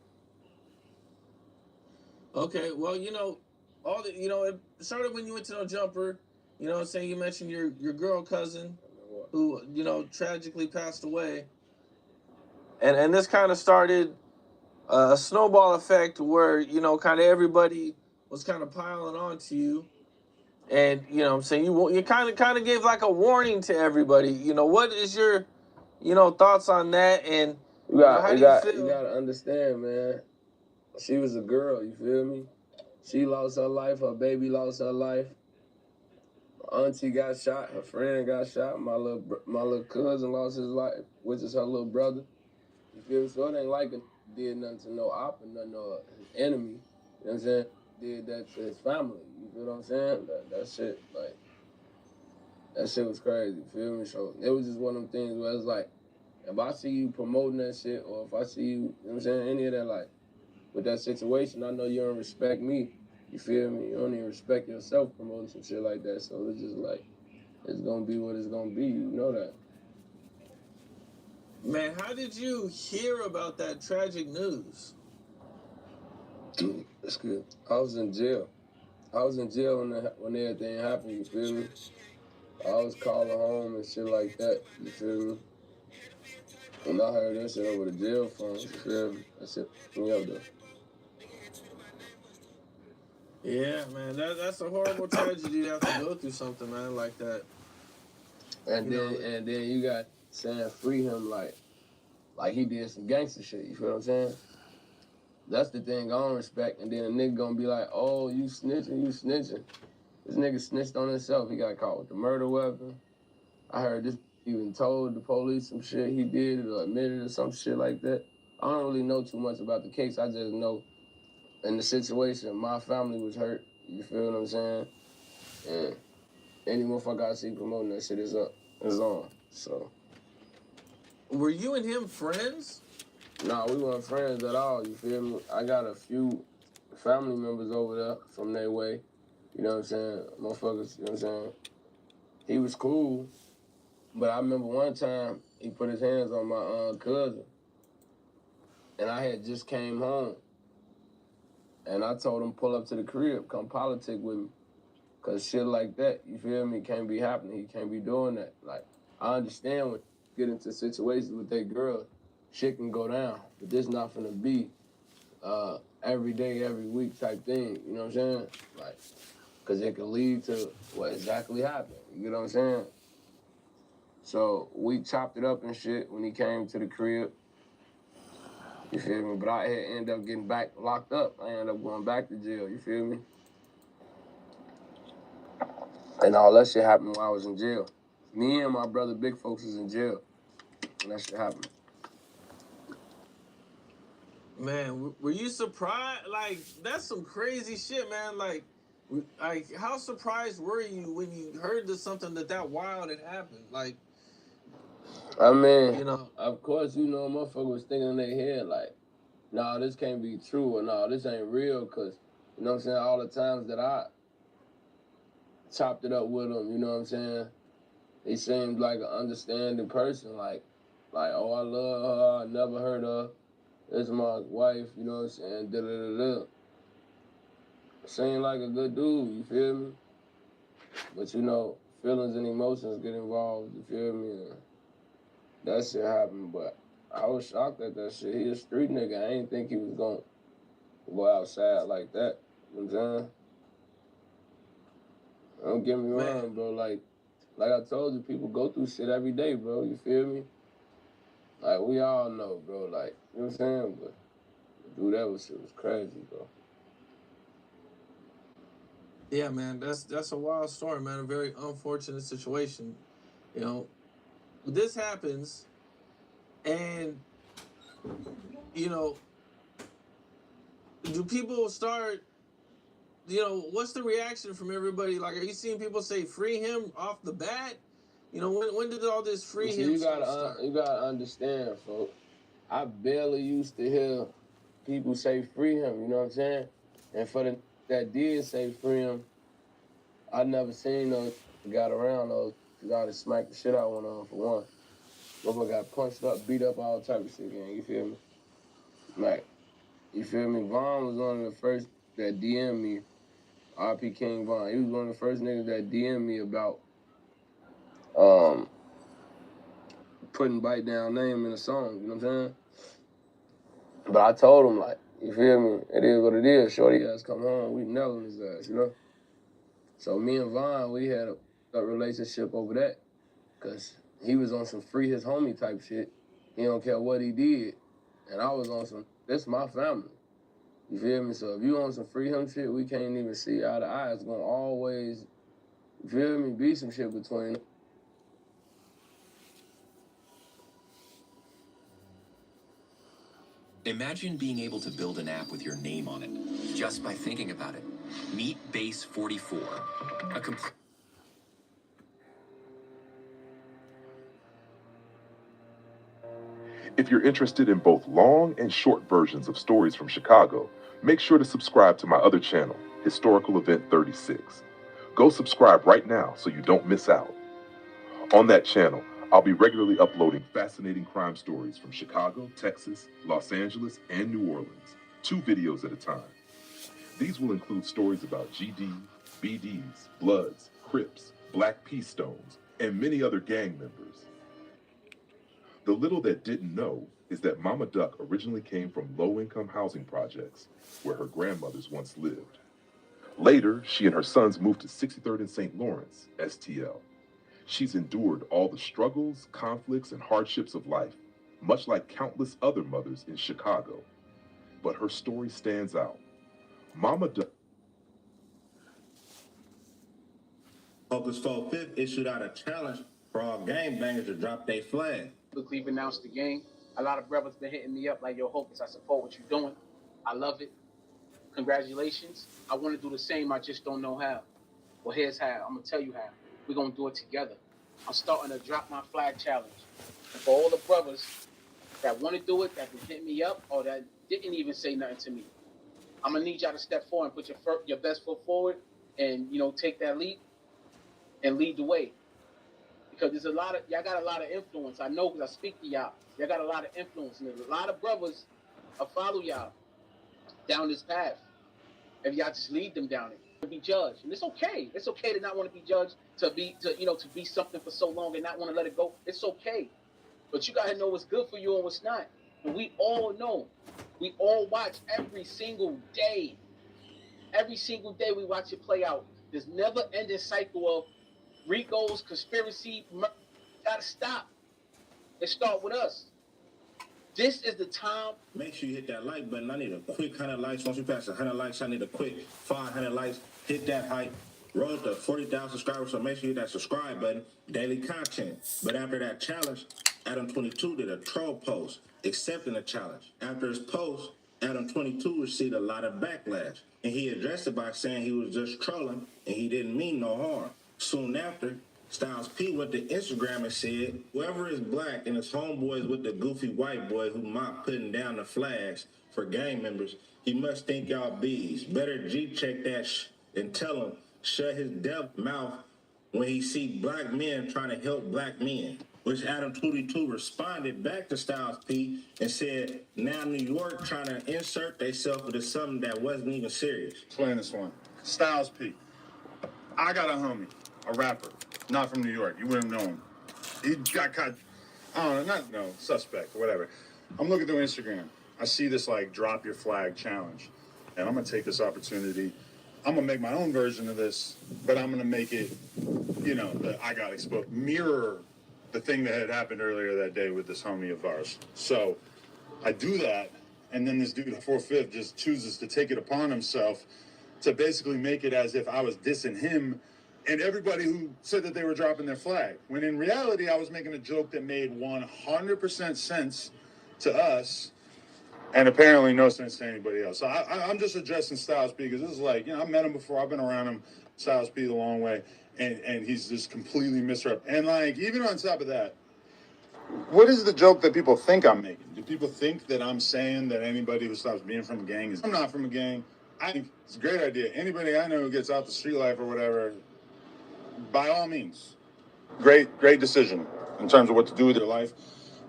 Okay, well, it started when you went to No Jumper. You know what I'm saying? You mentioned your girl cousin who, tragically passed away. And this kind of started a snowball effect where, kind of everybody was kind of piling on to you. And, what I'm saying, you kind of gave like a warning to everybody. What is your, thoughts on that? And how do you feel? You gotta understand, man. She was a girl, you feel me? She lost her life, her baby lost her life. My auntie got shot, her friend got shot, my little cousin lost his life, which is her little brother. You feel me? So it ain't like it did nothing to no op or nothing to his enemy. You know what I'm saying? Did that to his family. You feel what I'm saying? That shit, like, that shit was crazy, you feel me? So it was just one of them things where it's like, if I see you promoting that shit, or if I see you, you know what I'm saying, any of that, like, with that situation, I know you don't respect me. You feel me? You don't even respect yourself promoting some shit like that. So it's just like, it's gonna be what it's gonna be. You know that. Man, how did you hear about that tragic news? That's good. I was in jail. When everything happened, you feel me? I was calling home and shit like that, you feel me? When I heard that shit over the jail phone, you feel me? That shit put me up there. Yeah, man, that's a horrible tragedy to have to go through something, man, like that. And then you got saying free him like he did some gangster shit, you feel what I'm saying? That's the thing I don't respect. And then a nigga gonna be like, oh, you snitching. This nigga snitched on himself. He got caught with the murder weapon. I heard this even told the police some shit he did it or admitted or some shit like that. I don't really know too much about the case. I just know in the situation, my family was hurt. You feel what I'm saying? And any motherfucker I see promoting that shit is on. So. Were you and him friends? Nah, we weren't friends at all, you feel me? I got a few family members over there from their way. You know what I'm saying? Motherfuckers, you know what I'm saying? He was cool, but I remember one time he put his hands on my cousin, and I had just came home, and I told him pull up to the crib, come politic with me, cause shit like that, you feel me, can't be happening. He can't be doing that. Like, I understand when you get into situations with that girl, shit can go down, but this not finna be every day, every week type thing, you know what I'm saying? Like, cause it could lead to what exactly happened, you know what I'm saying? So we chopped it up and shit when he came to the crib, you feel me? But I had ended up getting back locked up. I ended up going back to jail, you feel me? And all that shit happened while I was in jail. Me and my brother Big Folks was in jail when that shit happened. Man, were you surprised? Like, that's some crazy shit, man. Like, how surprised were you when you heard that something that wild had happened? Like, I mean, of course, motherfucker was thinking in their head, like, nah, this can't be true, or nah, this ain't real, because, you know what I'm saying, all the times that I chopped it up with him, you know what I'm saying, he seemed like an understanding person, like, oh, I love her, I never heard her, this is my wife, you know what I'm saying, da-da-da-da. Seemed like a good dude, you feel me? But, feelings and emotions get involved, you feel me? And that shit happened, but I was shocked at that shit. He a street nigga. I ain't think he was gonna go outside like that. You know what I'm saying? Don't get me wrong, bro. Like I told you, people go through shit every day, bro. You feel me? Like, we all know, bro. Like, you know what I'm saying? But dude, that shit was crazy, bro. yeah, man, that's a wild story, man. A very unfortunate situation. This happens, and do people start? What's the reaction from everybody? Like, are you seeing people say free him off the bat? When did all this free him start? You gotta understand, folks. I barely used to hear people say free him, you know what I'm saying? And for that did say free him, I never seen those got around those God has smacked the shit out of one of them for one. Motherfucker got punched up, beat up, all type of shit, gang. You feel me? Like, you feel me? Vaughn was one of the first that DM'd me. R.P. King Vaughn. He was one of the first niggas that DM'd me about putting Bite Down name in a song, you know what I'm saying? But I told him, like, you feel me? It is what it is. Shorty ass come home, we nailing his ass, you know? So me and Vaughn, we had a relationship over that, because he was on some free his homie type shit. He don't care what he did. And I was on some, this my family. You feel me? So if you on some free him shit, we can't even see eye to eye. It's gonna always, you feel me, be some shit between them. Imagine being able to build an app with your name on it, just by thinking about it. Meet Base 44, a complete... If you're interested in both long and short versions of stories from Chicago, make sure to subscribe to my other channel, Historical Event 36. Go subscribe right now so you don't miss out. On that channel, I'll be regularly uploading fascinating crime stories from Chicago, Texas, Los Angeles, and New Orleans, 2 videos at a time. These will include stories about GD, BDs, Bloods, Crips, Black Peace Stones, and many other gang members. The little that didn't know is that Mama Duck originally came from low-income housing projects where her grandmothers once lived. Later, she and her sons moved to 63rd and St. Lawrence, STL. She's endured all the struggles, conflicts, and hardships of life, much like countless other mothers in Chicago. But her story stands out. Mama Duck. August 5th issued out a challenge for all gangbangers to drop their flag. We've announced the game. A lot of brothers been hitting me up like, yo, Hopeless, I support what you're doing. I love it. Congratulations. I want to do the same, I just don't know how. Well, here's how. I'm going to tell you how. We're going to do it together. I'm starting to drop my flag challenge. And for all the brothers that want to do it, that can hit me up, or that didn't even say nothing to me, I'm going to need y'all to step forward and put your best foot forward and, you know, take that leap and lead the way. Because there's y'all got a lot of influence. I know because I speak to y'all. Y'all got a lot of influence. And there's a lot of brothers will follow y'all down this path. If y'all just lead them down it. To be judged. And it's okay. It's okay to not want to be judged, to be something for so long and not want to let it go. It's okay. But you gotta know what's good for you and what's not. And we all know. We all watch every single day. Every single day we watch it play out. There's never ending cycle of Rico's conspiracy. Gotta stop. It start with us. This is the time. Make sure you hit that like button. I need a quick 100 likes. Once we pass 100 likes, I need a quick 500 likes. Hit that hype. Roll up to 40,000 subscribers, so make sure you hit that subscribe button. Daily content. But after that challenge, Adam22 did a troll post accepting the challenge. After his post, Adam22 received a lot of backlash. And he addressed it by saying he was just trolling and he didn't mean no harm. Soon after, Styles P went to Instagram and said, whoever is black and his homeboys with the goofy white boy who mock putting down the flags for gang members, he must think y'all bees. Better G-check that and tell him, shut his deaf mouth when he see black men trying to help black men. Which Adam22 responded back to Styles P and said, now New York trying to insert themselves into something that wasn't even serious. Explain this one. Styles P. I got a homie, a rapper, not from New York. You wouldn't know him. He got caught, I don't know, suspect or whatever. I'm looking through Instagram. I see this like drop your flag challenge. And I'm gonna take this opportunity. I'm gonna make my own version of this, but I'm gonna make it, you know, the I got exposed, mirror the thing that had happened earlier that day with this homie of ours. So I do that, and then this dude, 4/5, just chooses to take it upon himself to basically make it as if I was dissing him and everybody who said that they were dropping their flag. When in reality, I was making a joke that made 100% sense to us and apparently no sense to anybody else. So I'm just addressing Styles P because this is like, you know, I met him before. I've been around him, Styles P, the long way. And he's just completely misrep. And like, even on top of that, what is the joke that people think I'm making? Do people think that I'm saying that anybody who stops being from a gang is... I'm not from a gang. I think it's a great idea. Anybody I know who gets out the street life or whatever, by all means, Great decision in terms of what to do with their life,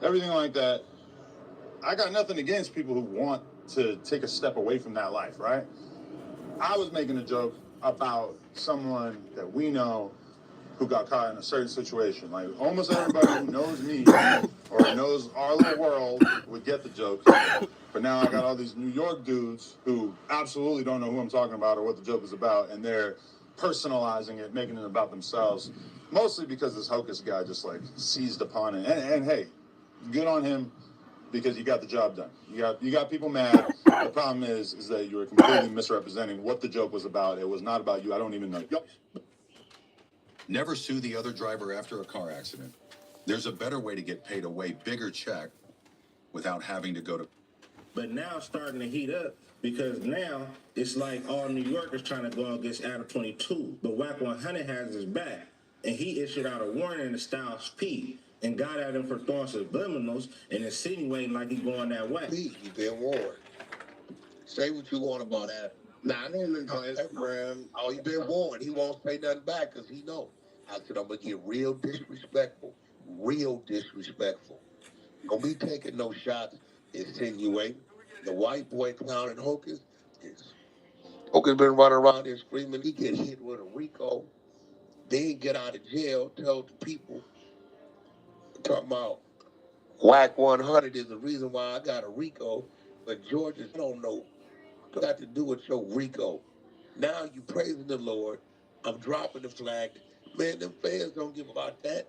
everything like that. I got nothing against people who want to take a step away from that life, right? I was making a joke about someone that we know who got caught in a certain situation. Like, almost everybody who knows me or knows our little world would get the joke. But now I got all these New York dudes who absolutely don't know who I'm talking about or what the joke is about, and they're personalizing it, making it about themselves, mostly because this Hocus guy just, like, seized upon it. And hey, good on him, because you got the job done. You got people mad. The problem is that you were completely misrepresenting what the joke was about. It was not about you. I don't even know. Never sue the other driver after a car accident. There's a better way to get paid a way bigger check without having to go to... But now it's starting to heat up because now it's like all New Yorkers trying to go against Adam 22. But Whack 100 has his back, and he issued out a warning to Styles P and got at him for throwing subliminals and insinuating like he going that way. You've been warned. Say what you want about Adam. Nah, I don't know Instagram. Oh, he been warned. He won't say nothing back because he know. I said, I'm going to get real disrespectful. Real disrespectful. Gonna be taking no shots, insinuating. The white boy clowning Hocus. Hocus been running around there screaming. He get hit with a Rico. Then get out of jail, tell the people. Talking about Whack 100 is the reason why I got a Rico. But Georgia, I don't know. Got to do with your Rico. Now you praising the Lord. I'm dropping the flag. Man, them fans don't give about that.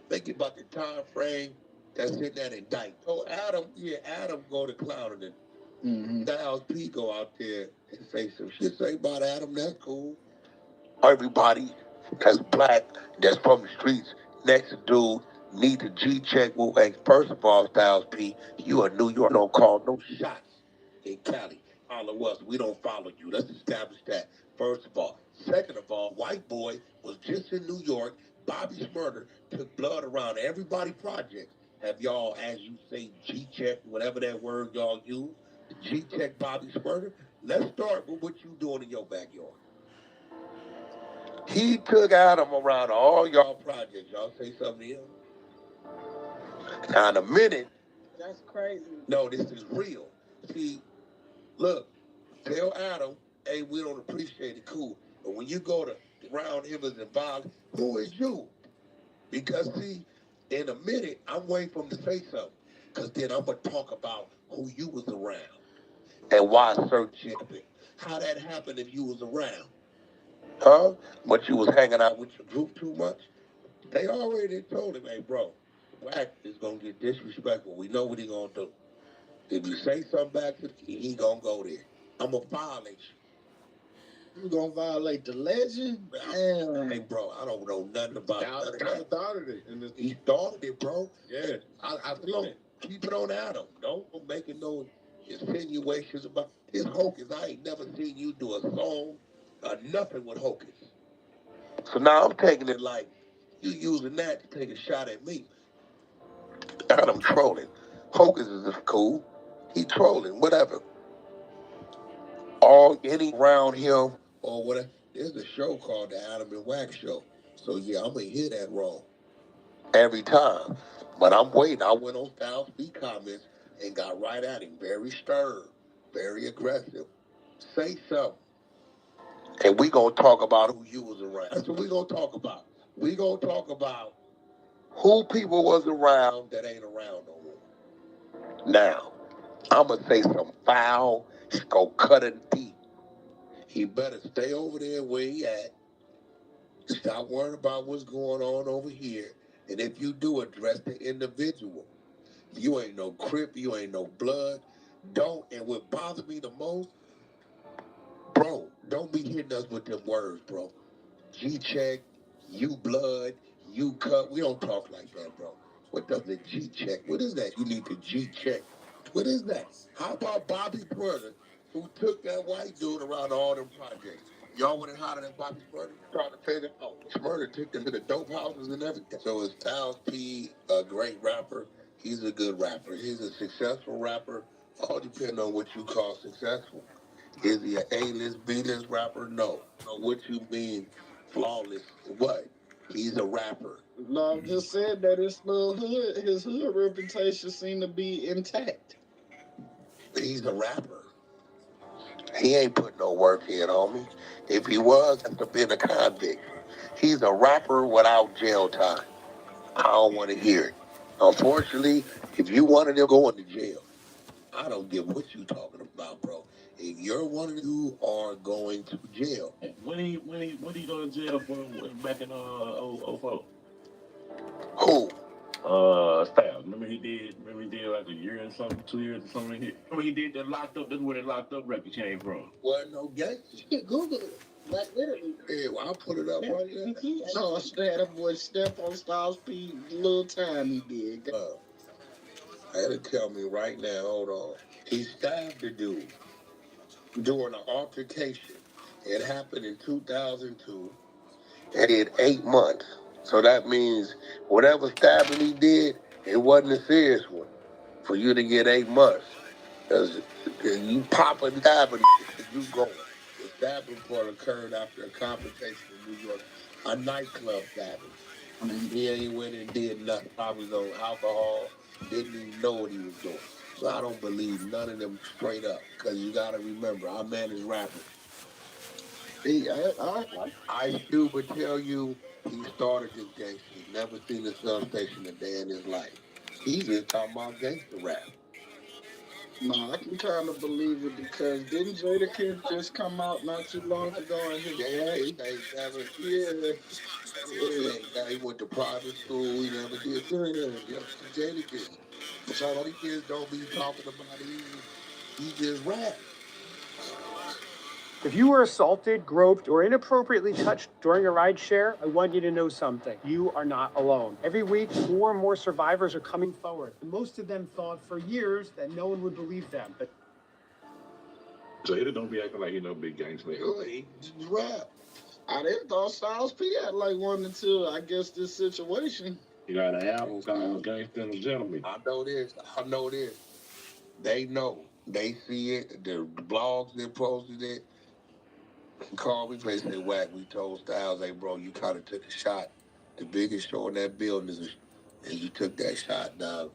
They give about the time frame that's in that indictment. So Adam go to clowning and Styles P go out there and say some shit. Say about Adam, that's cool. Everybody that's black, that's from the streets, next to dude, need to G-check with X. First of all, Styles P, you a New York, don't call no shots in Cali. Follow us. We don't follow you. Let's establish that. First of all. Second of all, white boy was just in New York. Bobby's murder took blood around everybody projects. Have y'all, as you say, G-check, whatever that word y'all use, G-check Bobby's murder? Let's start with what you doing in your backyard. He took Adam around all y'all projects. Y'all say something to him? Now in a minute. That's crazy. No, this is real. See, look, tell Adam, hey, we don't appreciate it, cool. But when you go to around him as involved, who is you? Because see, in a minute, I'm waiting for him to say something. Because then I'm going to talk about who you was around. And why certain shit happened. How that happened if you was around. Huh? But you was hanging out with your group too much? They already told him, hey, bro, Whack is going to get disrespectful. We know what he going to do. If you say something back to him, he going to go there. I'm going to violate you. You gonna violate the legend? Damn. Hey, bro, I don't know nothing about Styles that. started it. He started it, bro. Yeah. I feel it. Keep it on Adam. Don't go making no insinuations about this Hocus. I ain't never seen you do a song or nothing with Hocus. So now I'm taking it like you using that to take a shot at me. Adam trolling. Hocus is cool. He trolling, whatever. Any around him or whatever. There's a show called the Adam and Wax Show. So yeah, I'm gonna hear that wrong. Every time. But I'm waiting. I went on Styles P comments and got right at him. Very stern, very aggressive. Say something. And we gonna talk about who you was around. That's what we gonna talk about. We gonna talk about who people was around that ain't around no more. Now, I'm gonna say some foul, go cut him deep. He better stay over there where he at. Stop worrying about what's going on over here. And if you do, address the individual. You ain't no Crip, you ain't no blood. Don't, and what bothers me the most, bro, don't be hitting us with them words, bro. G-check, you blood, you cut. We don't talk like that, bro. What does the G-check? What is that? You need to G-check. What is that? How about Bobby's brother, who took that white dude around all them projects? Y'all went and hotter than Bobby's brother? Trying to say that, oh, Smurder took them to the dope houses and everything. So is Styles P a great rapper? He's a good rapper. He's a successful rapper. All depends on what you call successful. Is he an A-list, B-list rapper? No. What you mean flawless? What? He's a rapper. No, I'm just saying that his hood reputation seemed to be intact. He's a rapper. He ain't put no work in on me. If he was, I'd have been a convict. He's a rapper without jail time. I don't want to hear it. Unfortunately, if you wanted him going to jail, I don't give what you talking about, bro. If you're one of you are going to jail. When he go to jail for back in 04? Who? Styles. Remember he did like a year or something, 2 years or something. Remember he did that locked up. That's where the locked up record came from. Wasn't no gangster shit. Google it. Like literally. Yeah, well, I'll put it up right there. No, that boy step on Styles P. Little time he did. I had to tell me right now. Hold on. He stabbed the dude during an altercation. It happened in 2002. And he had 8 months. So that means whatever stabbing he did, it wasn't a serious one for you to get 8 months. Because you pop and stab and you going. The stabbing part occurred after a confrontation in New York, a nightclub stabbing. He ain't went and did nothing. Probably was on alcohol, didn't even know what he was doing. So I don't believe none of them straight up. Because you got to remember, our man is rapping. I do but tell you, he started this gangster. He's never seen a substation a day in his life. He's just talking about gangster rap. No, I can kind of believe it because didn't Jadakiss just come out not too long ago and his he never. Yeah, he went to private school. He never did anything. Just Jadakiss. So all these kids don't be talking about it. He just rap. If you were assaulted, groped, or inappropriately touched during a ride share, I want you to know something. You are not alone. Every week, more and more survivors are coming forward. Most of them thought for years that no one would believe them. But Jada don't be acting like he no big gangster. He just rap. I didn't thought Styles P had like wanted to, I guess, this situation. You got an album called Gangsta and Gentleman. I know this. They know. They see it. The blogs that posted it. Call me, they say, Whack, we told Styles, hey, bro, you kind of took a shot. The biggest show in that building is, and you took that shot, dog.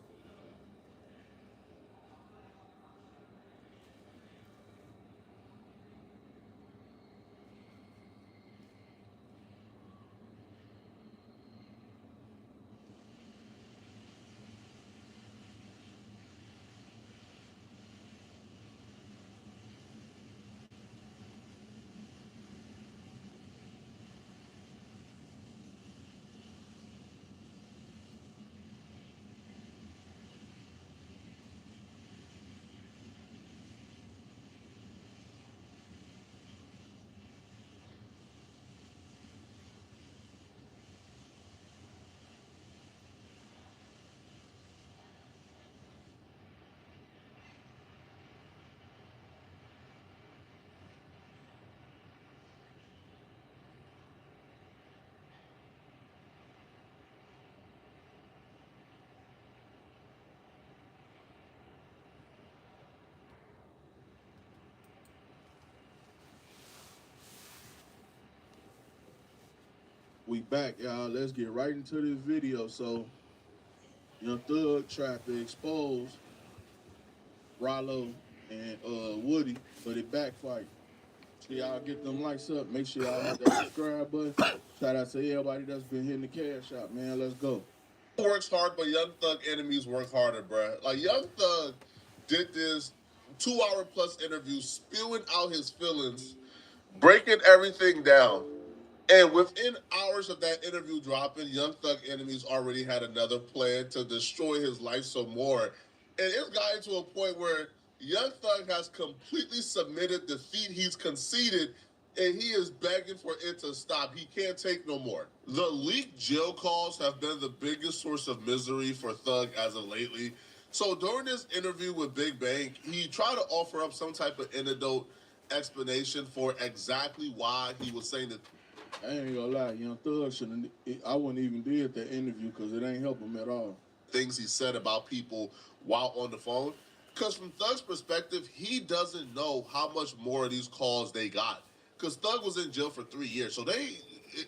We back, y'all. Let's get right into this video. So, Young Thug tried to expose Rollo and Woody, but it backfired. So y'all get them likes up. Make sure y'all hit that subscribe button. Shout out to everybody that's been hitting the cash out, man. Let's go. Works hard, but Young Thug enemies work harder, bruh. Like, Young Thug did this 2-hour plus interview, spewing out his feelings, breaking everything down. And within hours of that interview dropping, Young Thug enemies already had another plan to destroy his life some more. And it's gotten to a point where Young Thug has completely submitted defeat. He's conceded, and he is begging for it to stop. He can't take no more. The leaked jail calls have been the biggest source of misery for Thug as of lately. So during this interview with Big Bang, he tried to offer up some type of antidote explanation for exactly why he was saying that. I ain't gonna lie, Young Thug shouldn't. I wouldn't even did that interview because it ain't help him at all. Things he said about people while on the phone. Because from Thug's perspective, he doesn't know how much more of these calls they got. Because Thug was in jail for 3 years, so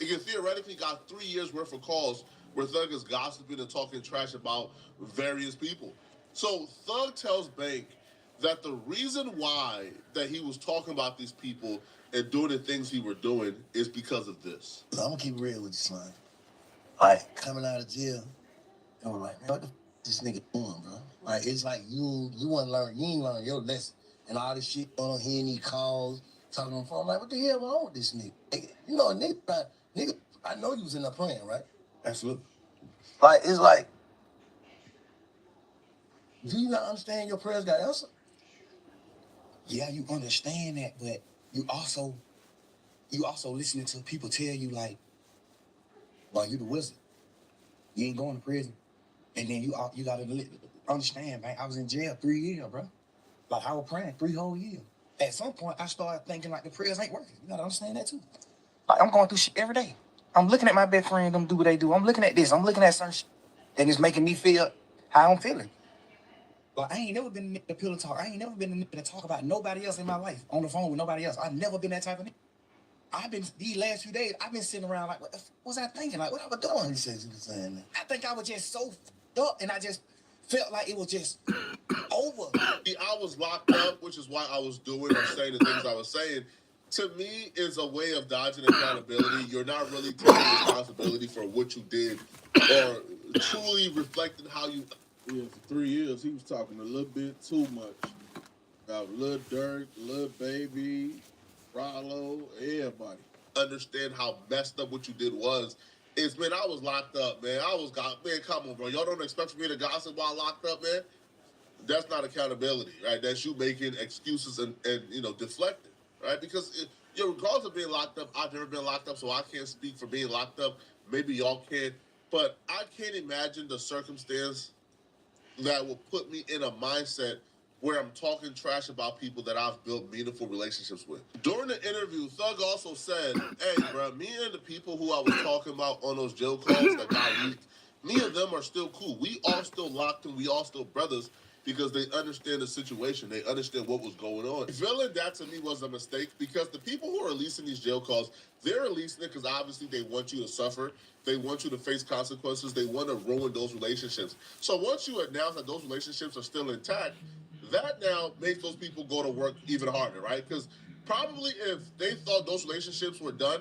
it theoretically got 3 years worth of calls where Thug is gossiping and talking trash about various people. So Thug tells Bank that the reason why that he was talking about these people and doing the things he were doing is because of this. I'm gonna keep it real with you, son. Like, coming out of jail, and I'm like, man, what the f this nigga doing, bro? Like, it's like you wanna learn, you ain't learn your lesson. And all this shit going on, hearing these calls, talking on the phone, I'm like, what the hell wrong with this nigga? You know, nigga, I know you was in there praying, right? Absolutely. Like, it's like, do you not understand your prayers got answered? Yeah, you understand that, but you also listening to people tell you, like, well, you the wizard. You ain't going to prison. And then you gotta understand, man, I was in jail 3 years, bro. Like, I was praying 3 whole years. At some point, I started thinking, like, the prayers ain't working. You gotta understand that, too. Like, I'm going through shit every day. I'm looking at my best friend, them do what they do. I'm looking at this. I'm looking at certain shit. And it's making me feel how I'm feeling. Like, I ain't never been the pillow talk. I ain't never been the nigga to talk about nobody else in my life, on the phone with nobody else. I've never been that type of nigga. I've been, these last few days, I've been sitting around like, what was I thinking? Like, what I was doing? He says, you were saying that. I think I was just so f***ed up, and I just felt like it was just over. I was locked up, which is why I was doing or saying the things I was saying. To me, is a way of dodging accountability. You're not really taking responsibility for what you did or truly reflecting how you... Yeah, for 3 years, he was talking a little bit too much about Lil Durk, Lil Baby, Rollo, everybody. Understand how messed up what you did was. It's, man, I was locked up, man. Man, come on, bro. Y'all don't expect me to gossip while locked up, man? That's not accountability, right? That's you making excuses and you know, deflecting, right? Because regardless of being locked up, I've never been locked up, so I can't speak for being locked up. Maybe y'all can. But I can't imagine the circumstance that will put me in a mindset where I'm talking trash about people that I've built meaningful relationships with. During the interview, Thug also said, hey, bro, me and the people who I was talking about on those jail calls that got leaked, me and them are still cool. We all still locked and we all still brothers because they understand the situation. They understand what was going on. Revealing that to me was a mistake because the people who are releasing these jail calls, they're releasing it because obviously they want you to suffer. They want you to face consequences. They want to ruin those relationships. So once you announce that those relationships are still intact, that now makes those people go to work even harder, right? Because probably if they thought those relationships were done,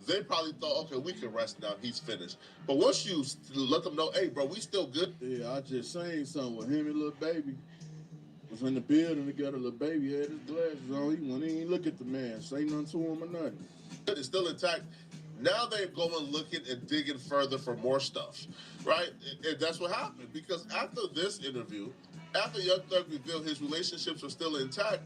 they probably thought, okay, we can rest now. He's finished. But once you let them know, hey, bro, we still good. Yeah, I just seen something with him and Lil Baby. Was in the building together. Lil Baby had his glasses on. He wouldn't even look at the man, say nothing to him or nothing. It's still intact. Now they're going looking and digging further for more stuff, right? And that's what happened. Because after this interview, after Young Thug revealed his relationships are still intact,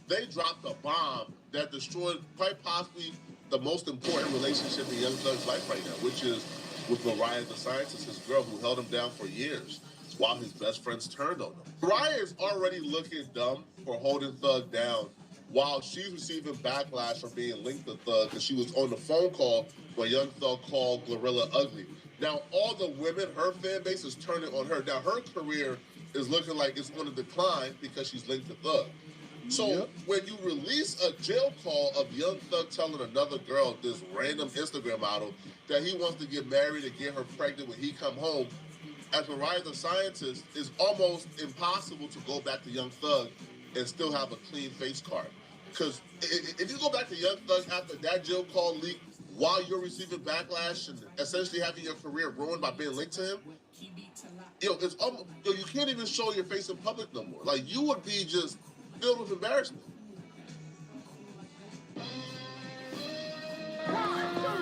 they dropped a bomb that destroyed quite possibly the most important relationship in Young Thug's life right now, which is with Mariah the Scientist, his girl who held him down for years while his best friends turned on him. Mariah is already looking dumb for holding Thug down while she's receiving backlash for being linked to Thug because she was on the phone call when Young Thug called Glorilla ugly. Now, all the women, her fan base is turning on her. Now, her career is looking like it's going to decline because she's linked to Thug. So when you release a jail call of Young Thug telling another girl, this random Instagram model, that he wants to get married and get her pregnant when he come home, as Mariah the Scientist, it's almost impossible to go back to Young Thug and still have a clean face card. Because if you go back to Young Thug after that jail call leak, while you're receiving backlash and essentially having your career ruined by being linked to him, it's almost, you can't even show your face in public no more. Like, you would be just filled with embarrassment.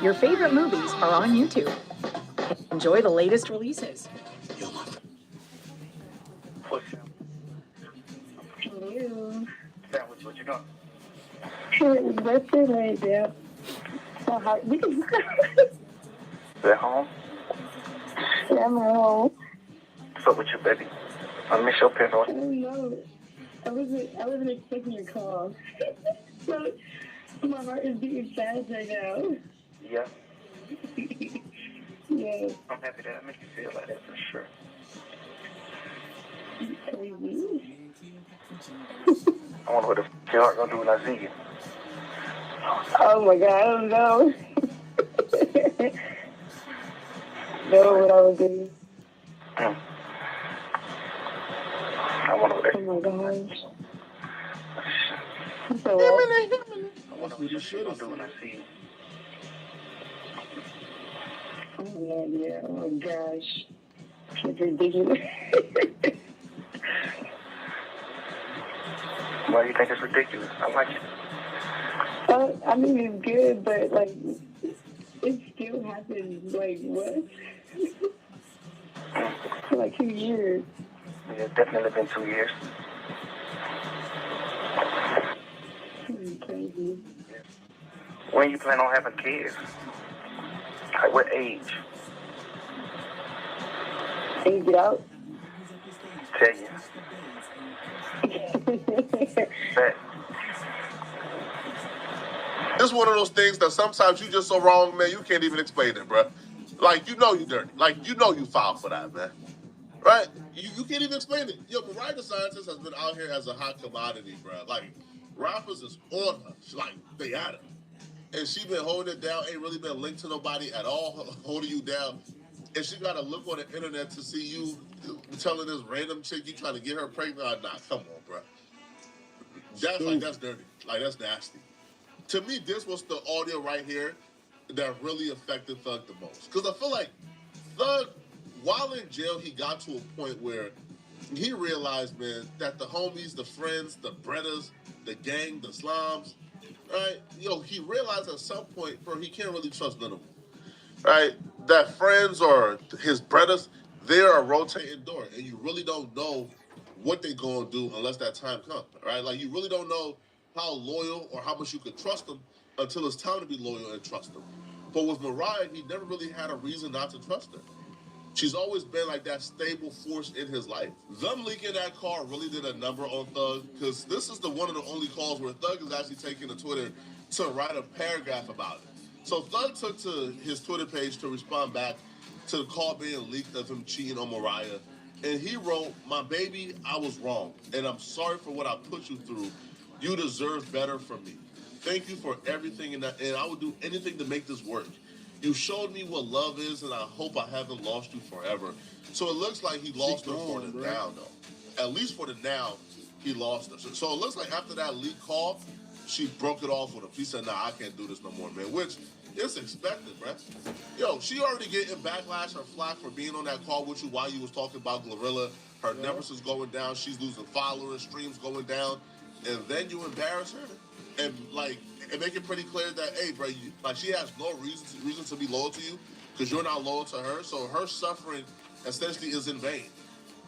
Your favorite movies are on YouTube. Enjoy the latest releases. Hello. What you got? Hey, birthday late, yeah. So how we can At home? Yeah, I'm at home. What's up with you, baby? I miss your pet. I don't know. I wasn't expecting your call. So my heart is beating fast right now. Yeah. Yeah. I'm happy that I make you feel like that for sure. Crazy. I wonder what the f*** your heart gonna do when I see you. Oh my God, I don't know. Know what I would do. I wonder what Oh my gosh. So I wonder what you gonna do when I see you. I have no idea. Oh my gosh. It's ridiculous. Why do you think it's ridiculous? I like it. I mean, it's good, but like, it still happens. Like, what? For like 2 years. Yeah, it's definitely been 2 years. Crazy. When you plan on having kids? Like what age? Can you get out? Tell you. Bet. It's one of those things that sometimes you just so wrong, man, you can't even explain it, bro. Like, you know you dirty. Like, you know you foul for that, man. Right? You can't even explain it. Yo, Mariah the Scientist has been out here as a hot commodity, bro. Like, rappers is on her. Like, they at her. And she been holding it down, ain't really been linked to nobody at all, holding you down. And she got to look on the internet to see you telling this random chick you trying to get her pregnant. Nah, come on, bro. That's dirty. Like, that's nasty. To me, this was the audio right here that really affected Thug the most. Because I feel like Thug, while in jail, he got to a point where he realized, man, that the homies, the friends, the breaders, the gang, the slums, right? Yo, he realized at some point, bro, he can't really trust none of them. Right? That friends or his brothers, they're a rotating door, and you really don't know what they're going to do unless that time comes, right? Like, you really don't know how loyal or how much you could trust them until it's time to be loyal and trust them. But with Mariah, he never really had a reason not to trust her. She's always been like that stable force in his life. Them leaking that car really did a number on Thug, because this is the one of the only calls where Thug is actually taking to Twitter to write a paragraph about it. So Thug took to his Twitter page to respond back to the call being leaked of him cheating on Mariah. And he wrote, "My baby, I was wrong, and I'm sorry for what I put you through. You deserve better from me. Thank you for everything, and I would do anything to make this work. You showed me what love is, and I hope I haven't lost you forever." So it looks like he lost her for the now, though. At least for the now, he lost her. So it looks like after that leak call, she broke it off with him. She said, "Nah, I can't do this no more, man," which is expected, bruh. Yo, she already getting backlash or flack for being on that call with you while you was talking about Glorilla. Her numbers is going down. She's losing followers, streams going down. And then you embarrass her and, like, and make it pretty clear that, hey, bro, like, she has no reason to be loyal to you because you're not loyal to her. So her suffering essentially is in vain,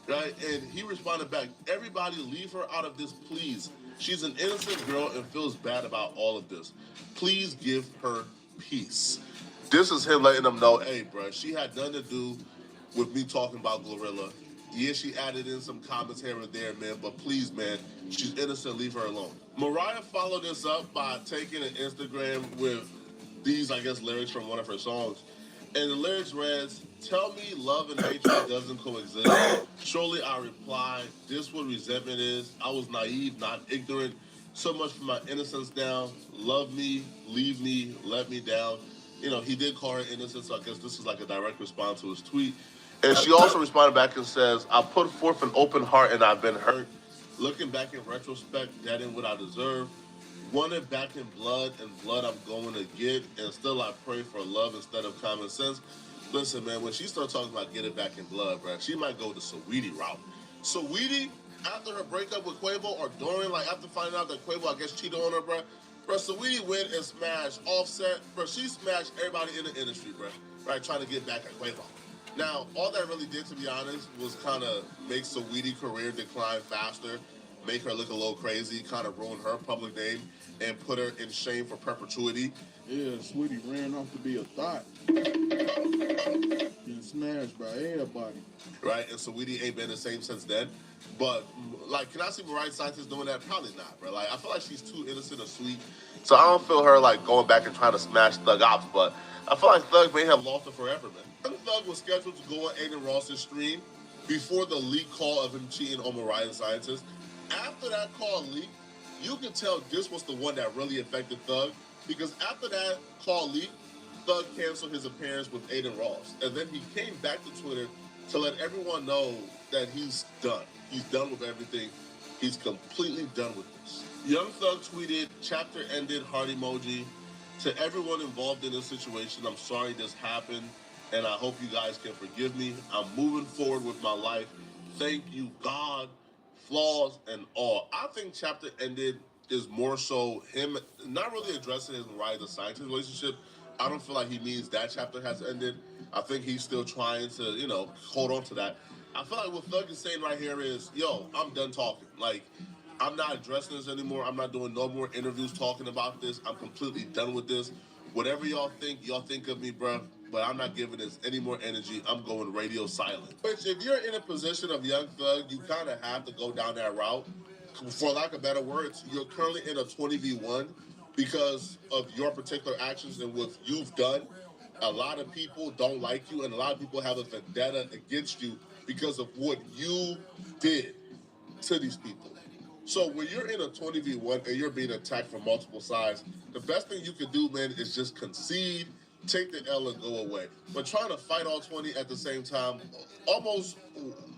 right? And he responded back, "Everybody leave her out of this, please. She's an innocent girl and feels bad about all of this. Please give her peace." This is him letting them know, hey, bro, she had nothing to do with me talking about Glorilla. Yeah, she added in some comments here and there, man, but please, man, she's innocent, leave her alone. Mariah followed this up by taking an Instagram with these, I guess, lyrics from one of her songs. And the lyrics reads, "Tell me love and hatred doesn't coexist. Surely I reply, this what resentment is. I was naive, not ignorant. So much for my innocence down. Love me, leave me, let me down." You know, he did call her innocent, so I guess this is like a direct response to his tweet. And she also responded back and says, "I put forth an open heart and I've been hurt. Looking back in retrospect, that ain't what I deserve. Wanted back in blood, and blood I'm going to get. And still I pray for love instead of common sense." Listen, man, when she starts talking about getting back in blood, bro, she might go the Saweetie route. Saweetie, after her breakup with Quavo, or during, like, after finding out that Quavo, I guess, cheated on her, bro, Saweetie went and smashed Offset. Bro, she smashed everybody in the industry, bro, right, trying to get back at Quavo. Now, all that really did, to be honest, was kind of make Saweetie's career decline faster, make her look a little crazy, kind of ruin her public name, and put her in shame for perpetuity. Yeah, Sweetie ran off to be a thought. Getting smashed by everybody. Right, and Saweetie ain't been the same since then. But, like, can I see Mariah Scientist doing that? Probably not, bro. Like, I feel like she's too innocent or sweet. So I don't feel her, like, going back and trying to smash Thug Ops, but I feel like Thug may have lost her forever, man. Thug was scheduled to go on Aiden Ross's stream before the leak call of him cheating on Mariah the Scientist. After that call leaked, you can tell this was the one that really affected Thug, because after that call leaked, Thug canceled his appearance with Aiden Ross, and then he came back to Twitter to let everyone know that he's done. He's done with everything. He's completely done with this. Young Thug tweeted, "Chapter ended, heart emoji. To everyone involved in this situation, I'm sorry this happened, and I hope you guys can forgive me. I'm moving forward with my life. Thank you, God, flaws and all." I think chapter ended is more so him not really addressing his Mariah the Scientist relationship. I don't feel like he means that chapter has ended. I think he's still trying to, hold on to that. I feel like what Thug is saying right here is, yo, I'm done talking. Like, I'm not addressing this anymore. I'm not doing no more interviews talking about this. I'm completely done with this. Whatever y'all think of me, bruh. But I'm not giving this any more energy. I'm going radio silent. Which, if you're in a position of Young Thug, you kind of have to go down that route. For lack of better words, you're currently in a 20v1 because of your particular actions and what you've done. A lot of people don't like you, and a lot of people have a vendetta against you because of what you did to these people. So when you're in a 20v1 and you're being attacked from multiple sides, the best thing you can do, man, is just concede, take the L and go away. But trying to fight all 20 at the same time, almost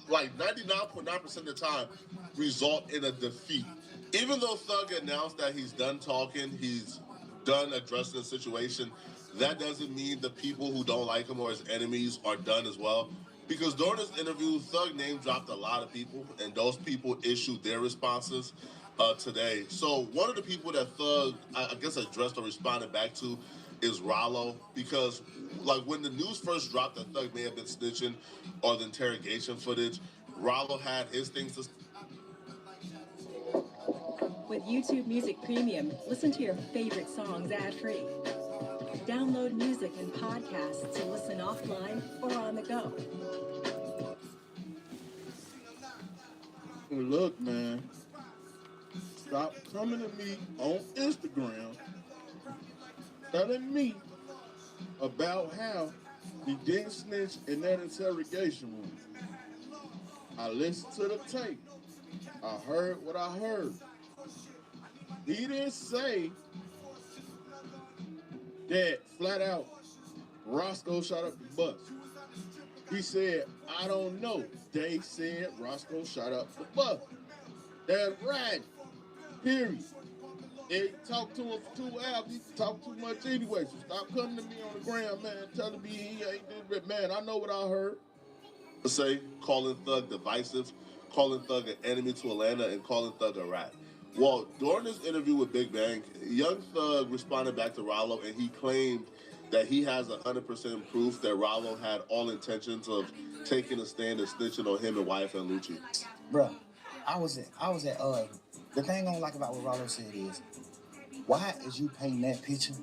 like 99.9% of the time, result in a defeat. Even though Thug announced that he's done talking, he's done addressing the situation, that doesn't mean the people who don't like him or his enemies are done as well. Because during this interview, Thug name dropped a lot of people, and those people issued their responses today. So one of the people that Thug, I guess, addressed or responded back to is Rollo, because like when the news first dropped that Thug may have been snitching or the interrogation footage, Rollo had his things to. With YouTube Music Premium, listen to your favorite songs ad-free. Download music and podcasts to listen offline or on the go. Look, man, stop coming to me on Instagram telling me about how he didn't snitch in that interrogation room. I listened to the tape. I heard what I heard. He didn't say that flat out Roscoe shot up the bus. He said, I don't know. They said Roscoe shot up the bus. That's right. Period. They talked to him for 2 hours. He talked too much anyway. So stop coming to me on the ground, man, telling me he ain't did it. Man, I know what I heard. Say, calling Thug divisive, calling Thug an enemy to Atlanta, and calling Thug a rat. Well, during this interview with Big Bang, Young Thug responded back to Rollo, and he claimed that he has 100% proof that Rollo had all intentions of taking a stand and snitching on him and YFN Lucci. Bro, I was at the thing I don't like about what Rollo said is, why is you painting that picture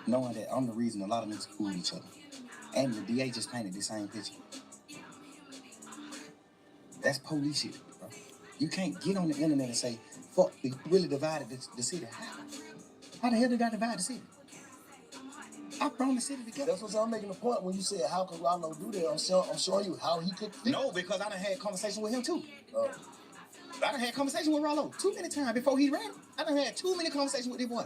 knowing that I'm the reason a lot of niggas fool each other? And the DA just painted the same picture. That's police shit, bro. You can't get on the internet and say, fuck, we really divided the city. How the hell did I divide the city? I brought the city together. That's what I'm making a point when you said, how could Rollo do that? I'm showing you how he could. No, because I done had conversation with him too. I done had conversation with Rollo too many times before he ran. I done had too many conversations with this boy.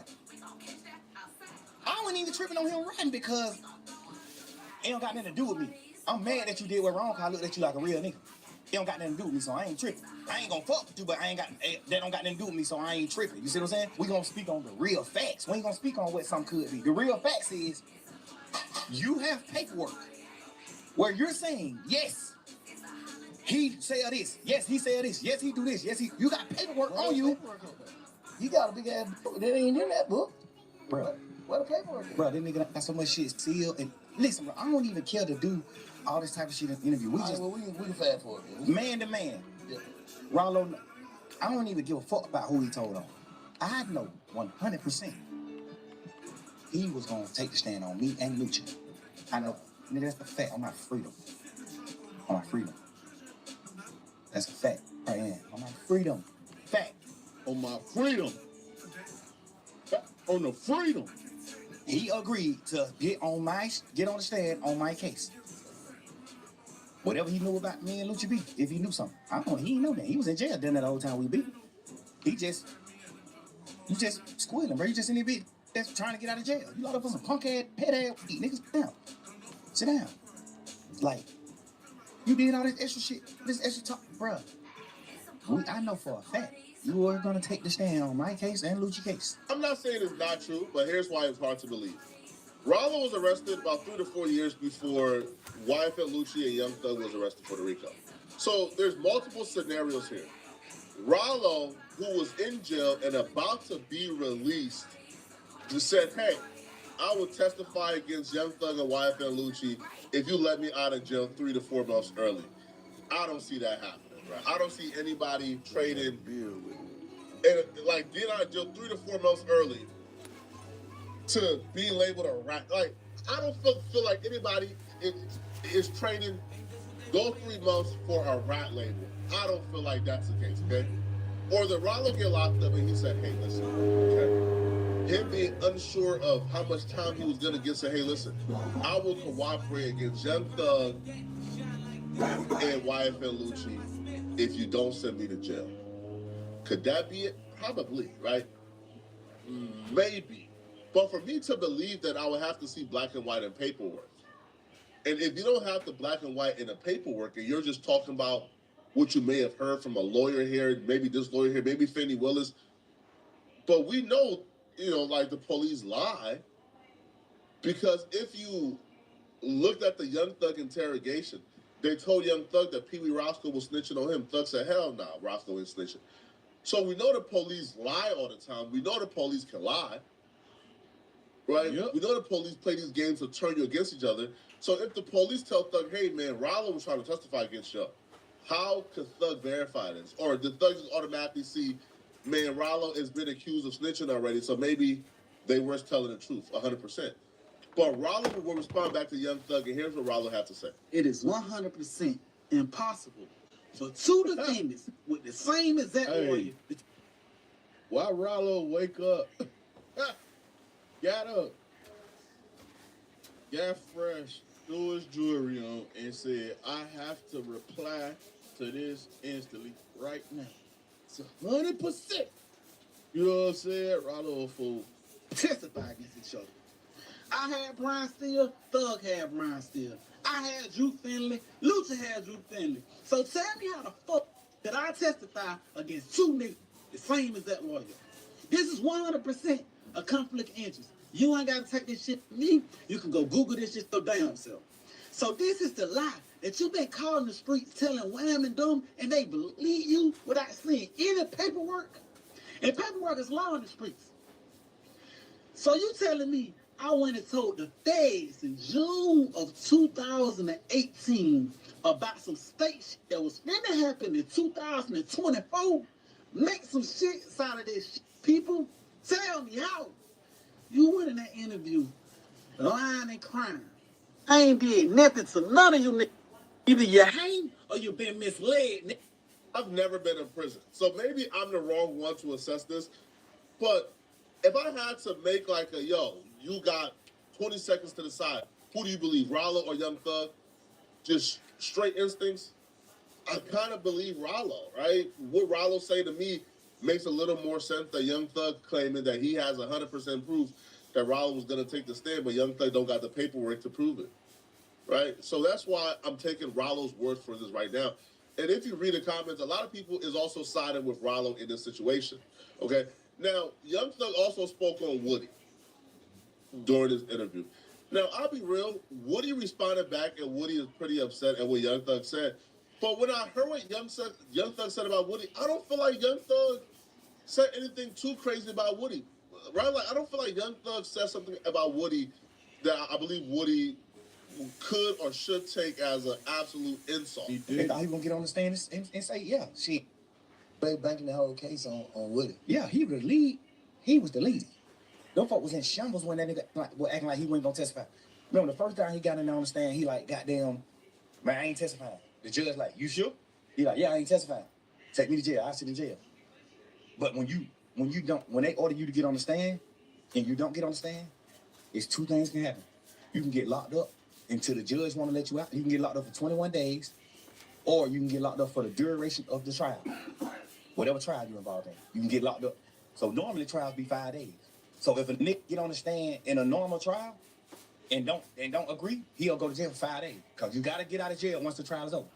I wasn't even tripping on him running because it don't got nothing to do with me. I'm mad that you did what wrong because I looked at you like a real nigga. It don't got nothing to do with me, so I ain't tripping. I ain't gonna fuck with you, but that don't got nothing to do with me, so I ain't tripping. You see what I'm saying? We gonna speak on the real facts. We ain't gonna speak on what something could be. The real facts is, you have paperwork where you're saying, yes, he said this. Yes, he said this. Yes, he do this. Yes, you got paperwork on you. You got a big ass book that ain't in that book. Bro. What the paperwork? Bro, this nigga got so much shit sealed. And listen, bro, I don't even care to do all this type of shit in the interview. We can fast forward. Man to man. Yeah. Rollo, I don't even give a fuck about who he told on. I know 100% he was gonna take the stand on me and Lucci. I know, nigga, that's the fact. On my freedom. On my freedom. That's a fact right here. On my freedom. Fact. On my freedom. On the freedom. He agreed to get on the stand on my case. Whatever he knew about me and Lucci B, if he knew something. I don't know, he didn't know that. He was in jail during that whole time we beat him. You just squealing, bro. You just in the beat. that's trying to get out of jail. You locked up for some punk ass, pet ass niggas. Sit down. Like, you did all this extra shit, this extra talk, bruh. I know for a fact you are gonna take the stand on my case and Lucci case. I'm not saying it's not true, but here's why it's hard to believe. Rollo was arrested about 3 to 4 years before YFL Lucci and Young Thug was arrested for the RICO. So there's multiple scenarios here. Rollo, who was in jail and about to be released, just said, hey, I will testify against Young Thug and YFL Lucci if you let me out of jail 3 to 4 months early. I don't see that happening, right? I don't see anybody trading and like get out of jail 3 to 4 months early to be labeled a rat. Like, I don't feel like anybody is trading those 3 months for a rat label. I don't feel like that's the case, okay? Or the Rollo get locked up and he said, hey, listen, okay? Him being unsure of how much time he was gonna get, said, hey, listen, I will cooperate against Young Thug and YFL Lucci if you don't send me to jail. Could that be it? Probably, right? Maybe. But for me to believe that, I would have to see black and white in paperwork. And if you don't have the black and white in the paperwork and you're just talking about what you may have heard from a lawyer here, maybe this lawyer here, maybe Fannie Willis, but we know, like the police lie, because if you looked at the Young Thug interrogation, they told Young Thug that Pee Wee Roscoe was snitching on him. Thug said, hell no, Roscoe ain't snitching. So we know the police lie all the time. We know the police can lie, right? Yep. We know the police play these games to turn you against each other. So if the police tell Thug, hey, man, Rollo was trying to testify against you, how could Thug verify this? Or did Thug just automatically see, man, Rollo has been accused of snitching already, so maybe they were telling the truth, 100%. But Rollo will respond back to Young Thug, and here's what Rollo had to say. It is 100% impossible for two defendants with the same exact lawyer. Why Rollo wake up, got up, got fresh, threw his jewelry on, and said, I have to reply to this instantly right now. It's 100%. You know what I'm saying? Rollo a fool. Testify against each other. I had Brian Steele, Thug had Brian Steele. I had Drew Finley, Lucci had Drew Finley. So tell me how the fuck did I testify against two niggas the same as that lawyer? This is 100% a conflict of interest. You ain't got to take this shit from me. You can go Google this shit your damn self. So this is the lie that you've been calling the streets telling wham and dumb, and they believe you without seeing any paperwork. And paperwork is law in the streets. So you telling me I went and told the feds in June of 2018 about some state shit that was finna happen in 2024? Make some shit out of this shit, people. Tell me how. You went in that interview lying and crying. I ain't did nothing to none of you niggas. Either you hang or you been misled, nigga. I've never been in prison, so maybe I'm the wrong one to assess this, but if I had to make like a, you got 20 seconds to decide, who do you believe, Rollo or Young Thug? Just straight instincts. I kind of believe Rollo, right? What Rollo say to me makes a little more sense than Young Thug claiming that he has 100% proof that Rollo was going to take the stand, but Young Thug don't got the paperwork to prove it, right? So that's why I'm taking Rollo's word for this right now. And if you read the comments, a lot of people is also siding with Rollo in this situation, okay? Now, Young Thug also spoke on Woody during this interview. Now, I'll be real, Woody responded back, and Woody is pretty upset at what Young Thug said. But when I heard what Young Thug said about Woody, I don't feel like Young Thug said anything too crazy about Woody, right? Like, I don't feel like Young Thug said something about Woody that I believe Woody could or should take as an absolute insult. They thought he was going to get on the stand and say, yeah, shit. They banking the whole case on Woody. Yeah, he was the lead. He was the lead. Them folk was in shambles when that nigga was acting like he wasn't going to testify. Remember, the first time he got in on the stand, he like, goddamn, man, I ain't testifying. The judge like, you sure? He like, yeah, I ain't testifying. Take me to jail. I'll sit in jail. But when they order you to get on the stand and you don't get on the stand, it's two things can happen. You can get locked up until the judge want to let you out. You can get locked up for 21 days, or you can get locked up for the duration of the trial. Whatever trial you're involved in, you can get locked up. So normally trials be 5 days. So if a nigga get on the stand in a normal trial and don't agree, he'll go to jail for 5 days. Cause you gotta get out of jail once the trial is over.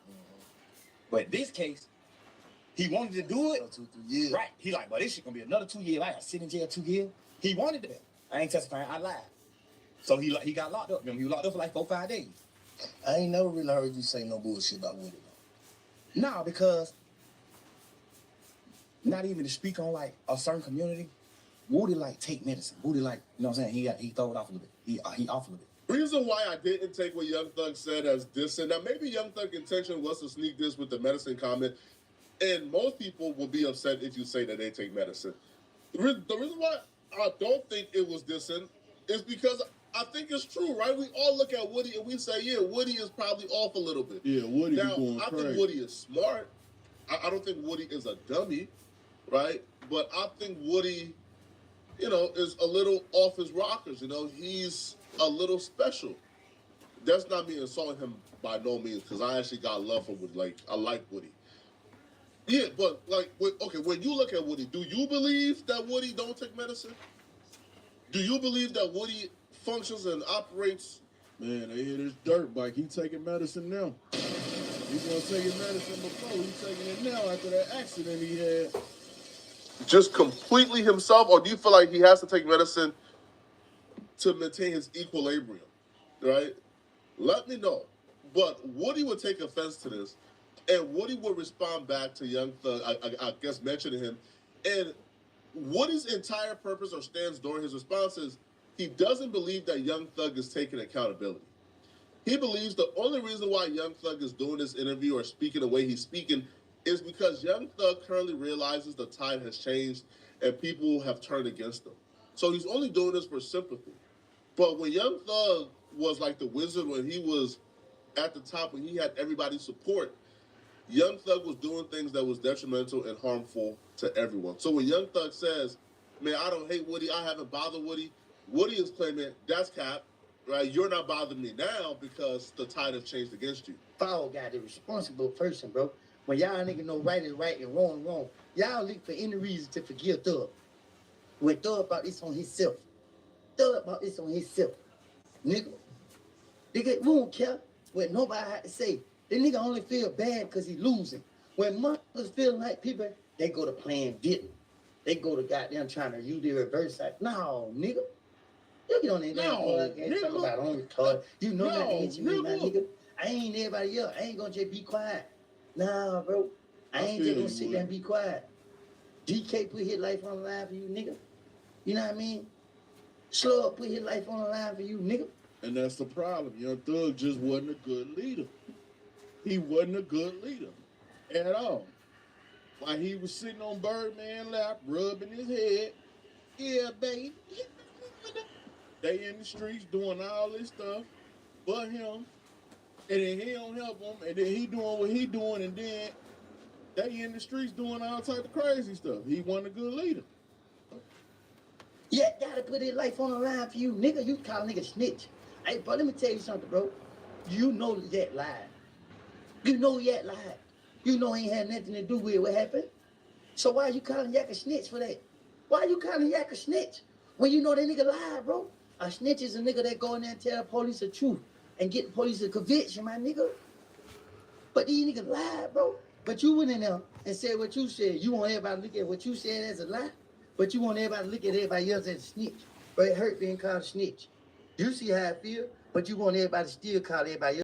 But this case, he wanted to do it. 2-3 years. Right. He like, well, this shit gonna be another 2 years. I gotta sit in jail 2 years. He wanted that. I ain't testifying. I lied. So he got locked up. He was locked up for like 4-5 days. I ain't never really heard you say no bullshit about Woody. Nah, because not even to speak on like a certain community, Woody like take medicine. Woody like, you know what I'm saying? He throw it off a little bit. He off a little bit. Reason why I didn't take what Young Thug said as dissing. Now maybe Young Thug's intention was to sneak this with the medicine comment, and most people will be upset if you say that they take medicine. The reason why I don't think it was dissing is because I think it's true, right? We all look at Woody and we say, yeah, Woody is probably off a little bit. Yeah, Woody now, going I crazy. think Woody is smart. I don't think Woody is a dummy, right? But I think Woody, is a little off his rockers. He's a little special. That's not me insulting him by no means, because I actually got love for Woody. Like, I like Woody. Yeah, but when you look at Woody, do you believe that Woody don't take medicine? Do you believe that Woody functions and operates? Man, they hit his dirt bike. He taking medicine now. He was taking medicine before. He's taking it now after that accident he had. Just completely himself, or do you feel like he has to take medicine to maintain his equilibrium? Right? Let me know. But Woody would take offense to this, and Woody would respond back to Young Thug, I guess mentioning him. And Woody's entire purpose or stance during his response is he doesn't believe that Young Thug is taking accountability. He believes the only reason why Young Thug is doing this interview or speaking the way he's speaking is because Young Thug currently realizes the tide has changed and people have turned against him. So he's only doing this for sympathy. But when Young Thug was like the wizard, when he was at the top, when he had everybody's support, Young Thug was doing things that was detrimental and harmful to everyone. So when Young Thug says, man, I don't hate Woody, I haven't bothered Woody, Woody is claiming that's cap, right? You're not bothering me now because the tide has changed against you. Foul guy, the responsible person, bro. When y'all niggas know right is right and wrong is wrong, y'all look for any reason to forgive Thug. When Thug about this on himself. Thug about this on himself. Nigga, we don't care what nobody had to say. The nigga only feel bad because he losing. When motherfuckers feel like people, they go to playing victim. They go to goddamn trying to use the reverse side. No, nigga. You get on that damn podcast talk about on retard. You know that ain't you, my nigga. I ain't everybody else. I ain't gonna just be quiet. Nah, bro. I ain't just gonna sit there and be quiet. DK put his life on the line for you, nigga. You know what I mean? Slug put his life on the line for you, nigga. And that's the problem. Young Thug just wasn't a good leader. He wasn't a good leader at all. While he was sitting on Birdman's lap, rubbing his head. Yeah, baby. They in the streets doing all this stuff but him. And then he don't help them. And then he doing what he doing. And then they in the streets doing all type of crazy stuff. He wasn't a good leader. Yeah, gotta put his life on the line for you, nigga. You call a nigga snitch. Hey, bro, let me tell you something, bro. You know that lied. You know Yak lied. You know he ain't had nothing to do with what happened. So why you calling Yak a snitch for that? Why you calling Yak a snitch when you know that nigga lied, bro? A snitch is a nigga that go in there and tell the police the truth and get the police a conviction, my nigga. But these niggas lied, bro. But you went in there and said what you said. You want everybody to look at what you said as a lie, but you want everybody to look at everybody else as a snitch. But it hurt being called a snitch. You see how I feel, but you want everybody to still call everybody else